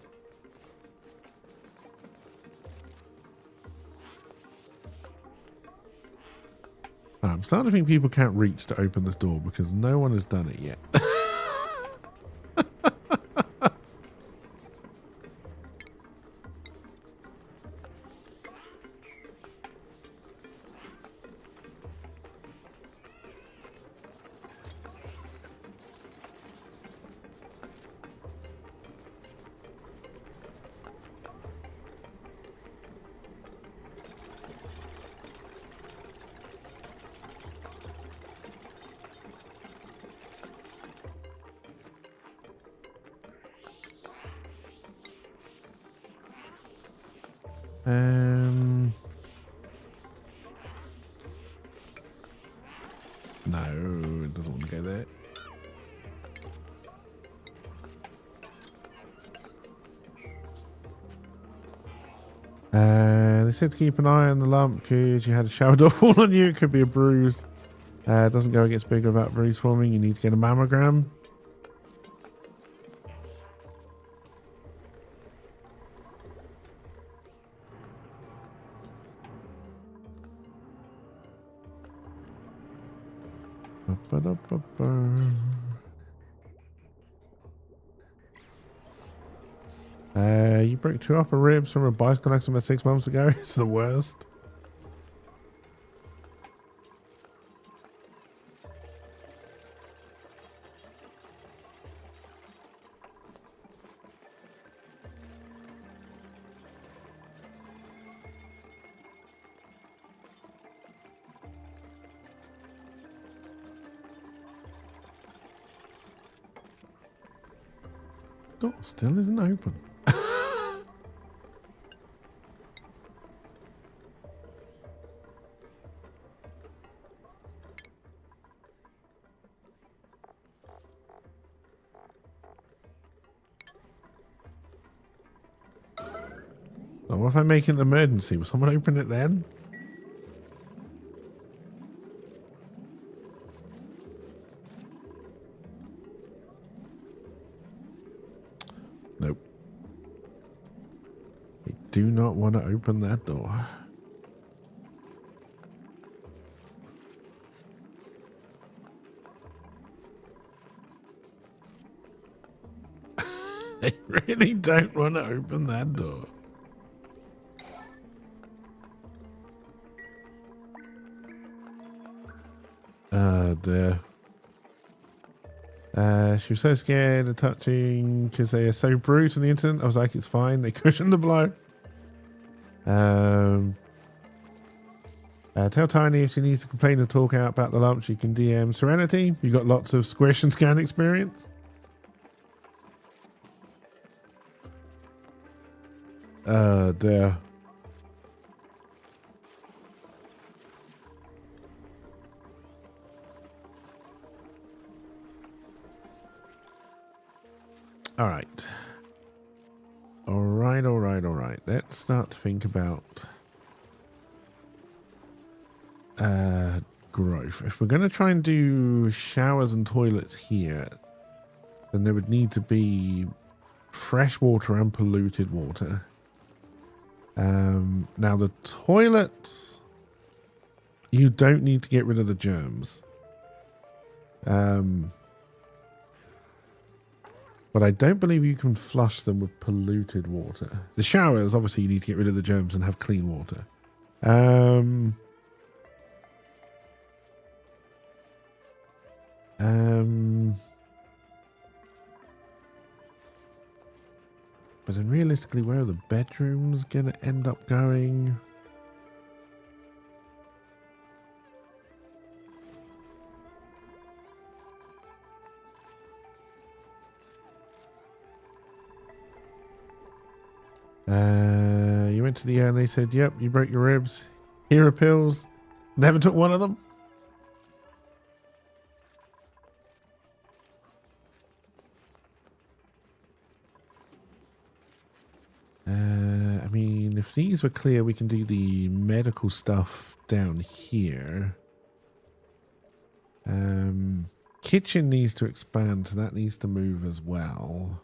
I'm starting to think people can't reach to open this door because no one has done it yet. No, it doesn't want to go there. They said to keep an eye on the lump because you had a shower door fall on you. It could be a bruise. It doesn't go, it gets bigger without bruise forming. You need to get a mammogram. You broke 2 upper ribs from a bicycle accident 6 months ago. It's the worst. Door still isn't open. Oh, what if I make it an emergency? Will someone open it then? Nope. I do not want to open that door. I really don't want to open that door. Oh dear. She was so scared of touching because they are so brute on the internet. I was like, it's fine. They cushioned the blow. Tell Tiny if she needs to complain or talk out about the lump, she can DM Serenity. You got lots of squish and scan experience. Oh dear. All right. All right, all right, all right. Let's start to think about growth. If we're going to try and do showers and toilets here, then there would need to be fresh water and polluted water. Now the toilet, you don't need to get rid of the germs. But I don't believe you can flush them with polluted water. The showers, obviously, you need to get rid of the germs and have clean water. But then realistically, where are the bedrooms going to end up going? You went to the and they said, yep, you broke your ribs. Here are pills. Never took one of them. I mean, if these were clear, we can do the medical stuff down here. Kitchen needs to expand, so that needs to move as well.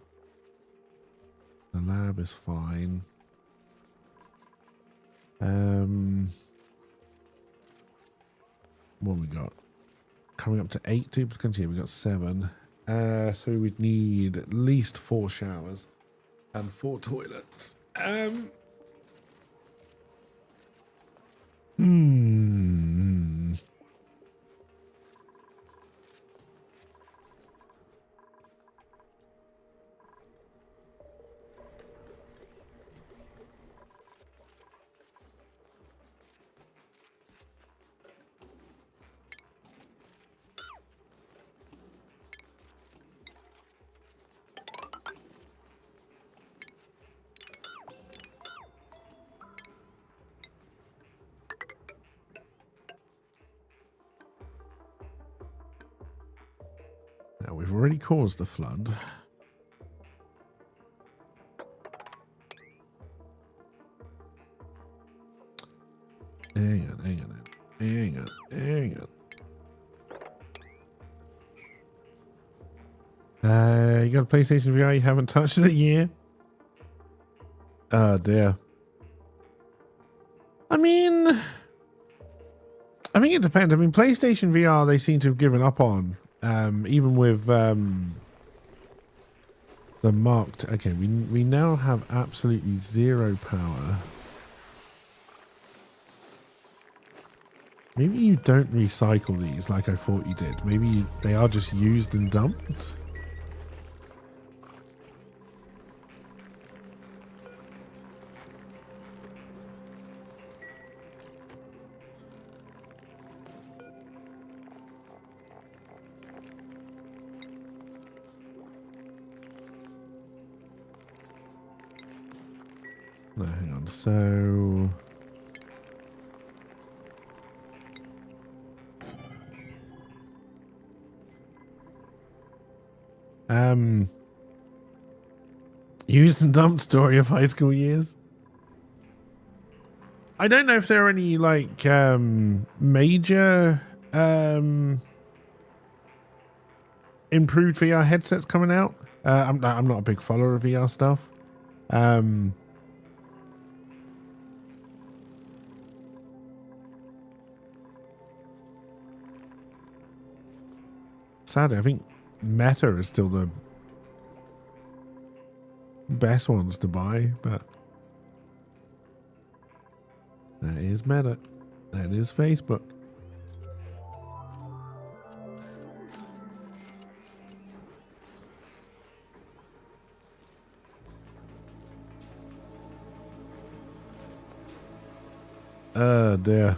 The lab is fine. What have we got? Coming up to 8 duplicants here. We got 7. So we'd need at least 4 showers and 4 toilets. Now we've already caused the flood. Hang on. You got a PlayStation VR you haven't touched in a year? Oh dear. I mean, it depends. I mean, PlayStation VR they seem to have given up on. Even with the marked. Okay, we now have absolutely 0 power. Maybe you don't recycle these like I thought you did. Maybe they are just used and dumped. No, hang on. So... used and dumped story of high school years. I don't know if there are any like major improved VR headsets coming out. I'm not a big follower of VR stuff. Sadly, I think Meta is still the best ones to buy, but that is Meta. That is Facebook. Dear.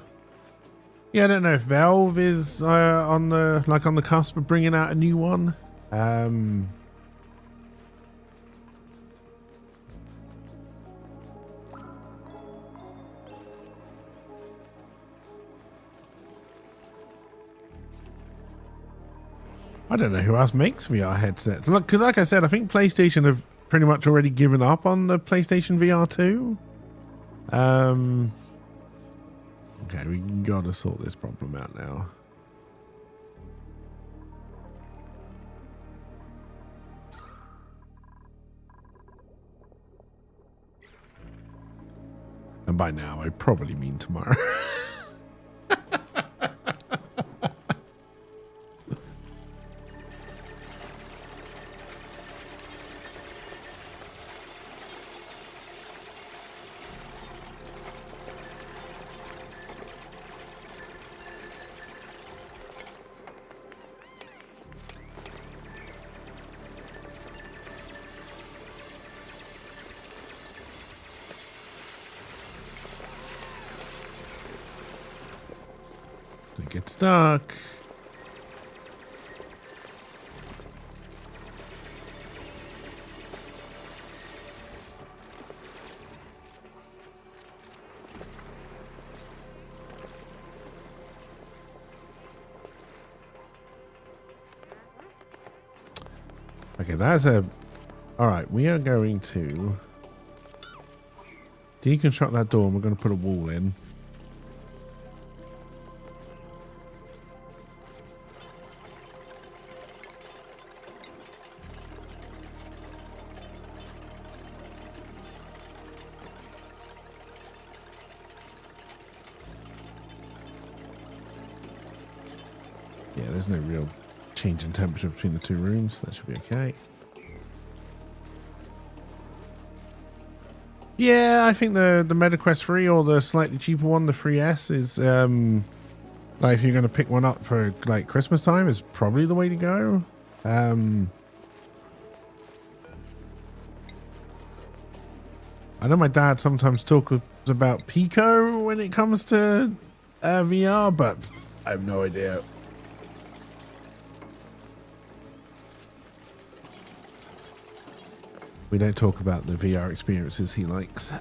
Yeah, I don't know if Valve is on the cusp of bringing out a new one. I don't know who else makes VR headsets. Look, because like I said, I think PlayStation have pretty much already given up on the PlayStation VR 2. Okay, we gotta sort this problem out now. And by now, I probably mean tomorrow. Don't get stuck. Okay, that's a... Alright, we are going to deconstruct that door and we're going to put a wall in. Yeah, there's no real change in temperature between the two rooms. That should be okay. Yeah, I think the MetaQuest 3 or the slightly cheaper one, the 3S, is like if you're going to pick one up for like Christmas time, is probably the way to go. I know my dad sometimes talks about Pico when it comes to VR, but I have no idea. We don't talk about the VR experiences he likes.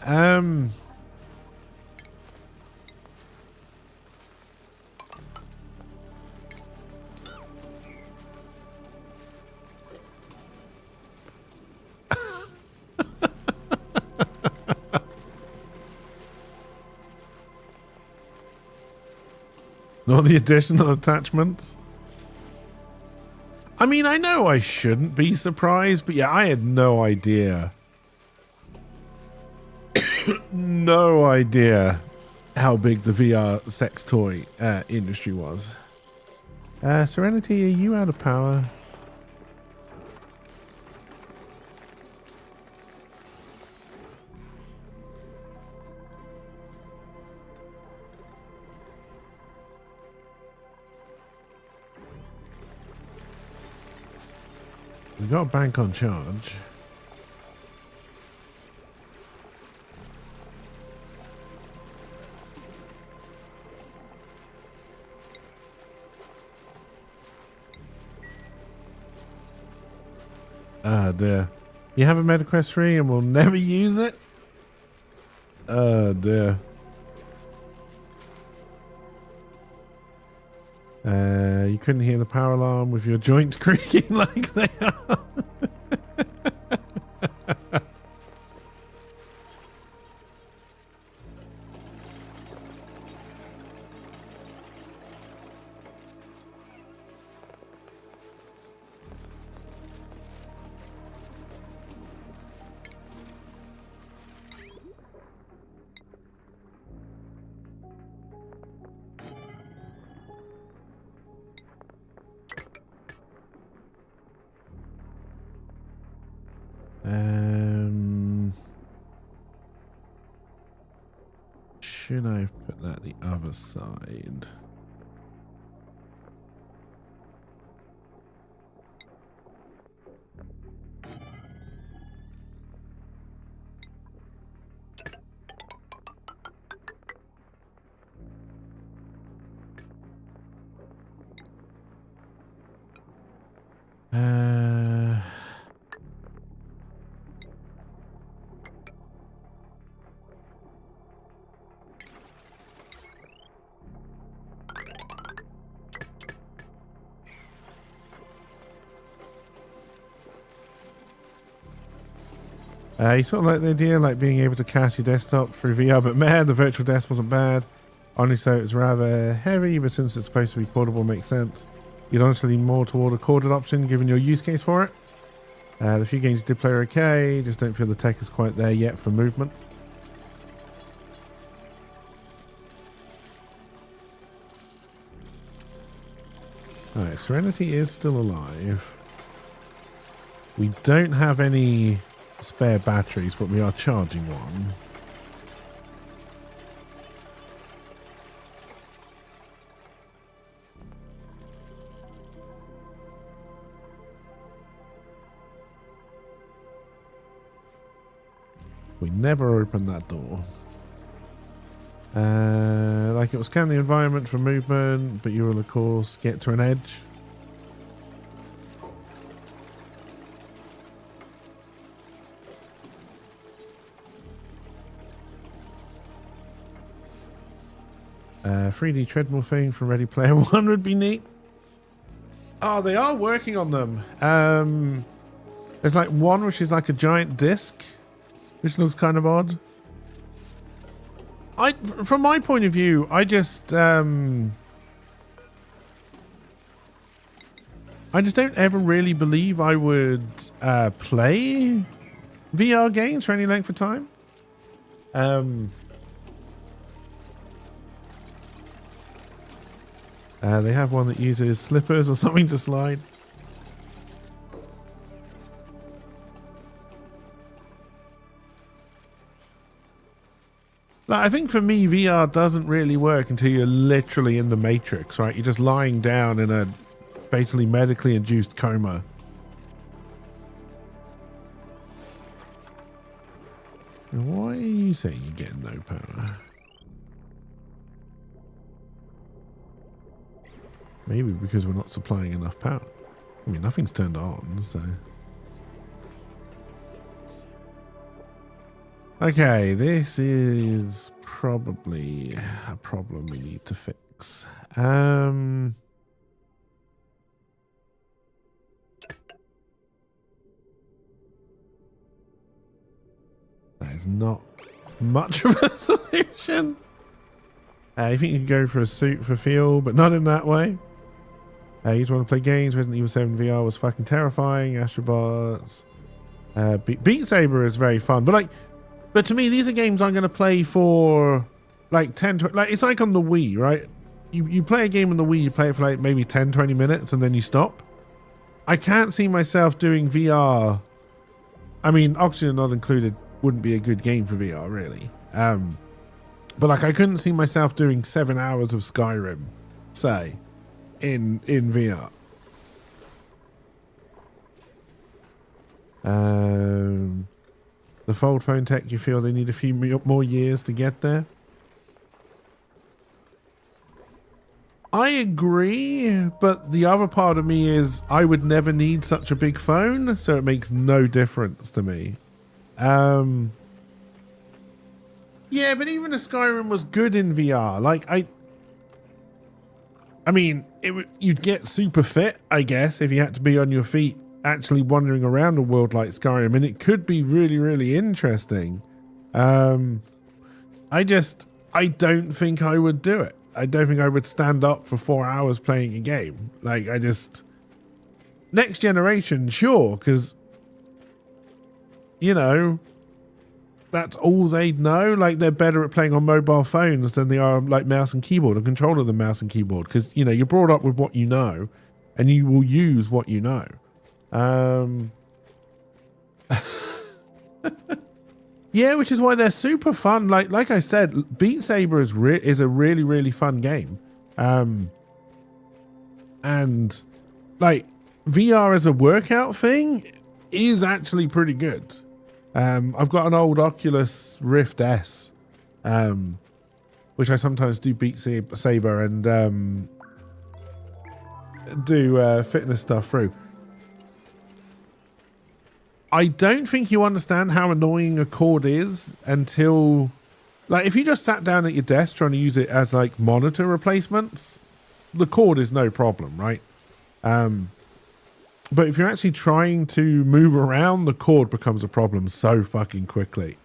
Not the additional attachments. I mean, I know I shouldn't be surprised, but yeah, I had no idea. No idea how big the VR sex toy industry was. Serenity, are you out of power? We've got a bank on charge. Ah, dear. You have a MetaQuest 3 and we'll never use it? Oh dear. You couldn't hear the power alarm with your joints creaking like they are. Should I put that the other side? You sort of like the idea, like being able to cast your desktop through VR, but man, the virtual desk wasn't bad. Honestly, it was rather heavy, but since it's supposed to be portable, makes sense. You'd honestly lean more toward a corded option, given your use case for it. The few games you did play are okay, just don't feel the tech is quite there yet for movement. Alright, Serenity is still alive. We don't have any spare batteries, but we are charging one. We never opened that door. Like it was scanning the environment for movement, but you will of course get to an edge. 3D treadmill thing from Ready Player One would be neat. Oh, they are working on them. There's like one which is like a giant disc, which looks kind of odd. From my point of view, I just don't ever really believe I would play VR games for any length of time. They have one that uses slippers or something to slide. Like, I think for me, VR doesn't really work until you're literally in the Matrix, right? You're just lying down in a basically medically induced coma. And why are you saying you're getting no power? Maybe because we're not supplying enough power. I mean, nothing's turned on, so... Okay, this is probably a problem we need to fix. That is not much of a solution. You think you could go for a suit for feel, but not in that way. You just want to play games. Resident Evil 7 VR was fucking terrifying. Astrobots. Beat Saber is very fun, but to me, these are games I'm going to play for like 10 to, like, it's like on the Wii, right? You play a game on the Wii, you play it for like maybe 10, 20 minutes and then you stop. I can't see myself doing VR. I mean, Oxygen Not Included wouldn't be a good game for VR, really. But like, I couldn't see myself doing 7 hours of Skyrim, say, in VR. The fold phone tech, you feel they need a few more years to get there? I agree, but the other part of me is I would never need such a big phone, so it makes no difference to me. Yeah, but even a Skyrim was good in VR. Like, I mean, you'd get super fit, I guess, if you had to be on your feet actually wandering around a world like Skyrim, and it could be really, really interesting. I don't think I would do it. I don't think I would stand up for 4 hours playing a game. Like, next generation, sure, because, you know, that's all they'd know. Like, they're better at playing on mobile phones than they are like mouse and keyboard and controller than mouse and keyboard, because, you know, you're brought up with what you know and you will use what you know. Yeah, which is why they're super fun. Like I said, Beat Saber is a really, really fun game. And like VR as a workout thing is actually pretty good. I've got an old Oculus Rift S, which I sometimes do Beat Saber and do fitness stuff through. I don't think you understand how annoying a cord is until, like, if you just sat down at your desk trying to use it as like monitor replacements, the cord is no problem, right? But if you're actually trying to move around, the cord becomes a problem so fucking quickly.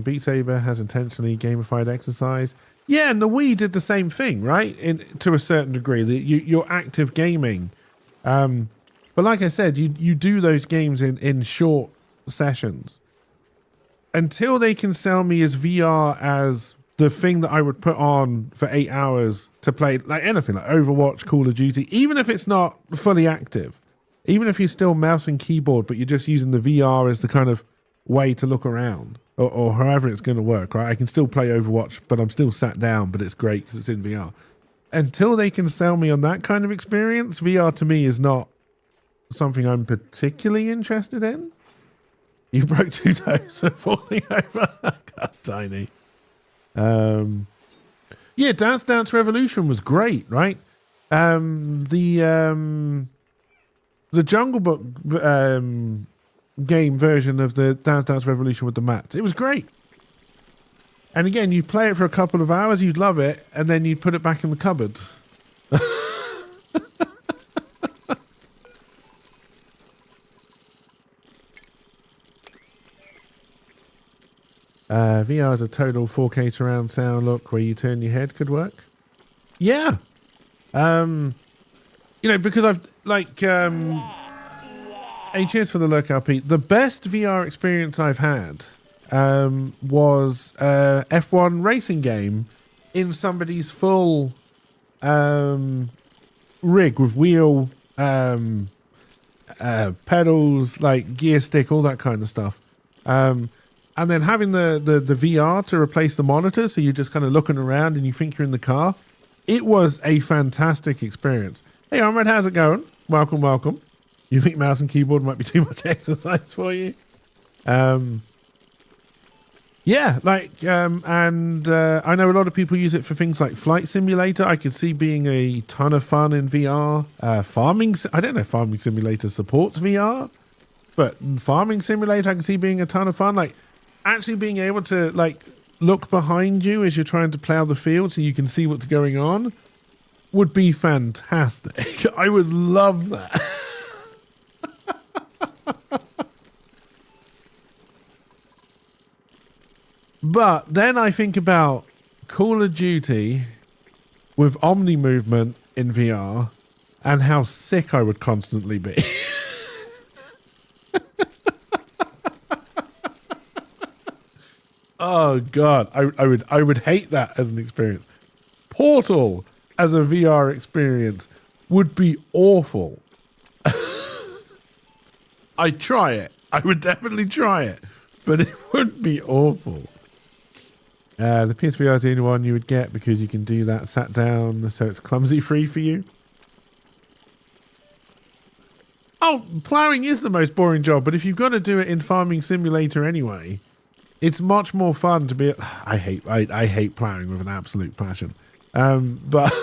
Beat Saber has intentionally gamified exercise. Yeah, and the Wii did the same thing, right? To a certain degree, you're active gaming. But like I said, you do those games in short sessions. Until they can sell me as VR as the thing that I would put on for 8 hours to play, like anything, like Overwatch, Call of Duty, even if it's not fully active, even if you're still mouse and keyboard, but you're just using the VR as the kind of way to look around, or however it's going to work, right? I can still play Overwatch, but I'm still sat down, but it's great because it's in VR. Until they can sell me on that kind of experience, VR to me is not something I'm particularly interested in. You broke 2 toes and falling over. God, Tiny. Yeah, Dance Dance Revolution was great, right? The Jungle Book game version of the Dance Dance Revolution with the mats, it was great. And again, you'd play it for a couple of hours, you'd love it, and then you'd put it back in the cupboard. VR as a total 4K surround sound look where you turn your head could work. Yeah. You know, because I've like hey, cheers for the lurkout, Pete. The best VR experience I've had was F1 racing game in somebody's full rig with wheel, pedals, like gear stick, all that kind of stuff. And then having the VR to replace the monitor, so you're just kind of looking around and you think you're in the car. It was a fantastic experience. Hey, Ahmed, how's it going? Welcome, welcome. You think mouse and keyboard might be too much exercise for you? Yeah, like, and I know a lot of people use it for things like Flight Simulator. I could see being a ton of fun in VR. Farming, I don't know if Farming Simulator supports VR, but Farming Simulator I can see being a ton of fun. Like, actually being able to, like, look behind you as you're trying to plow the field so you can see what's going on would be fantastic. I would love that. But then I think about Call of Duty with Omni movement in VR and how sick I would constantly be. Oh God, I would hate that as an experience. Portal as a VR experience would be awful. I'd try it. I would definitely try it, but it would be awful. The PSVR is the only one you would get because you can do that sat down, so it's clumsy free for you. Oh, ploughing is the most boring job, but if you've got to do it in Farming Simulator anyway, it's much more fun to be. I hate ploughing with an absolute passion, but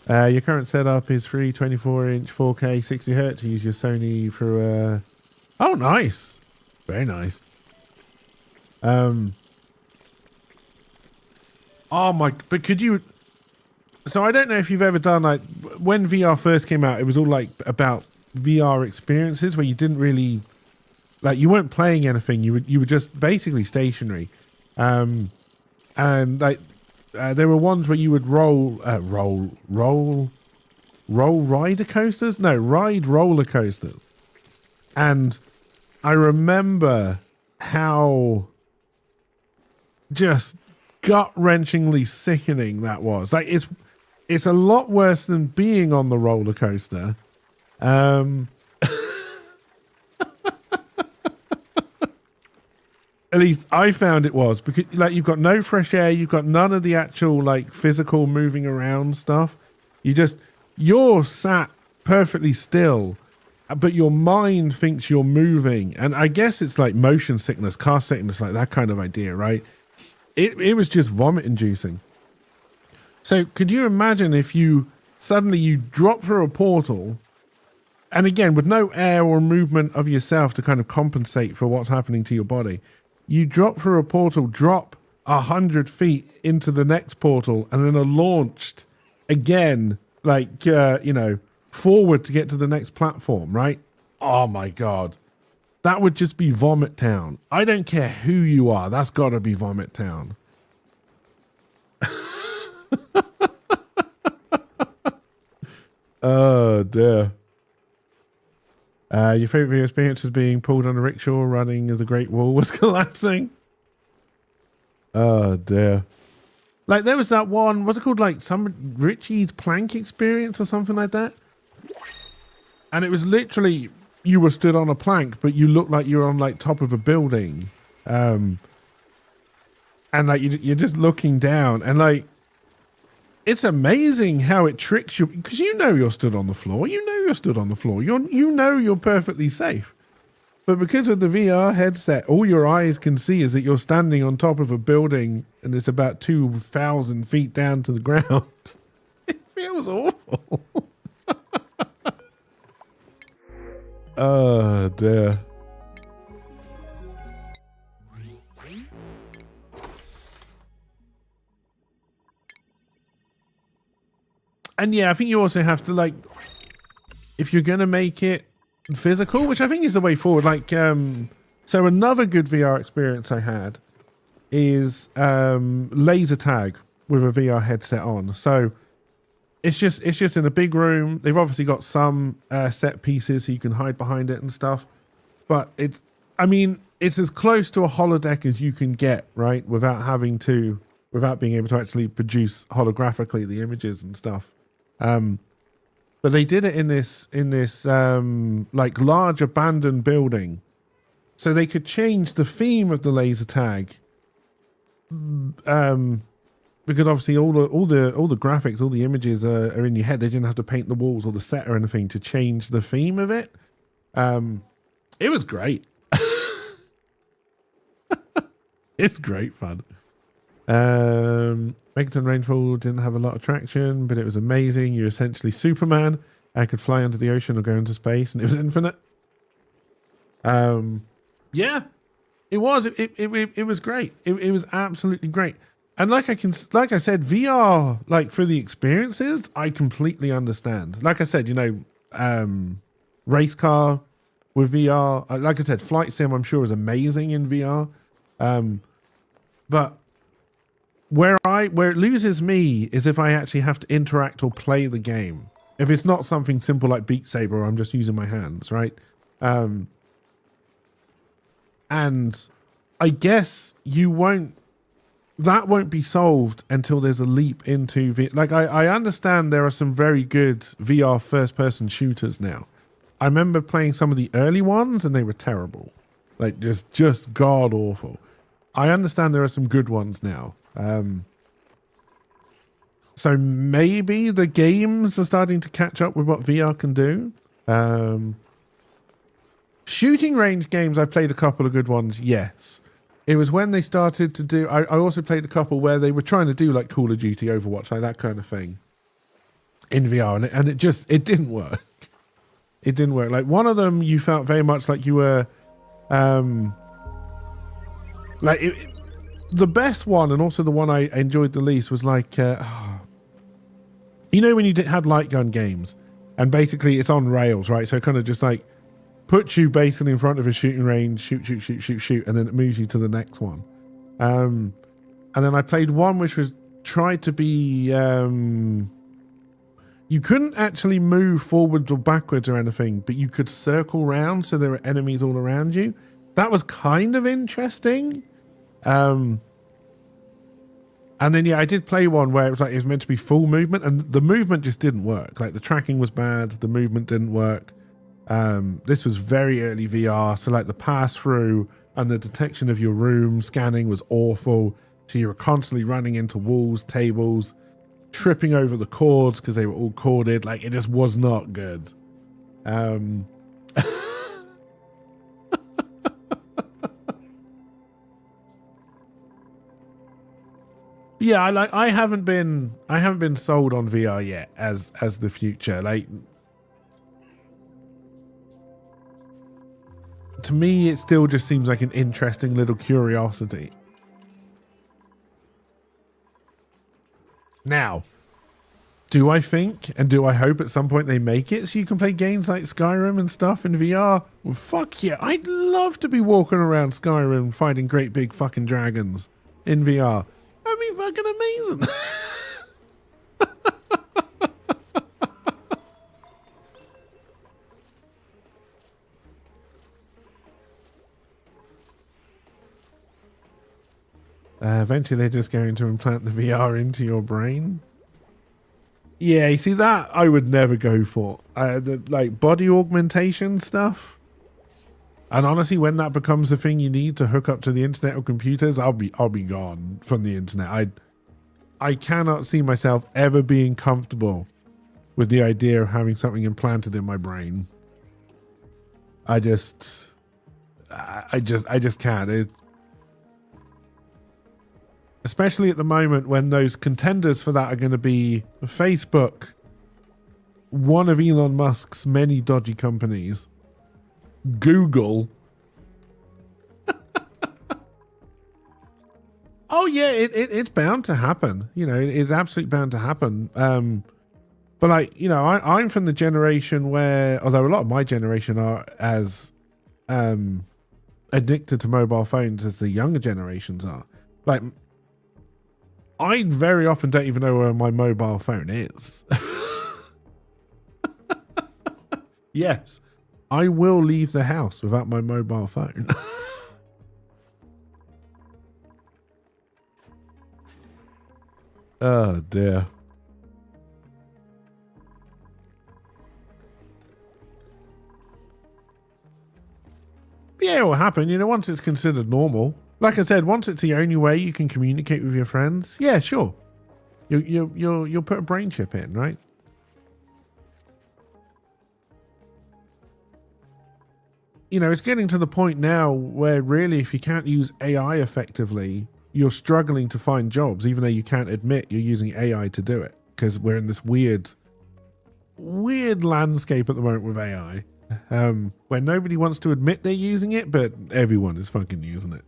Your current setup is free 24-inch 4K 60 hertz. You use your Sony for oh, nice. Very nice. Oh my, but could you, so I don't know if you've ever done, like, when VR first came out, it was all like about VR experiences where you didn't really, like, you weren't playing anything. You were just basically stationary. And like, there were ones where you would ride roller coasters. And I remember how just gut-wrenchingly sickening that was. Like, it's a lot worse than being on the roller coaster. At least I found it was, because like you've got no fresh air, you've got none of the actual like physical moving around stuff. You're sat perfectly still, but your mind thinks you're moving. And I guess it's like motion sickness, car sickness, like that kind of idea, right? It was just vomit inducing. So could you imagine if you suddenly drop through a portal, and again, with no air or movement of yourself to kind of compensate for what's happening to your body, you drop through a portal, drop 100 feet into the next portal, and then are launched again, like, forward to get to the next platform, right? Oh my God. That would just be Vomit Town. I don't care who you are. That's got to be Vomit Town. Oh, dear. Your favorite video experience was being pulled on a rickshaw running as the Great Wall was collapsing. Oh, dear. Like, there was that one, what's it called? Like, some Richie's Plank experience or something like that. And it was literally, you were stood on a plank, but you looked like you were on, like, top of a building. And, like, you're just looking down. And, like, it's amazing how it tricks you, because you know you're stood on the floor. You know you're stood on the floor. You know you're perfectly safe. But because of the VR headset, all your eyes can see is that you're standing on top of a building and it's about 2,000 feet down to the ground. It feels awful. Oh, dear. And yeah, I think you also have to, like, if you're going to make it physical, which I think is the way forward. Like, so another good VR experience I had is laser tag with a VR headset on. So it's just in a big room. They've obviously got some set pieces so you can hide behind it and stuff. But it's as close to a holodeck as you can get, right? Without being able to actually produce holographically the images and stuff. But they did it in this like large abandoned building, so they could change the theme of the laser tag. Because obviously all the graphics, all the images are in your head. They didn't have to paint the walls or the set or anything to change the theme of it. It was great. It's great fun. Megaton Rainfall didn't have a lot of traction, but it was amazing. You're essentially Superman. I could fly under the ocean or go into space, and it was infinite. Yeah, it was. It was great. It was absolutely great. And like I said, VR, like for the experiences, I completely understand. Like I said, race car with VR. Like I said, Flight Sim, I'm sure is amazing in VR. But where it loses me is if I actually have to interact or play the game. If it's not something simple like Beat Saber, or I'm just using my hands, right? And I guess that won't be solved until there's a leap into like I understand there are some very good VR first-person shooters now. I remember playing some of the early ones and they were terrible, like just god awful. I understand there are some good ones now. So maybe the games are starting to catch up with what VR can do. Shooting range games, I played a couple of good ones, yes. It was when they started to do... I also played a couple where they were trying to do like Call of Duty, Overwatch, like that kind of thing. in VR, and it didn't work. It didn't work. Like one of them, you felt very much like you were, the best one, and also the one I enjoyed the least was like, you know, when you had light gun games, and basically it's on rails, right? So it kind of just like puts you basically in front of a shooting range, shoot, and then it moves you to the next one. And then I played one which was tried to be, you couldn't actually move forwards or backwards or anything, but you could circle round so there were enemies all around you. That was kind of interesting. And then, yeah, I did play one where it was like it was meant to be full movement, and the movement just didn't work. Like the tracking was bad, the movement didn't work. This was very early VR, so like the pass through and the detection of your room scanning was awful. So you were constantly running into walls, tables, tripping over the cords because they were all corded. Like it just was not good. Yeah, I haven't been sold on VR yet as the future. Like to me, it still just seems like an interesting little curiosity. Now, do I think and do I hope at some point they make it so you can play games like Skyrim and stuff in VR? Well, fuck yeah. I'd love to be walking around Skyrim fighting great big fucking dragons in VR. That'd be fucking amazing. Eventually they're just going to implant the VR into your brain. Yeah, you see that I would never go for. The, like body augmentation stuff. And honestly, when that becomes the thing you need to hook up to the internet or computers, I'll be gone from the internet. I cannot see myself ever being comfortable with the idea of having something implanted in my brain. I just can't. Especially at the moment when those contenders for that are going to be Facebook, one of Elon Musk's many dodgy companies, Google. Oh yeah, it's bound to happen. You know, it's absolutely bound to happen. But like, you know, I'm from the generation where, although a lot of my generation are as addicted to mobile phones as the younger generations are. Like, I very often don't even know where my mobile phone is. Yes, I will leave the house without my mobile phone. Oh dear. Yeah, it will happen, you know, once it's considered normal. Like I said, once it's the only way you can communicate with your friends, yeah, sure. You'll put a brain chip in, right? You know, it's getting to the point now where really if you can't use AI effectively, you're struggling to find jobs, even though you can't admit you're using AI to do it. Because we're in this weird landscape at the moment with AI, where nobody wants to admit they're using it, but everyone is fucking using it.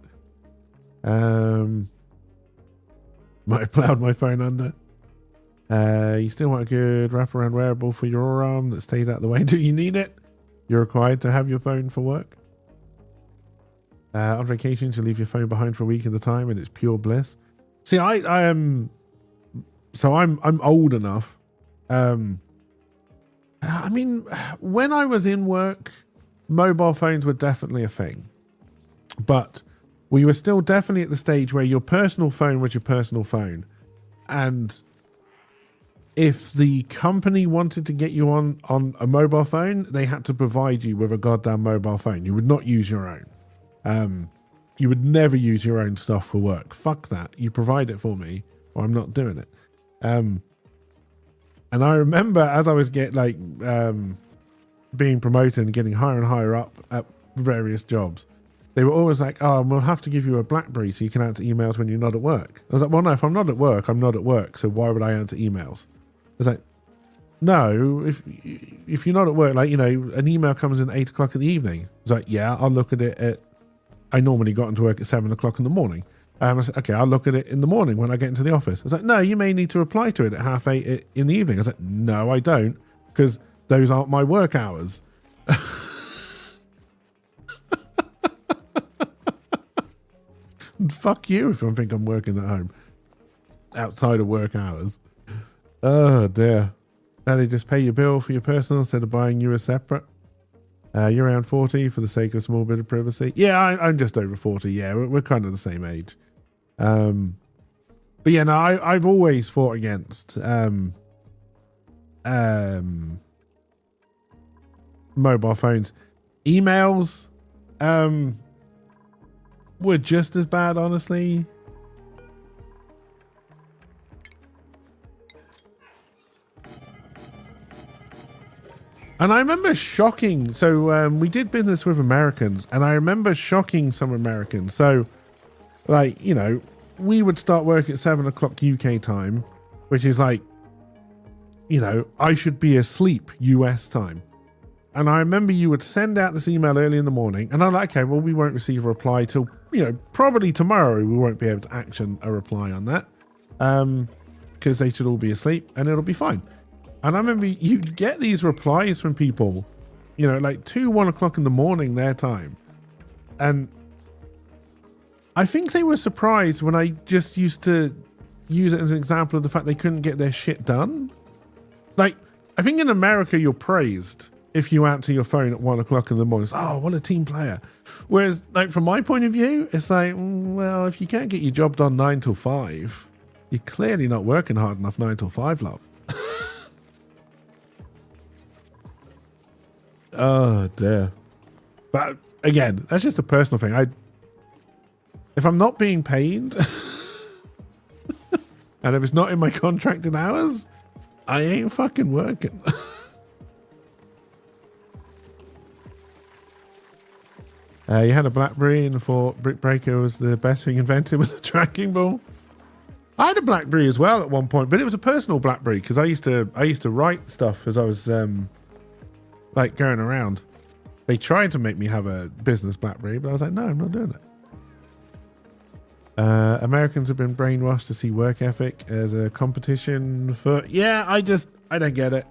Might have plowed my phone under. You still want a good wraparound wearable for your arm that stays out of the way. Do you need it? You're required to have your phone for work. On vacation, you leave your phone behind for a week at a time, and it's pure bliss. See, I am. So I'm old enough. I mean, when I was in work, mobile phones were definitely a thing, but we were still definitely at the stage where your personal phone was your personal phone. And if the company wanted to get you on a mobile phone, they had to provide you with a goddamn mobile phone. You would not use your own. You would never use your own stuff for work. Fuck that. You provide it for me or I'm not doing it. And I remember as I was being promoted and getting higher and higher up at various jobs, they were always like, oh, we'll have to give you a BlackBerry so you can answer emails when you're not at work. I was like, well, no, if I'm not at work, I'm not at work. So why would I answer emails? I was like, no, if you're not at work, like, you know, an email comes in at 8 o'clock in the evening. It's like, yeah, I'll look at it at, I normally got into work at 7 o'clock in the morning. I said, okay, I'll look at it in the morning when I get into the office. I was like, no, you may need to reply to it at 8:30 in the evening. I was like, no, I don't, because those aren't my work hours. Fuck you if I think I'm working at home outside of work hours. Oh dear. Now they just pay your bill for your personal instead of buying you a separate. You're around 40 for the sake of a small bit of privacy. Yeah, I'm just over 40. Yeah, we're kind of the same age. But yeah, no, I've always fought against mobile phones. Emails were just as bad, honestly. And I remember shocking. So we did business with Americans, and I remember shocking some Americans. So, like, you know, we would start work at 7 o'clock UK time, which is like, you know, I should be asleep US time. And I remember you would send out this email early in the morning, and I'm like, okay, well, we won't receive a reply till, you know, probably tomorrow. We won't be able to action a reply on that because they should all be asleep, and it'll be fine. And I remember you'd get these replies from people, you know, like 1 o'clock in the morning their time. And I think they were surprised when I just used to use it as an example of the fact they couldn't get their shit done. Like, I think in America, you're praised if you answer your phone at 1 o'clock in the morning. It's, oh, what a team player. Whereas, like, from my point of view, it's like, well, if you can't get your job done 9 till 5, you're clearly not working hard enough 9 till 5, love. Oh dear. But again, that's just a personal thing. If I'm not being paid and if it's not in my contracted hours, I ain't fucking working. You had a BlackBerry and thought Brick Breaker was the best thing invented with a tracking ball. I had a BlackBerry as well at one point, but it was a personal BlackBerry because I used to write stuff as I was like going around. They tried to make me have a business BlackBerry, but I was like, no, I'm not doing it. Americans have been brainwashed to see work ethic as a competition for. Yeah, I don't get it.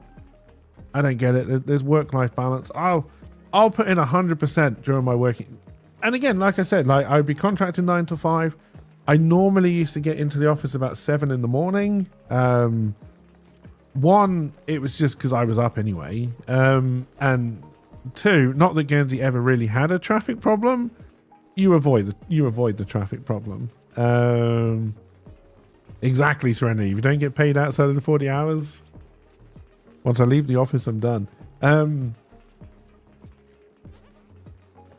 I don't get it. There's work-life balance. I'll put in 100% during my working. And again, like I said, like I'd be contracted 9 to 5. I normally used to get into the office about 7 in the morning. One, it was just because I was up anyway. And two, not that Guernsey ever really had a traffic problem. You avoid the traffic problem. Exactly, Serenity. If you don't get paid outside of the 40 hours, once I leave the office, I'm done.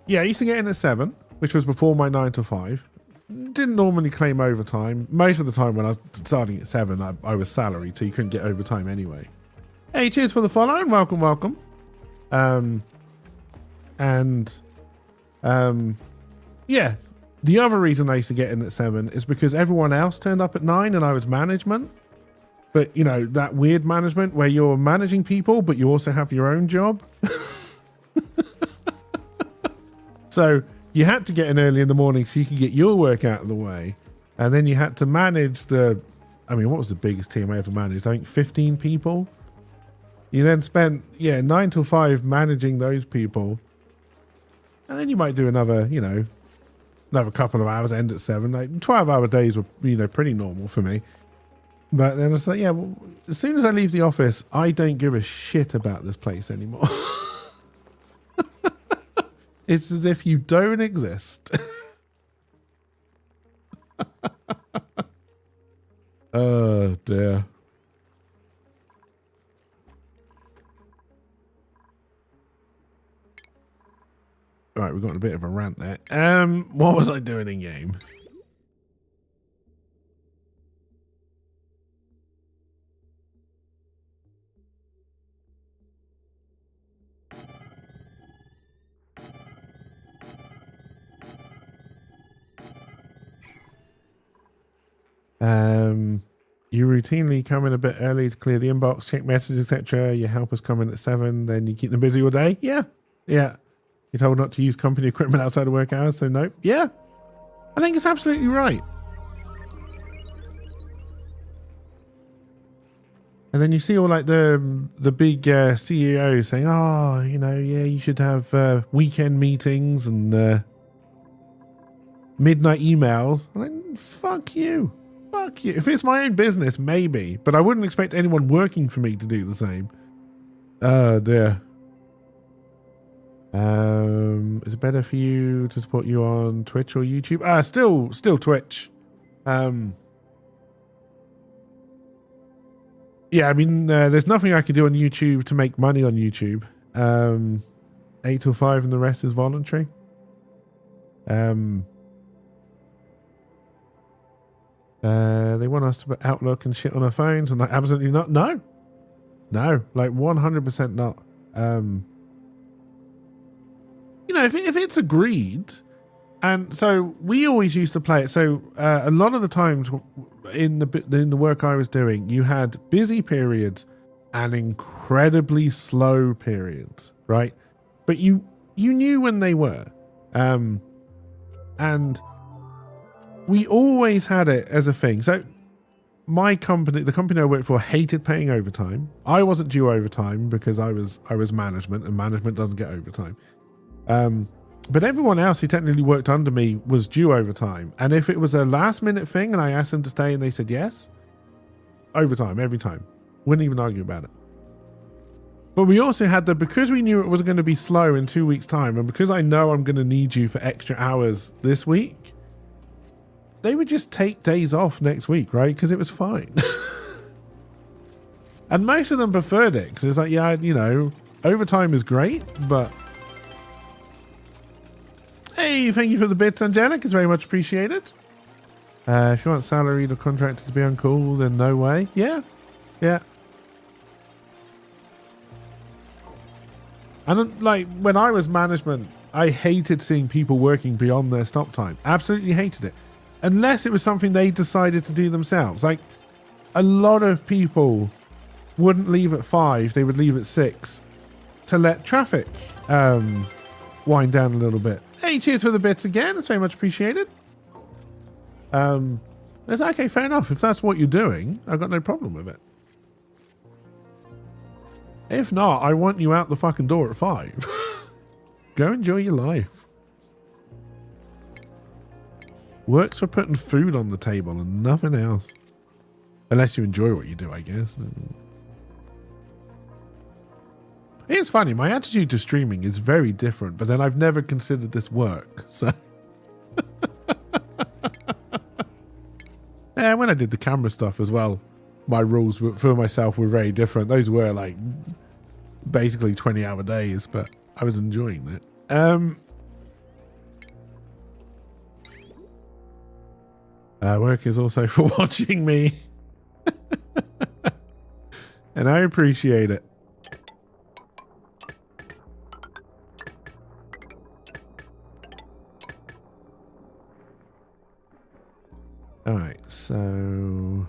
Yeah, I used to get in at 7, which was before my 9 to 5. Didn't normally claim overtime. Most of the time when I was starting at 7, I was salaried, so you couldn't get overtime anyway. Hey, cheers for the follow and welcome. Yeah, the other reason I used to get in at 7 is because everyone else turned up at 9 and I was management. But, you know, that weird management where you're managing people, but you also have your own job. So you had to get in early in the morning so you could get your work out of the way. And then you had to manage what was the biggest team I ever managed? I think 15 people. You then spent, 9 till 5 managing those people. And then you might do another couple of hours, end at 7. Like 12-hour days were, pretty normal for me. But then it's like, as soon as I leave the office, I don't give a shit about this place anymore. It's as if you don't exist. Oh, dear. All right, we've got a bit of a rant there. What was I doing in game? You routinely come in a bit early to clear the inbox, check messages, etc. You help us come in at 7, then you keep them busy all day. Yeah. Yeah. You're told not to use company equipment outside of work hours, so nope. Yeah. I think it's absolutely right. And then you see all like the big CEOs saying, oh, you know, yeah, you should have weekend meetings and midnight emails. I'm like, fuck you. Fuck you. If it's my own business, maybe. But I wouldn't expect anyone working for me to do the same. Oh, dear. Is it better for you to support you on Twitch or YouTube? Still Twitch. Yeah, I mean, there's nothing I can do on YouTube to make money on YouTube. 8 till 5 and the rest is voluntary. They want us to put Outlook and shit on our phones, and like, absolutely not. No, like 100% not. You know, if it's agreed, and so we always used to play it. So a lot of the times in the work I was doing, you had busy periods and incredibly slow periods, right? But you knew when they were, and we always had it as a thing. So my company, the company I worked for, hated paying overtime. I wasn't due overtime because I was management, and management doesn't get overtime. But everyone else who technically worked under me was due overtime. And if it was a last minute thing and I asked them to stay and they said yes, overtime every time. Wouldn't even argue about it. But we also had because we knew it was going to be slow in 2 weeks' time, and because I know I'm going to need you for extra hours this week, they would just take days off next week, right? Because it was fine. And most of them preferred it because it's like, yeah, you know, overtime is great, but... Hey, thank you for the bits, Angelic. It's very much appreciated. If you want salaried or contracted to be on call, then no way. Yeah. Yeah. And like when I was management, I hated seeing people working beyond their stop time. Absolutely hated it. Unless it was something they decided to do themselves. Like a lot of people wouldn't leave at 5. They would leave at 6 to let traffic wind down a little bit. Hey, cheers for the bits again. It's very much appreciated. It's okay, fair enough. If that's what you're doing, I've got no problem with it. If not, I want you out the fucking door at 5. Go enjoy your life. Works for putting food on the table and nothing else. Unless you enjoy what you do, I guess. It's funny, my attitude to streaming is very different, but then I've never considered this work, so... Yeah, when I did the camera stuff as well, my rules for myself were very different. Those were like basically 20-hour days, but I was enjoying it. Work is also for watching me. And I appreciate it. All right, so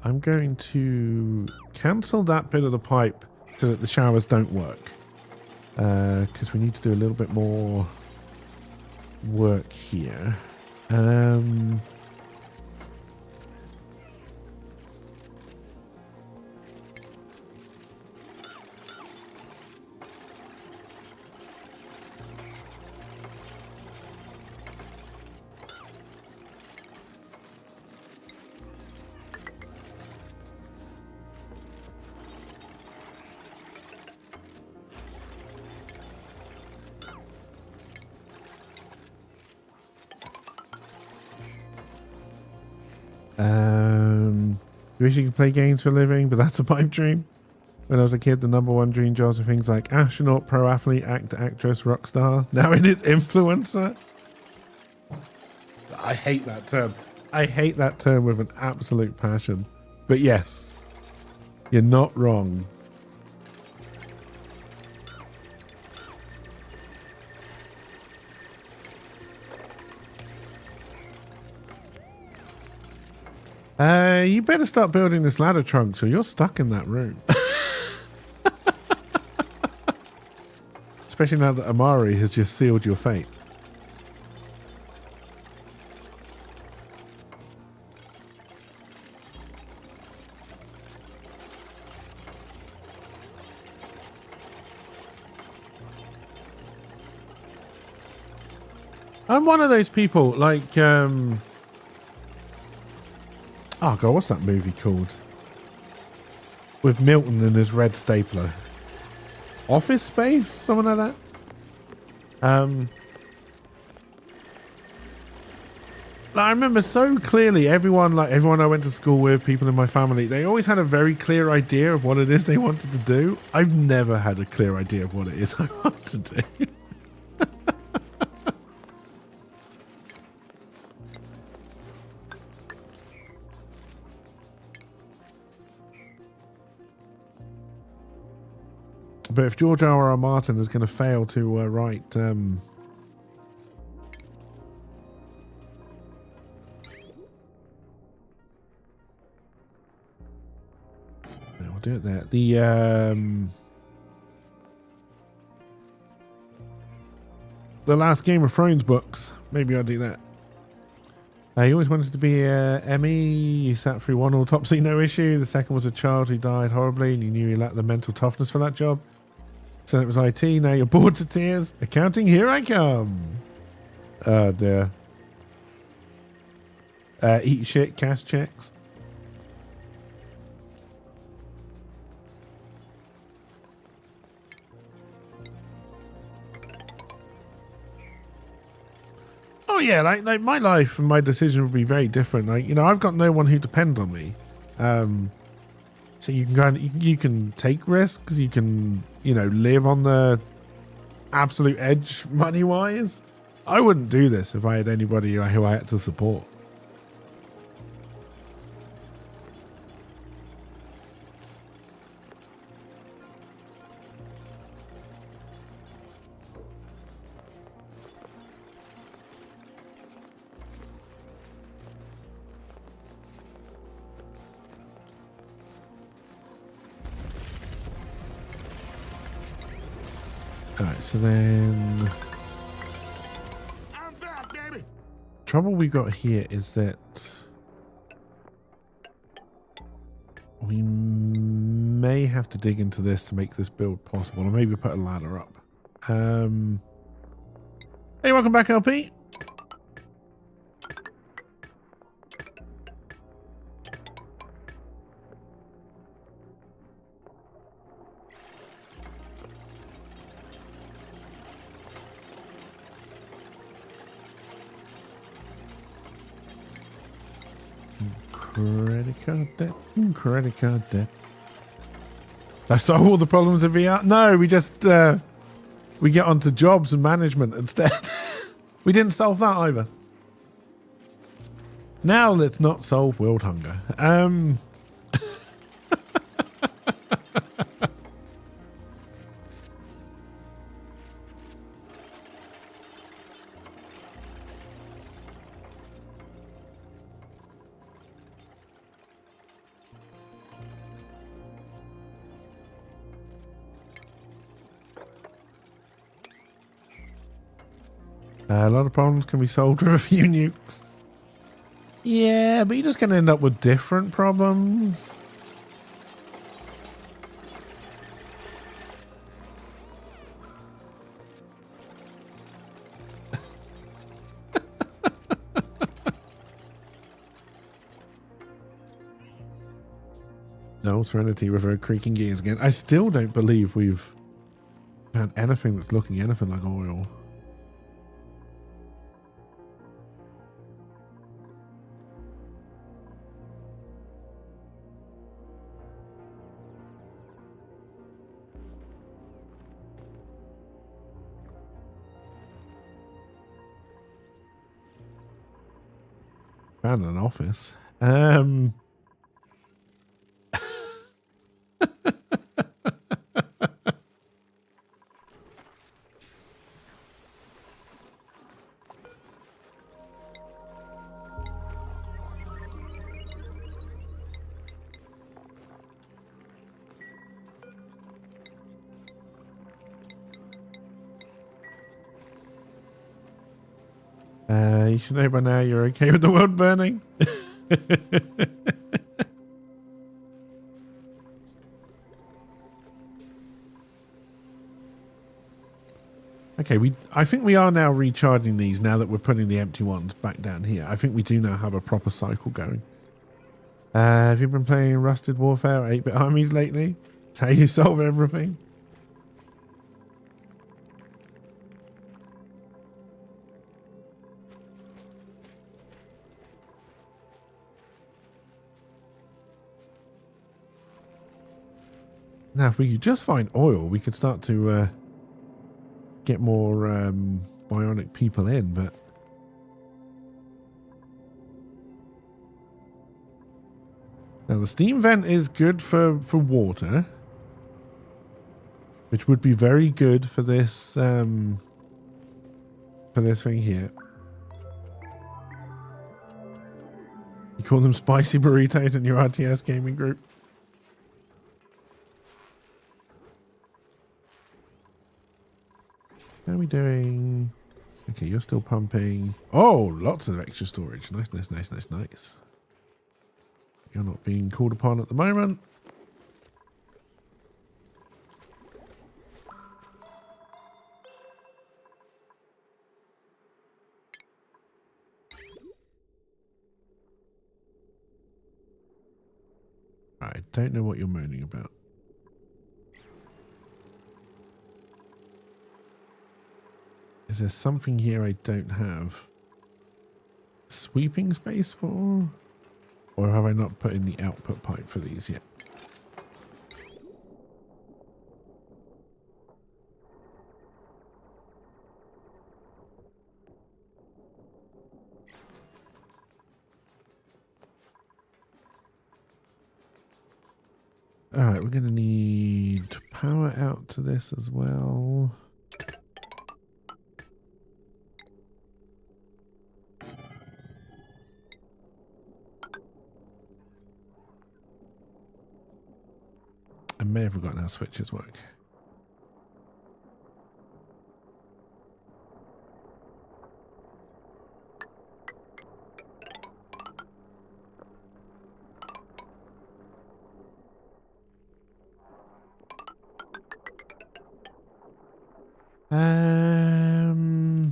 I'm going to cancel that bit of the pipe so that the showers don't work, because we need to do a little bit more work here. You wish you could play games for a living, but that's a pipe dream. When I was a kid, the #1 dream jobs were things like astronaut, pro athlete, actor, actress, rock star. Now it is influencer. I hate that term. I hate that term with an absolute passion. But yes, you're not wrong. You better start building this ladder trunk so you're stuck in that room. Especially now that Amari has just sealed your fate. I'm one of those people like, oh God, what's that movie called? With Milton and his red stapler. Office Space? Something like that? I remember so clearly everyone I went to school with, people in my family, they always had a very clear idea of what it is they wanted to do. I've never had a clear idea of what it is I want to do. But if George R. R. Martin is going to fail to write we'll do it there. The last Game of Thrones books. Maybe I'll do that. You always wanted to be Emmy. You sat through one autopsy, no issue. The second was a child who died horribly, and you knew you lacked the mental toughness for that job. So it was IT. Now you're bored to tears. Accounting, here I come. Oh dear. Eat shit, cash checks. Oh yeah, like my life and my decision would be very different. Like, you know, I've got no one who depends on me. So you can you can take risks. You can, you know, live on the absolute edge money wise. I wouldn't do this if I had anybody who I had to support. Alright, so then I'm back, baby. trouble we got here is that we may have to dig into this to make this build possible, or maybe put a ladder up. Hey, welcome back, LP. Credit card debt. Credit card debt. Did I solve all the problems of VR? No, we just we get onto jobs and management instead. We didn't solve that either. Now let's not solve world hunger. A lot of problems can be solved with a few nukes. Yeah, but you're just going to end up with different problems. No Serenity with her creaking gears again. I still don't believe we've found anything that's looking anything like oil. Found an office. You should know by now you're okay with the world burning. Okay, I think we are now recharging these now that we're putting the empty ones back down here. I think we do now have a proper cycle going. Have you been playing Rusted Warfare or 8-Bit Armies lately? It's how you solve everything. Now, if we could just find oil, we could start to get more bionic people in, but now the steam vent is good for water, which would be very good for this thing here. You call them spicy burritos in your RTS gaming group. How are we doing? Okay, you're still pumping. Oh, lots of extra storage. Nice, nice, nice, nice, nice. You're not being called upon at the moment. I don't know what you're moaning about. Is there something here I don't have sweeping space for? Or have I not put in the output pipe for these yet? Alright, we're going to need power out to this as well. I may have forgotten how switches work. I'm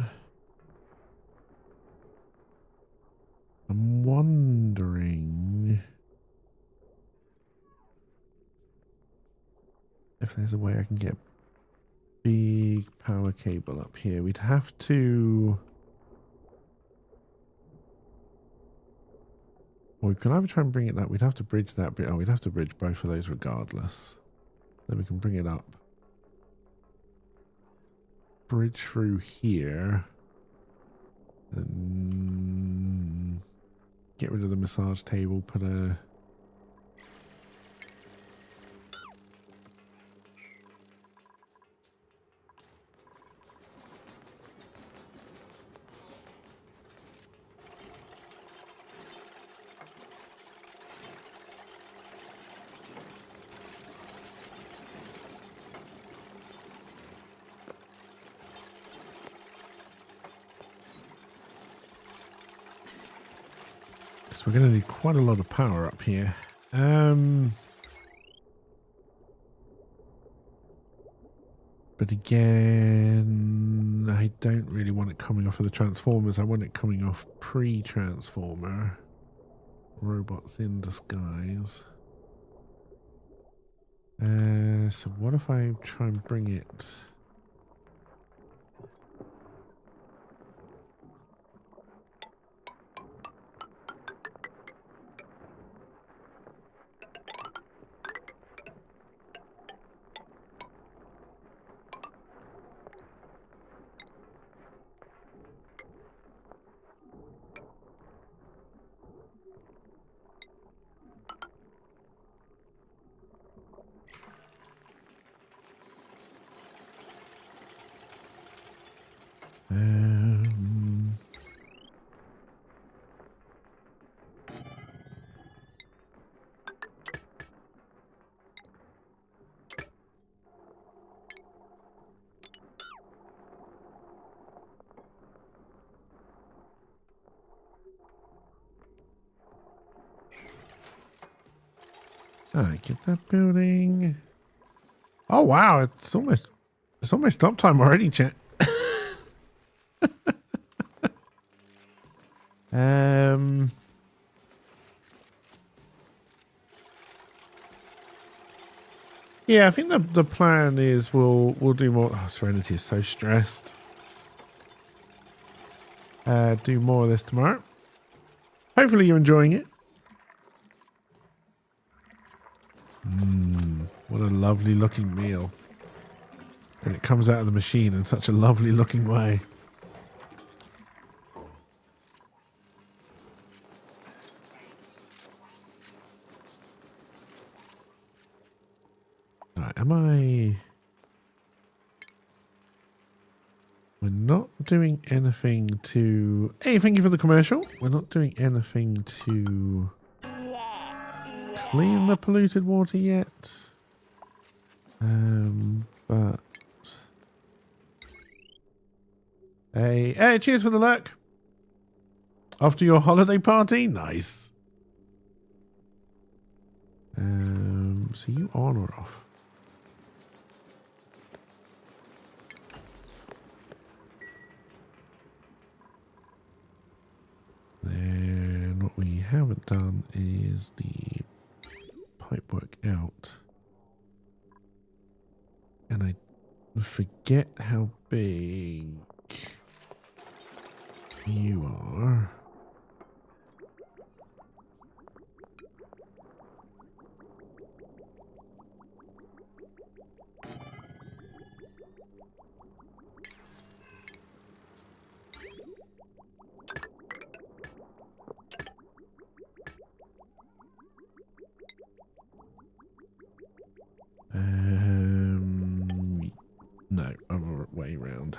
wondering if there's a way I can get a big power cable up here. We'd have to... Or we can either try and bring it up. We'd have to bridge that bit. Oh, we'd have to bridge both of those regardless. Then we can bring it up. Bridge through here. Then get rid of the massage table, put a... So we're going to need quite a lot of power up here. But again, I don't really want it coming off of the transformers. I want it coming off pre-transformer. Robots in disguise. So what if I try and bring it... Alright, get that building. Oh wow, it's almost stop time already, chat. Yeah, I think the plan is we'll do more. Oh, Serenity is so stressed. Do more of this tomorrow. Hopefully you're enjoying it. What a lovely looking meal. And it comes out of the machine in such a lovely looking way. Alright, am I... We're not doing anything to... Hey, thank you for the commercial. We're not doing anything to clean the polluted water yet. But... Hey, cheers for the lurk. After your holiday party? Nice. So you on or off? Then what we haven't done is the pipe work out. And I forget how big you are. No, I'm way round.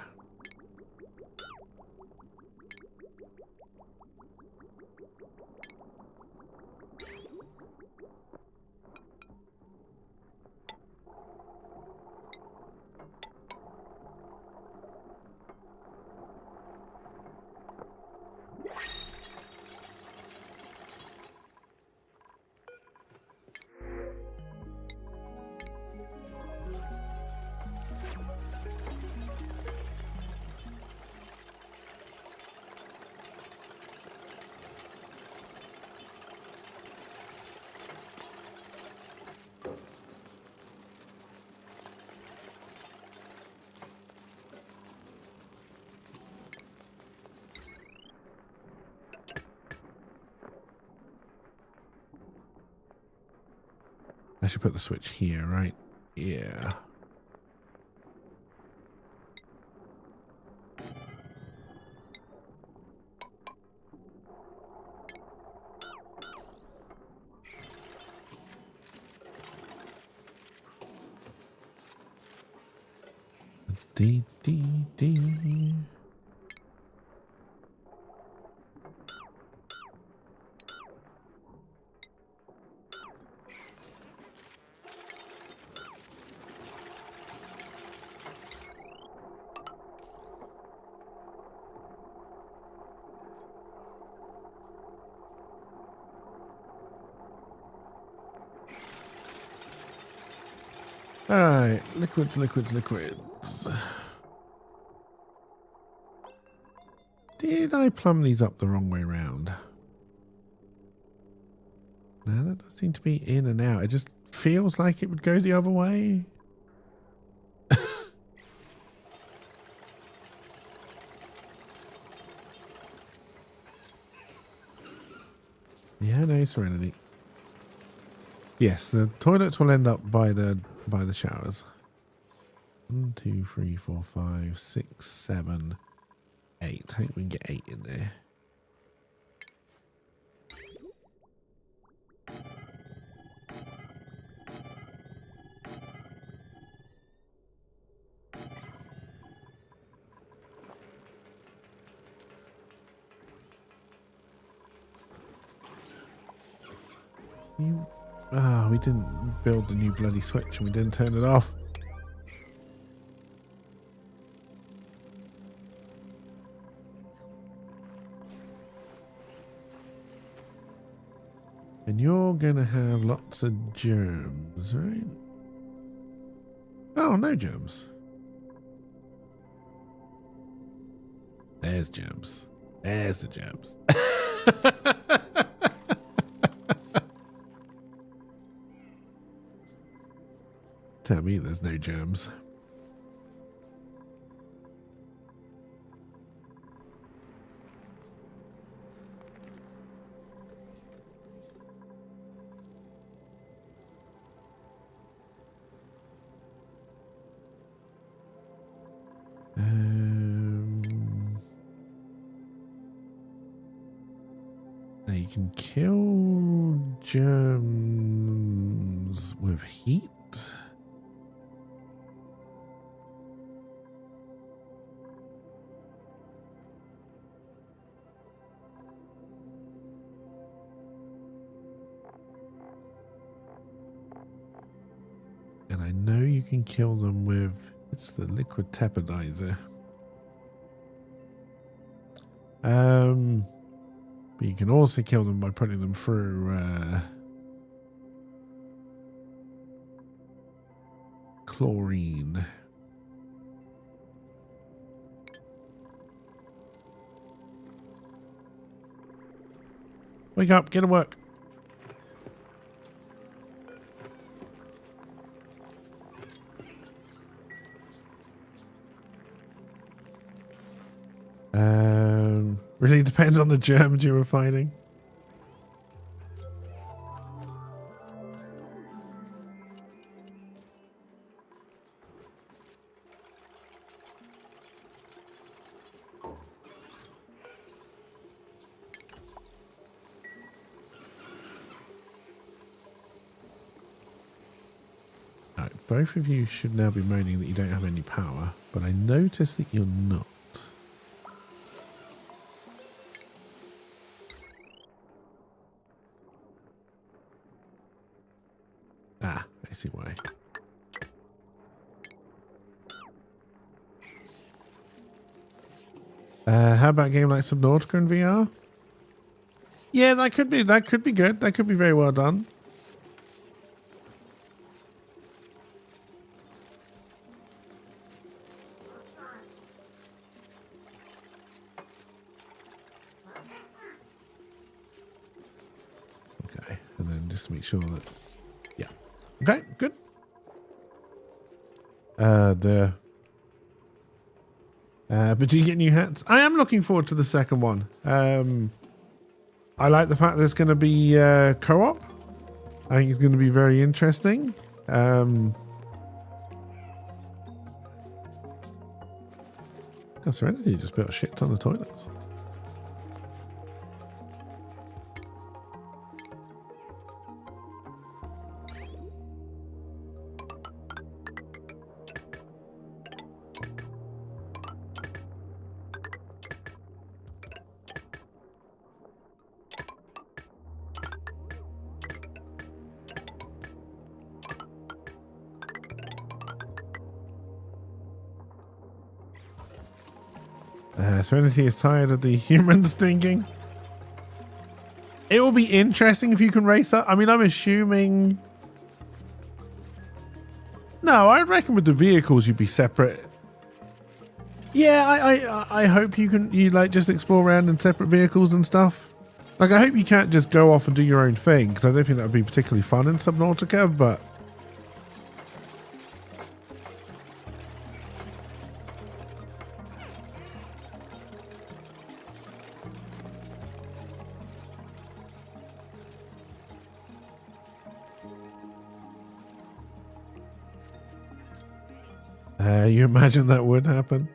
I should put the switch here, right? Yeah. D. Alright, liquids. Did I plumb these up the wrong way round? No, that does seem to be in and out. It just feels like it would go the other way. Yeah, no, Serenity. Yes, the toilets will end up by the showers. 1, 2, 3, 4, 5, 6, 7, 8. I think we can get 8 in there. We didn't build the new bloody switch and we didn't turn it off. And you're going to have lots of germs, right? Oh, no germs. There's germs. There's the germs. Tell me there's no germs. Now you can kill germs with heat. And I know you can kill them with, it's the liquid tepidizer. But you can also kill them by putting them through chlorine. Wake up, get to work. Really depends on the germs you were fighting. Alright, both of you should now be moaning that you don't have any power, but I notice that you're not. I see why. How about a game like Subnautica in VR? Yeah, that could be good. That could be very well done. Okay, and then just to make sure that, yeah. Okay, good. But do you get new hats? I am looking forward to the second one. I like the fact there's going to be co-op. I think it's going to be very interesting. Serenity just built a shit ton of toilets. Serenity is tired of the humans stinking. It will be interesting if you can race up. I mean, I'm assuming... No, I reckon with the vehicles you'd be separate. Yeah, I hope you like just explore around in separate vehicles and stuff. Like, I hope you can't just go off and do your own thing, because I don't think that would be particularly fun in Subnautica, but... you imagine that would happen?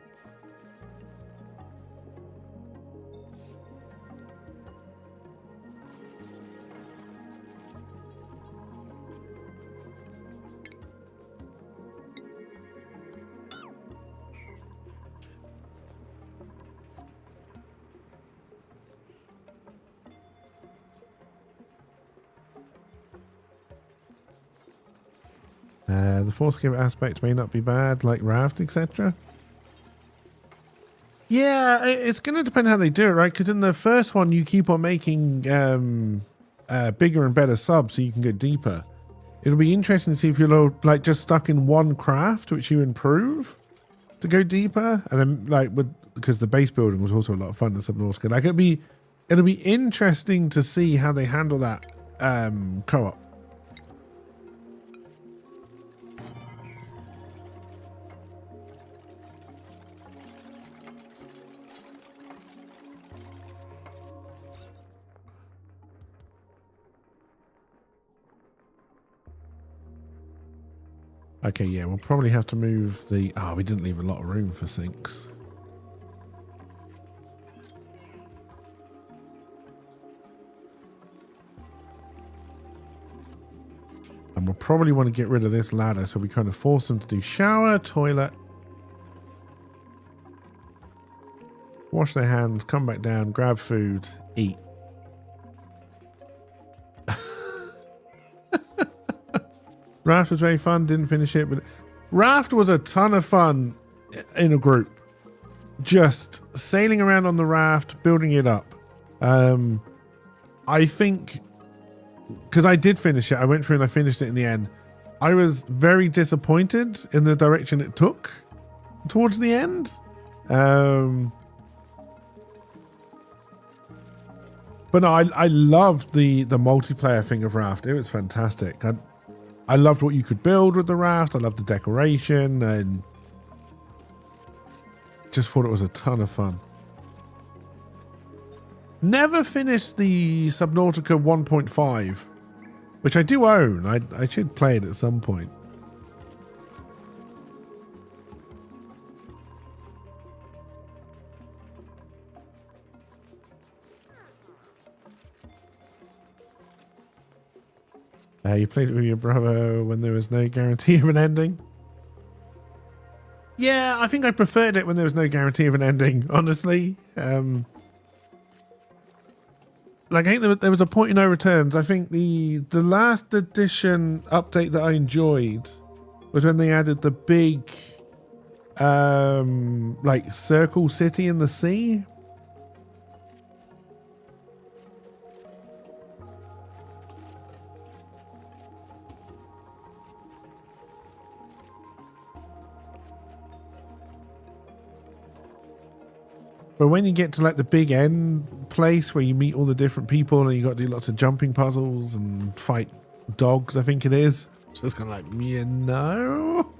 The force give aspect may not be bad, like raft, etc. Yeah, it's going to depend how they do it, right? Because in the first one, you keep on making bigger and better subs so you can go deeper. It'll be interesting to see if you're like just stuck in one craft, which you improve to go deeper, and then like because the base building was also a lot of fun in Subnautica. Like it'll be interesting to see how they handle that co-op. Okay, yeah, we'll probably have to move the... Oh, we didn't leave a lot of room for sinks. And we'll probably want to get rid of this ladder, so we kind of force them to do shower, toilet, wash their hands, come back down, grab food, eat. Raft was very fun, didn't finish it, but Raft was a ton of fun in a group. Just sailing around on the raft, building it up. I think, because I did finish it, I went through and I finished it in the end. I was very disappointed in the direction it took towards the end. But no, I loved the multiplayer thing of Raft. It was fantastic. I loved what you could build with the raft. I loved the decoration and just thought it was a ton of fun. Never finished the Subnautica 1.5, which I do own. I should play it at some point. You played it with your brother when there was no guarantee of an ending? Yeah, I think I preferred it when there was no guarantee of an ending, honestly. Like, I think there was a point in no returns. I think the last edition update that I enjoyed was when they added the big, like, circle city in the sea. But when you get to like the big end place where you meet all the different people and you got to do lots of jumping puzzles and fight dogs, I think it is. So it's kind of like, you know.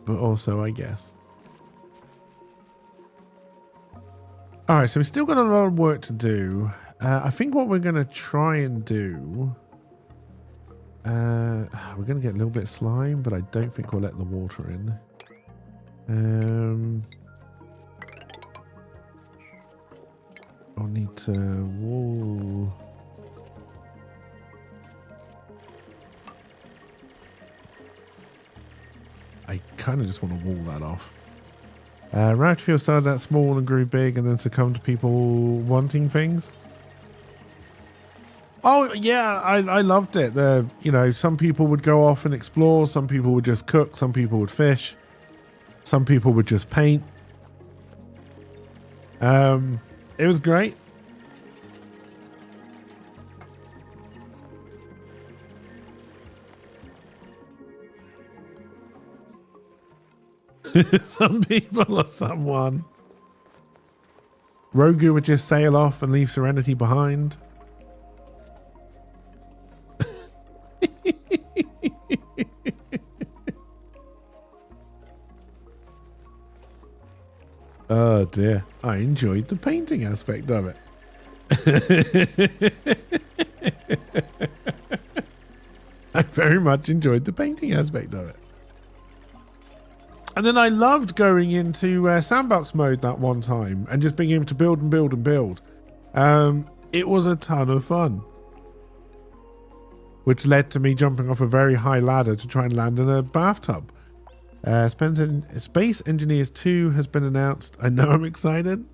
But also, I guess. All right, so we've still got a lot of work to do. I think what we're going to try and do... we're going to get a little bit of slime, but I don't think we'll let the water in. I'll need to wall. I kind of just want to wall that off. Raft Fuel started out small and grew big and then succumbed to people wanting things. Oh yeah, I loved it. You know, some people would go off and explore, some people would just cook, some people would fish, some people would just paint. It was great. Some people or someone. Rogu would just sail off and leave Serenity behind. Oh dear, I enjoyed the painting aspect of it. I very much enjoyed the painting aspect of it. And then I loved going into sandbox mode that one time and just being able to build and build and build. It was a ton of fun. Which led to me jumping off a very high ladder to try and land in a bathtub. Space Engineers 2 has been announced. I know I'm excited.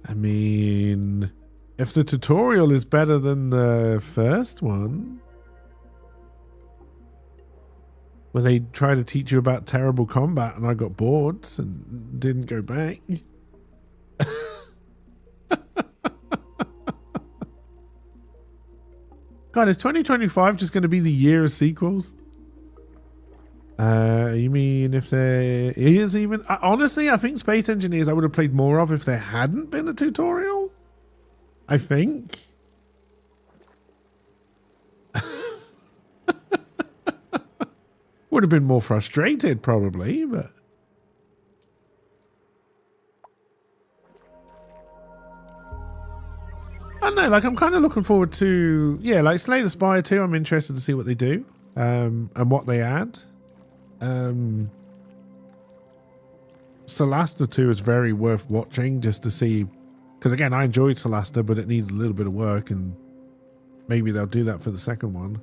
I mean, if the tutorial is better than the first one, where they try to teach you about terrible combat, and I got bored and didn't go back. God, is 2025 just going to be the year of sequels? You mean if there is even... honestly, I think Space Engineers I would have played more of if there hadn't been a tutorial. I think. Would have been more frustrated, probably, but... I don't know, like, I'm kind of looking forward to... Yeah, like, Slay the Spire 2, I'm interested to see what they do. And what they add. Solasta 2 is very worth watching, just to see... Because, again, I enjoyed Solasta, but it needs a little bit of work, and maybe they'll do that for the second one.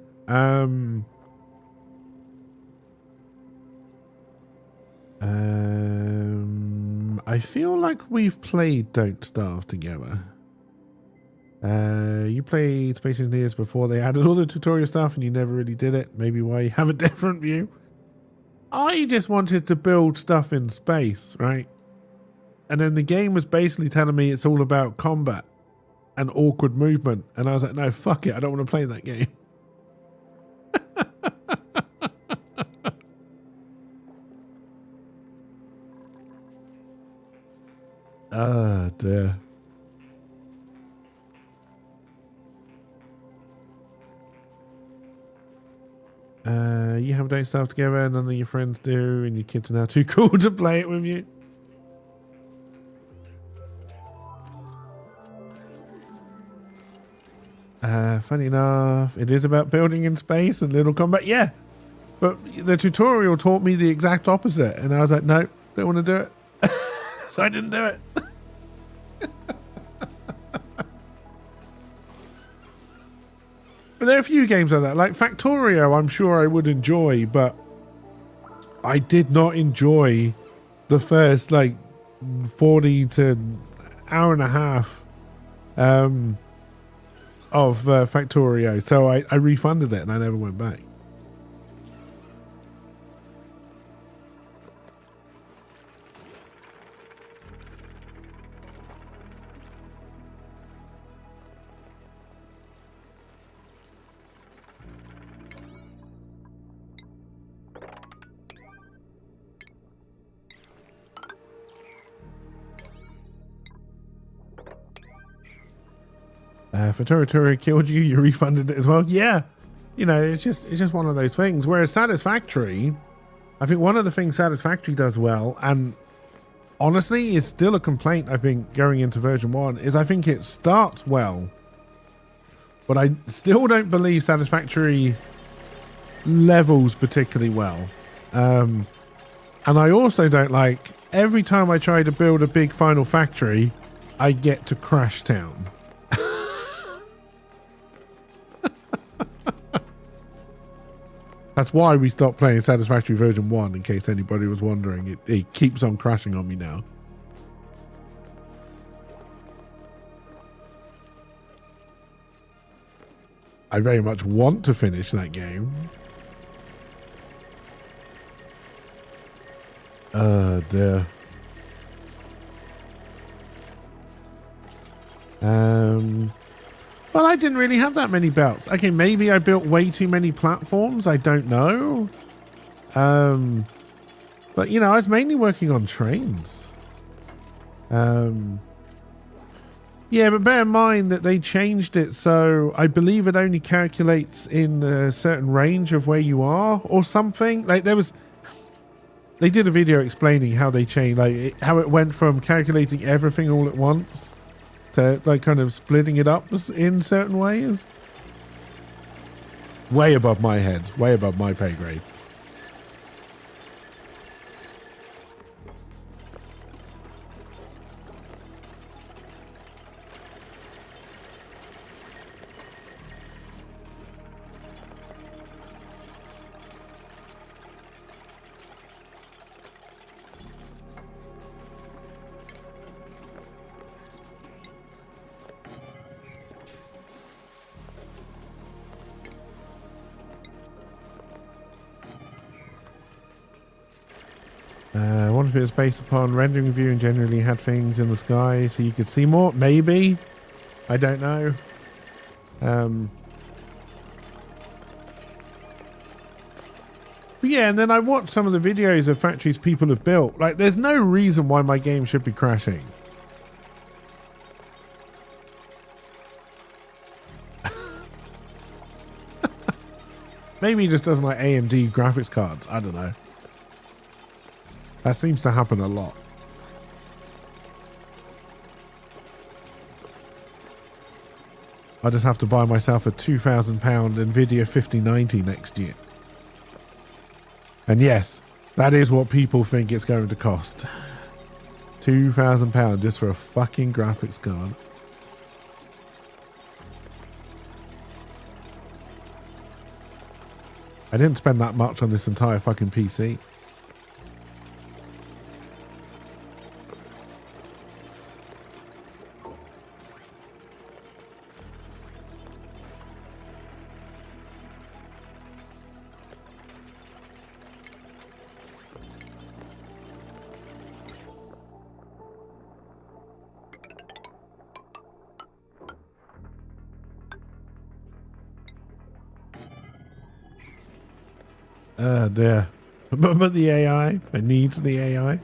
I feel like we've played Don't Starve together. You played Space Engineers before they added all the tutorial stuff and you never really did it. Maybe why you have a different view. I just wanted to build stuff in space, right? And then the game was basically telling me it's all about combat and awkward movement. And I was like, no, fuck it. I don't want to play that game. Ah, dear. You have Don't Starve together, none of your friends do, and your kids are now too cool to play it with you. Funny enough, it is about building in space and little combat. Yeah, but the tutorial taught me the exact opposite, and I was like, no, don't want to do it. So I didn't do it. But there are a few games like that. Like Factorio, I'm sure I would enjoy, but I did not enjoy the first, like, 40 to hour and a half of Factorio. So I refunded it and I never went back. Factorio killed you, you refunded it as well. Yeah, you know, it's just one of those things. Whereas Satisfactory, I think one of the things Satisfactory does well, and honestly is still a complaint I think going into version 1, is I think it starts well, but I still don't believe Satisfactory levels particularly well. And I also don't like, every time I try to build a big final factory, I get to Crash Town. That's why we stopped playing Satisfactory version 1, in case anybody was wondering. It keeps on crashing on me now. I very much want to finish that game. Oh dear. Well, I didn't really have that many belts. Okay, maybe I built way too many platforms. I don't know. But, you know, I was mainly working on trains. Yeah, but bear in mind that they changed it, so I believe it only calculates in a certain range of where you are or something. Like, they did a video explaining how they changed, like, how it went from calculating everything all at once to, like, kind of splitting it up in certain ways. Way above my head, way above my pay grade. I wonder if it was based upon rendering view and generally had things in the sky so you could see more. Maybe. I don't know. But yeah, and then I watched some of the videos of factories people have built. Like, there's no reason why my game should be crashing. Maybe he just doesn't like AMD graphics cards. I don't know. That seems to happen a lot. I just have to buy myself a £2,000 Nvidia 5090 next year. And yes, that is what people think it's going to cost. £2,000 just for a fucking graphics card. I didn't spend that much on this entire fucking PC. There. But the AI. It needs the AI.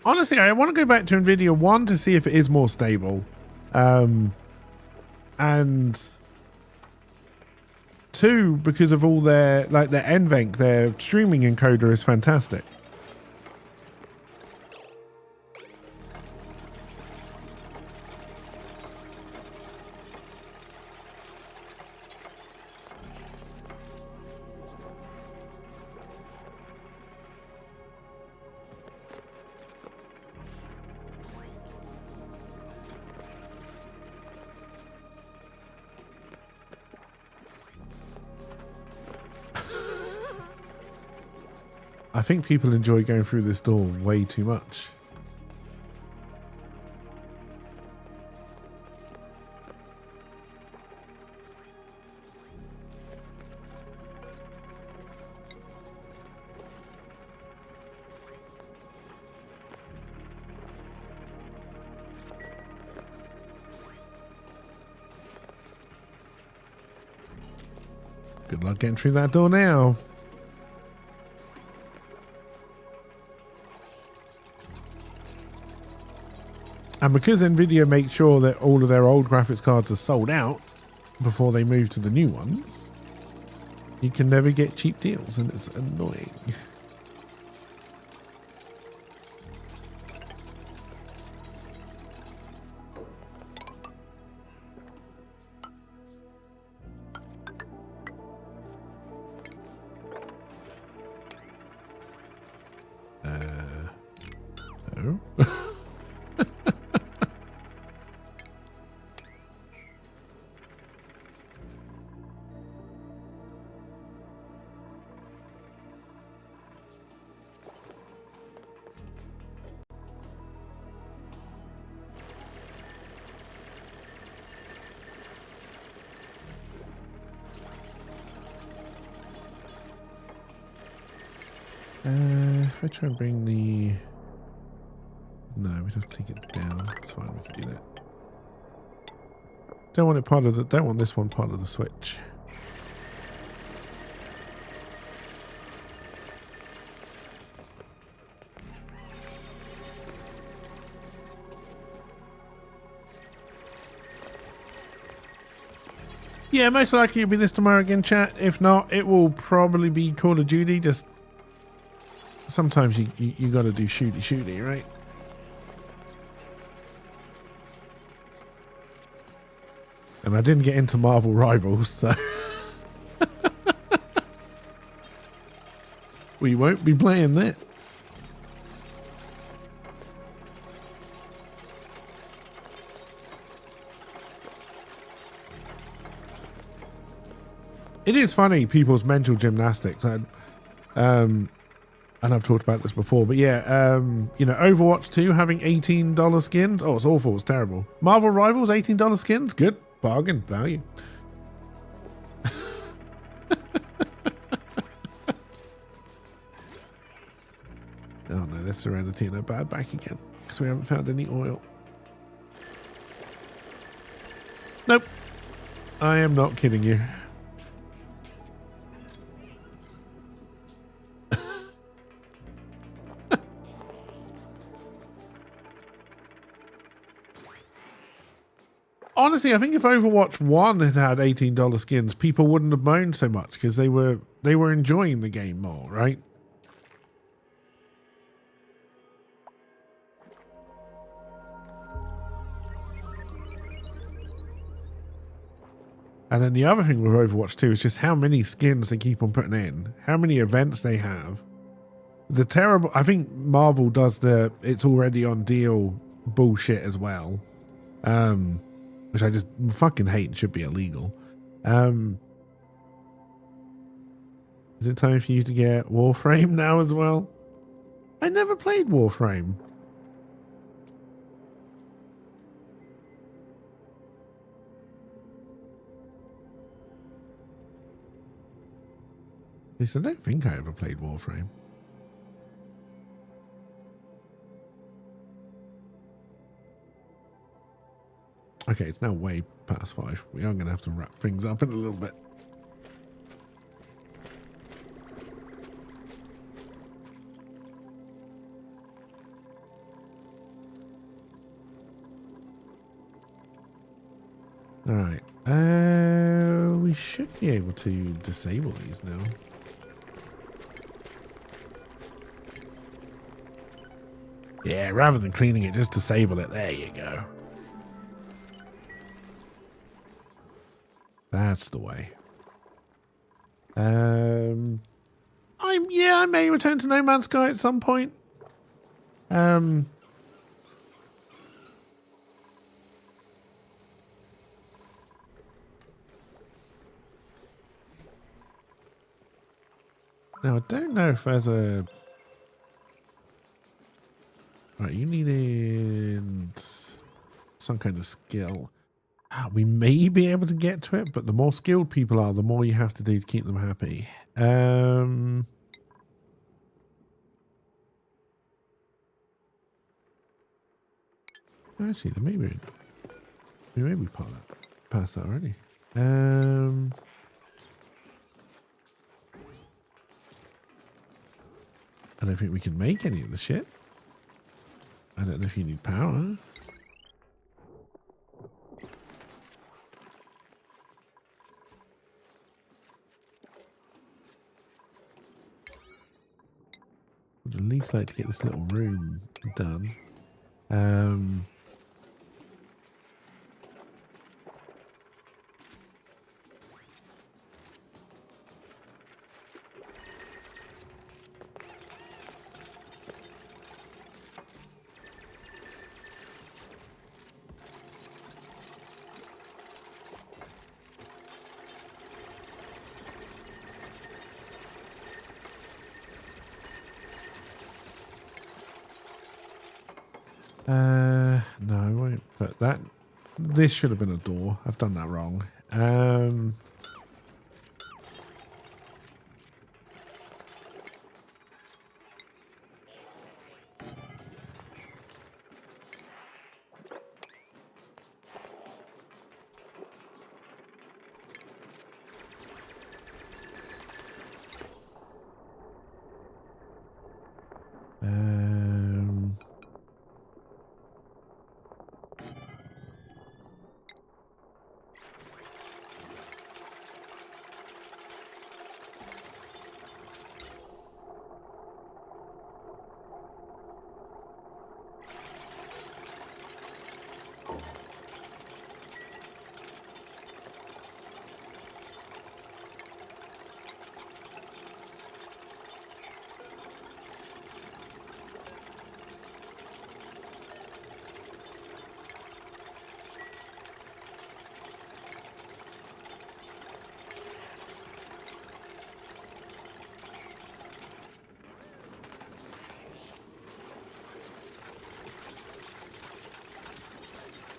Honestly, I want to go back to NVIDIA, one, to see if it is more stable. And two, because of all their, like their NVENC, their streaming encoder is fantastic. I think people enjoy going through this door way too much. Good luck getting through that door now. And because NVIDIA makes sure that all of their old graphics cards are sold out before they move to the new ones, you can never get cheap deals, and it's annoying. No. If I try and bring the... No, we have to take it down. It's fine, we can do that. Don't want it part of the... Don't want this one part of the switch. Yeah, most likely it'll be this tomorrow again, chat. If not, it will probably be Call of Duty. Just sometimes you got to do shooty, right? And I didn't get into Marvel Rivals, so we won't be playing that. It is funny, people's mental gymnastics. And I've talked about this before, but yeah, you know, Overwatch 2 having $18 skins. Oh, it's awful. It's terrible. Marvel Rivals, $18 skins. Good. Bargain. Value. there's Serenity in her bad back again because we haven't found any oil. Nope. I am not kidding you. Honestly, I think if Overwatch 1 had had $18 skins, people wouldn't have moaned so much because they were enjoying the game more, right? And then the other thing with Overwatch 2 is just how many skins they keep on putting in, how many events they have. The terrible, I think Marvel does the it's already on deal bullshit as well. Which I just fucking hate and should be illegal. Is it time for you to get Warframe now as well? I never played Warframe. At least I don't think I ever played Warframe. Okay, it's now way past 5. We are going to have to wrap things up in a little bit. All right. We should be able to disable these now. Yeah, rather than cleaning it, just disable it. There you go. That's the way. I may return to No Man's Sky at some point. Now I don't know if there's a. Right, you needed some kind of skill. We may be able to get to it, but the more skilled people are, the more you have to do to keep them happy. Actually, we may be past that already. I don't think we can make any of the shit. I don't know if you need power. I'd at least like to get this little room done. No, I won't put that. This should have been a door. I've done that wrong.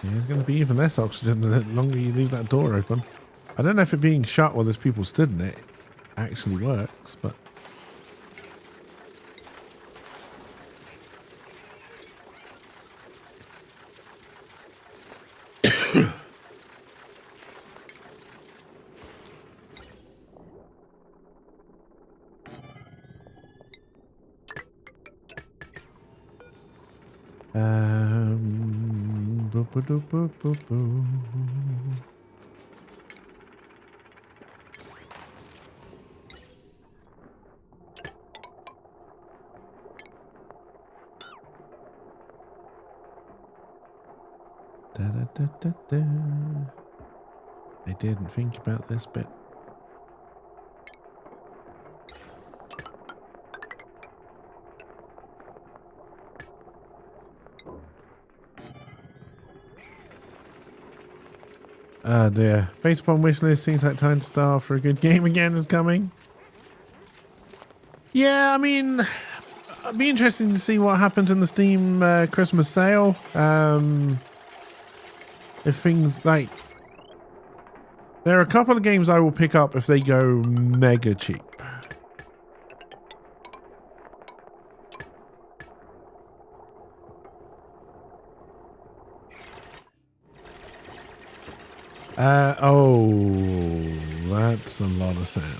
Yeah, there's going to be even less oxygen the longer you leave that door open. I don't know if it being shut while there's people stood in it actually works, but... Boo, boo, doo, boo, boo, boo. Da, da, da, da, da. I didn't think about this bit. Oh dear. Based upon wish list, seems like time to start for a good game again is coming. Yeah, I mean, it'd be interesting to see what happens in the Steam Christmas sale. If things like... There are a couple of games I will pick up if they go mega cheap. Oh, that's a lot of sand.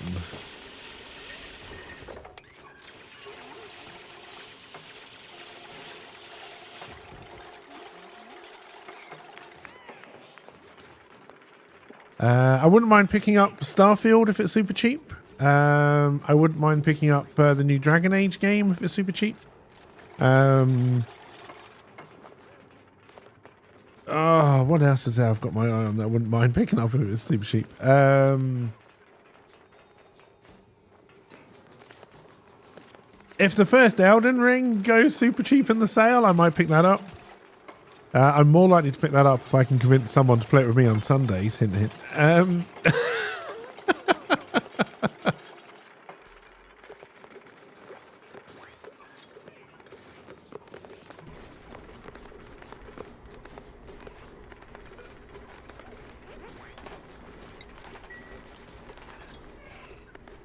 I wouldn't mind picking up Starfield if it's super cheap. I wouldn't mind picking up the new Dragon Age game if it's super cheap. Oh, what else is there I've got my eye on that I wouldn't mind picking up if it was super cheap? If the first Elden Ring goes super cheap in the sale, I might pick that up. I'm more likely to pick that up if I can convince someone to play it with me on Sundays. Hint, hint.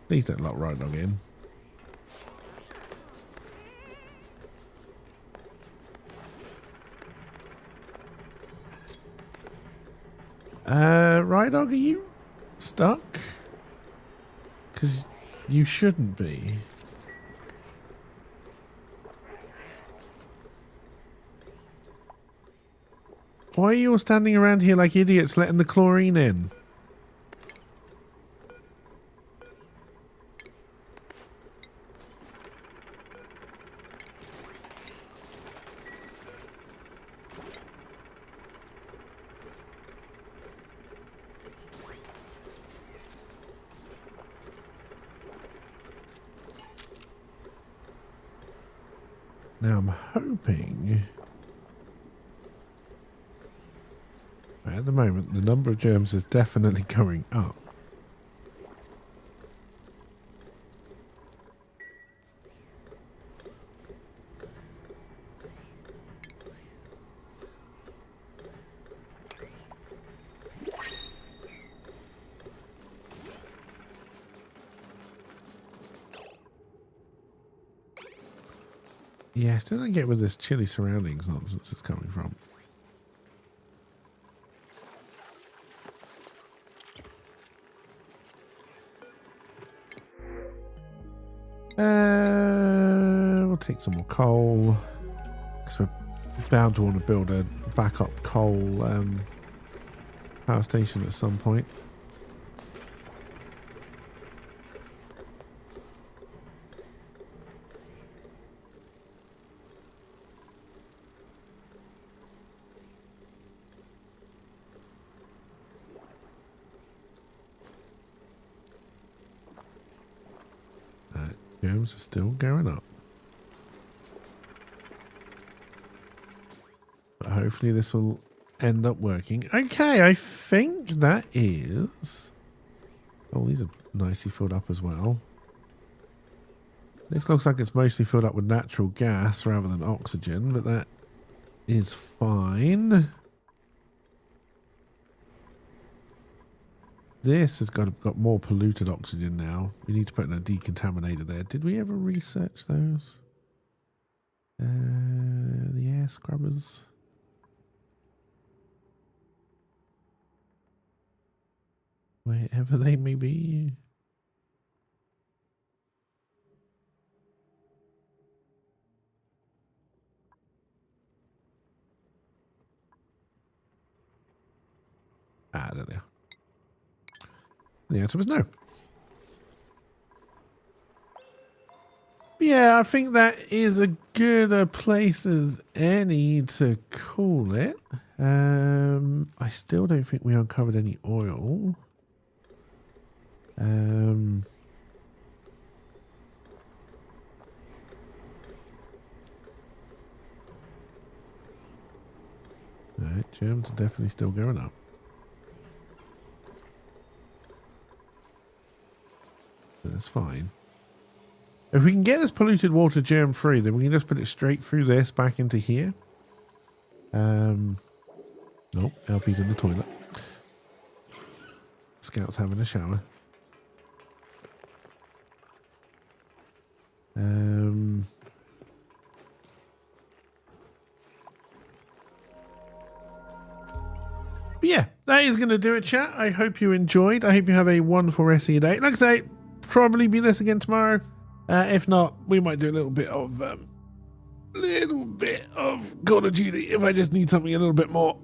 Please don't lock Right Dog in. Right Dog, are you stuck? Because you shouldn't be. Why are you all standing around here like idiots letting the chlorine in? Now I'm hoping... At the moment, the number of germs is definitely going up. Yeah, I still don't get where this chilly surroundings nonsense is coming from. We'll take some more coal because we're bound to want to build a backup coal power station at some point. Germs are still going up. But hopefully this will end up working. Okay, I think that is... Oh, these are nicely filled up as well. This looks like it's mostly filled up with natural gas rather than oxygen, but that is fine. This has got more polluted oxygen now. We need to put in a decontaminator there. Did we ever research those? The air scrubbers. Wherever they may be. Ah, there they are. The answer was no. Yeah, I think that is a good a place as any to call it. I still don't think we uncovered any oil. Alright, germs are definitely still going up. That's fine. If we can get this polluted water germ free, then we can just put it straight through this back into here. Nope, LP's in the toilet. Scout's having a shower. But yeah, that is going to do it, chat. I hope you enjoyed. I hope you have a wonderful rest of your day. Like I say, probably be this again tomorrow. If not, we might do a little bit of Call of Duty if I just need something a little bit more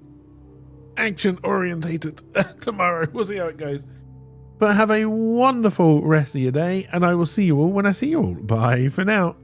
action orientated tomorrow. We'll see how it goes. But have a wonderful rest of your day, and I will see you all when I see you all. Bye for now.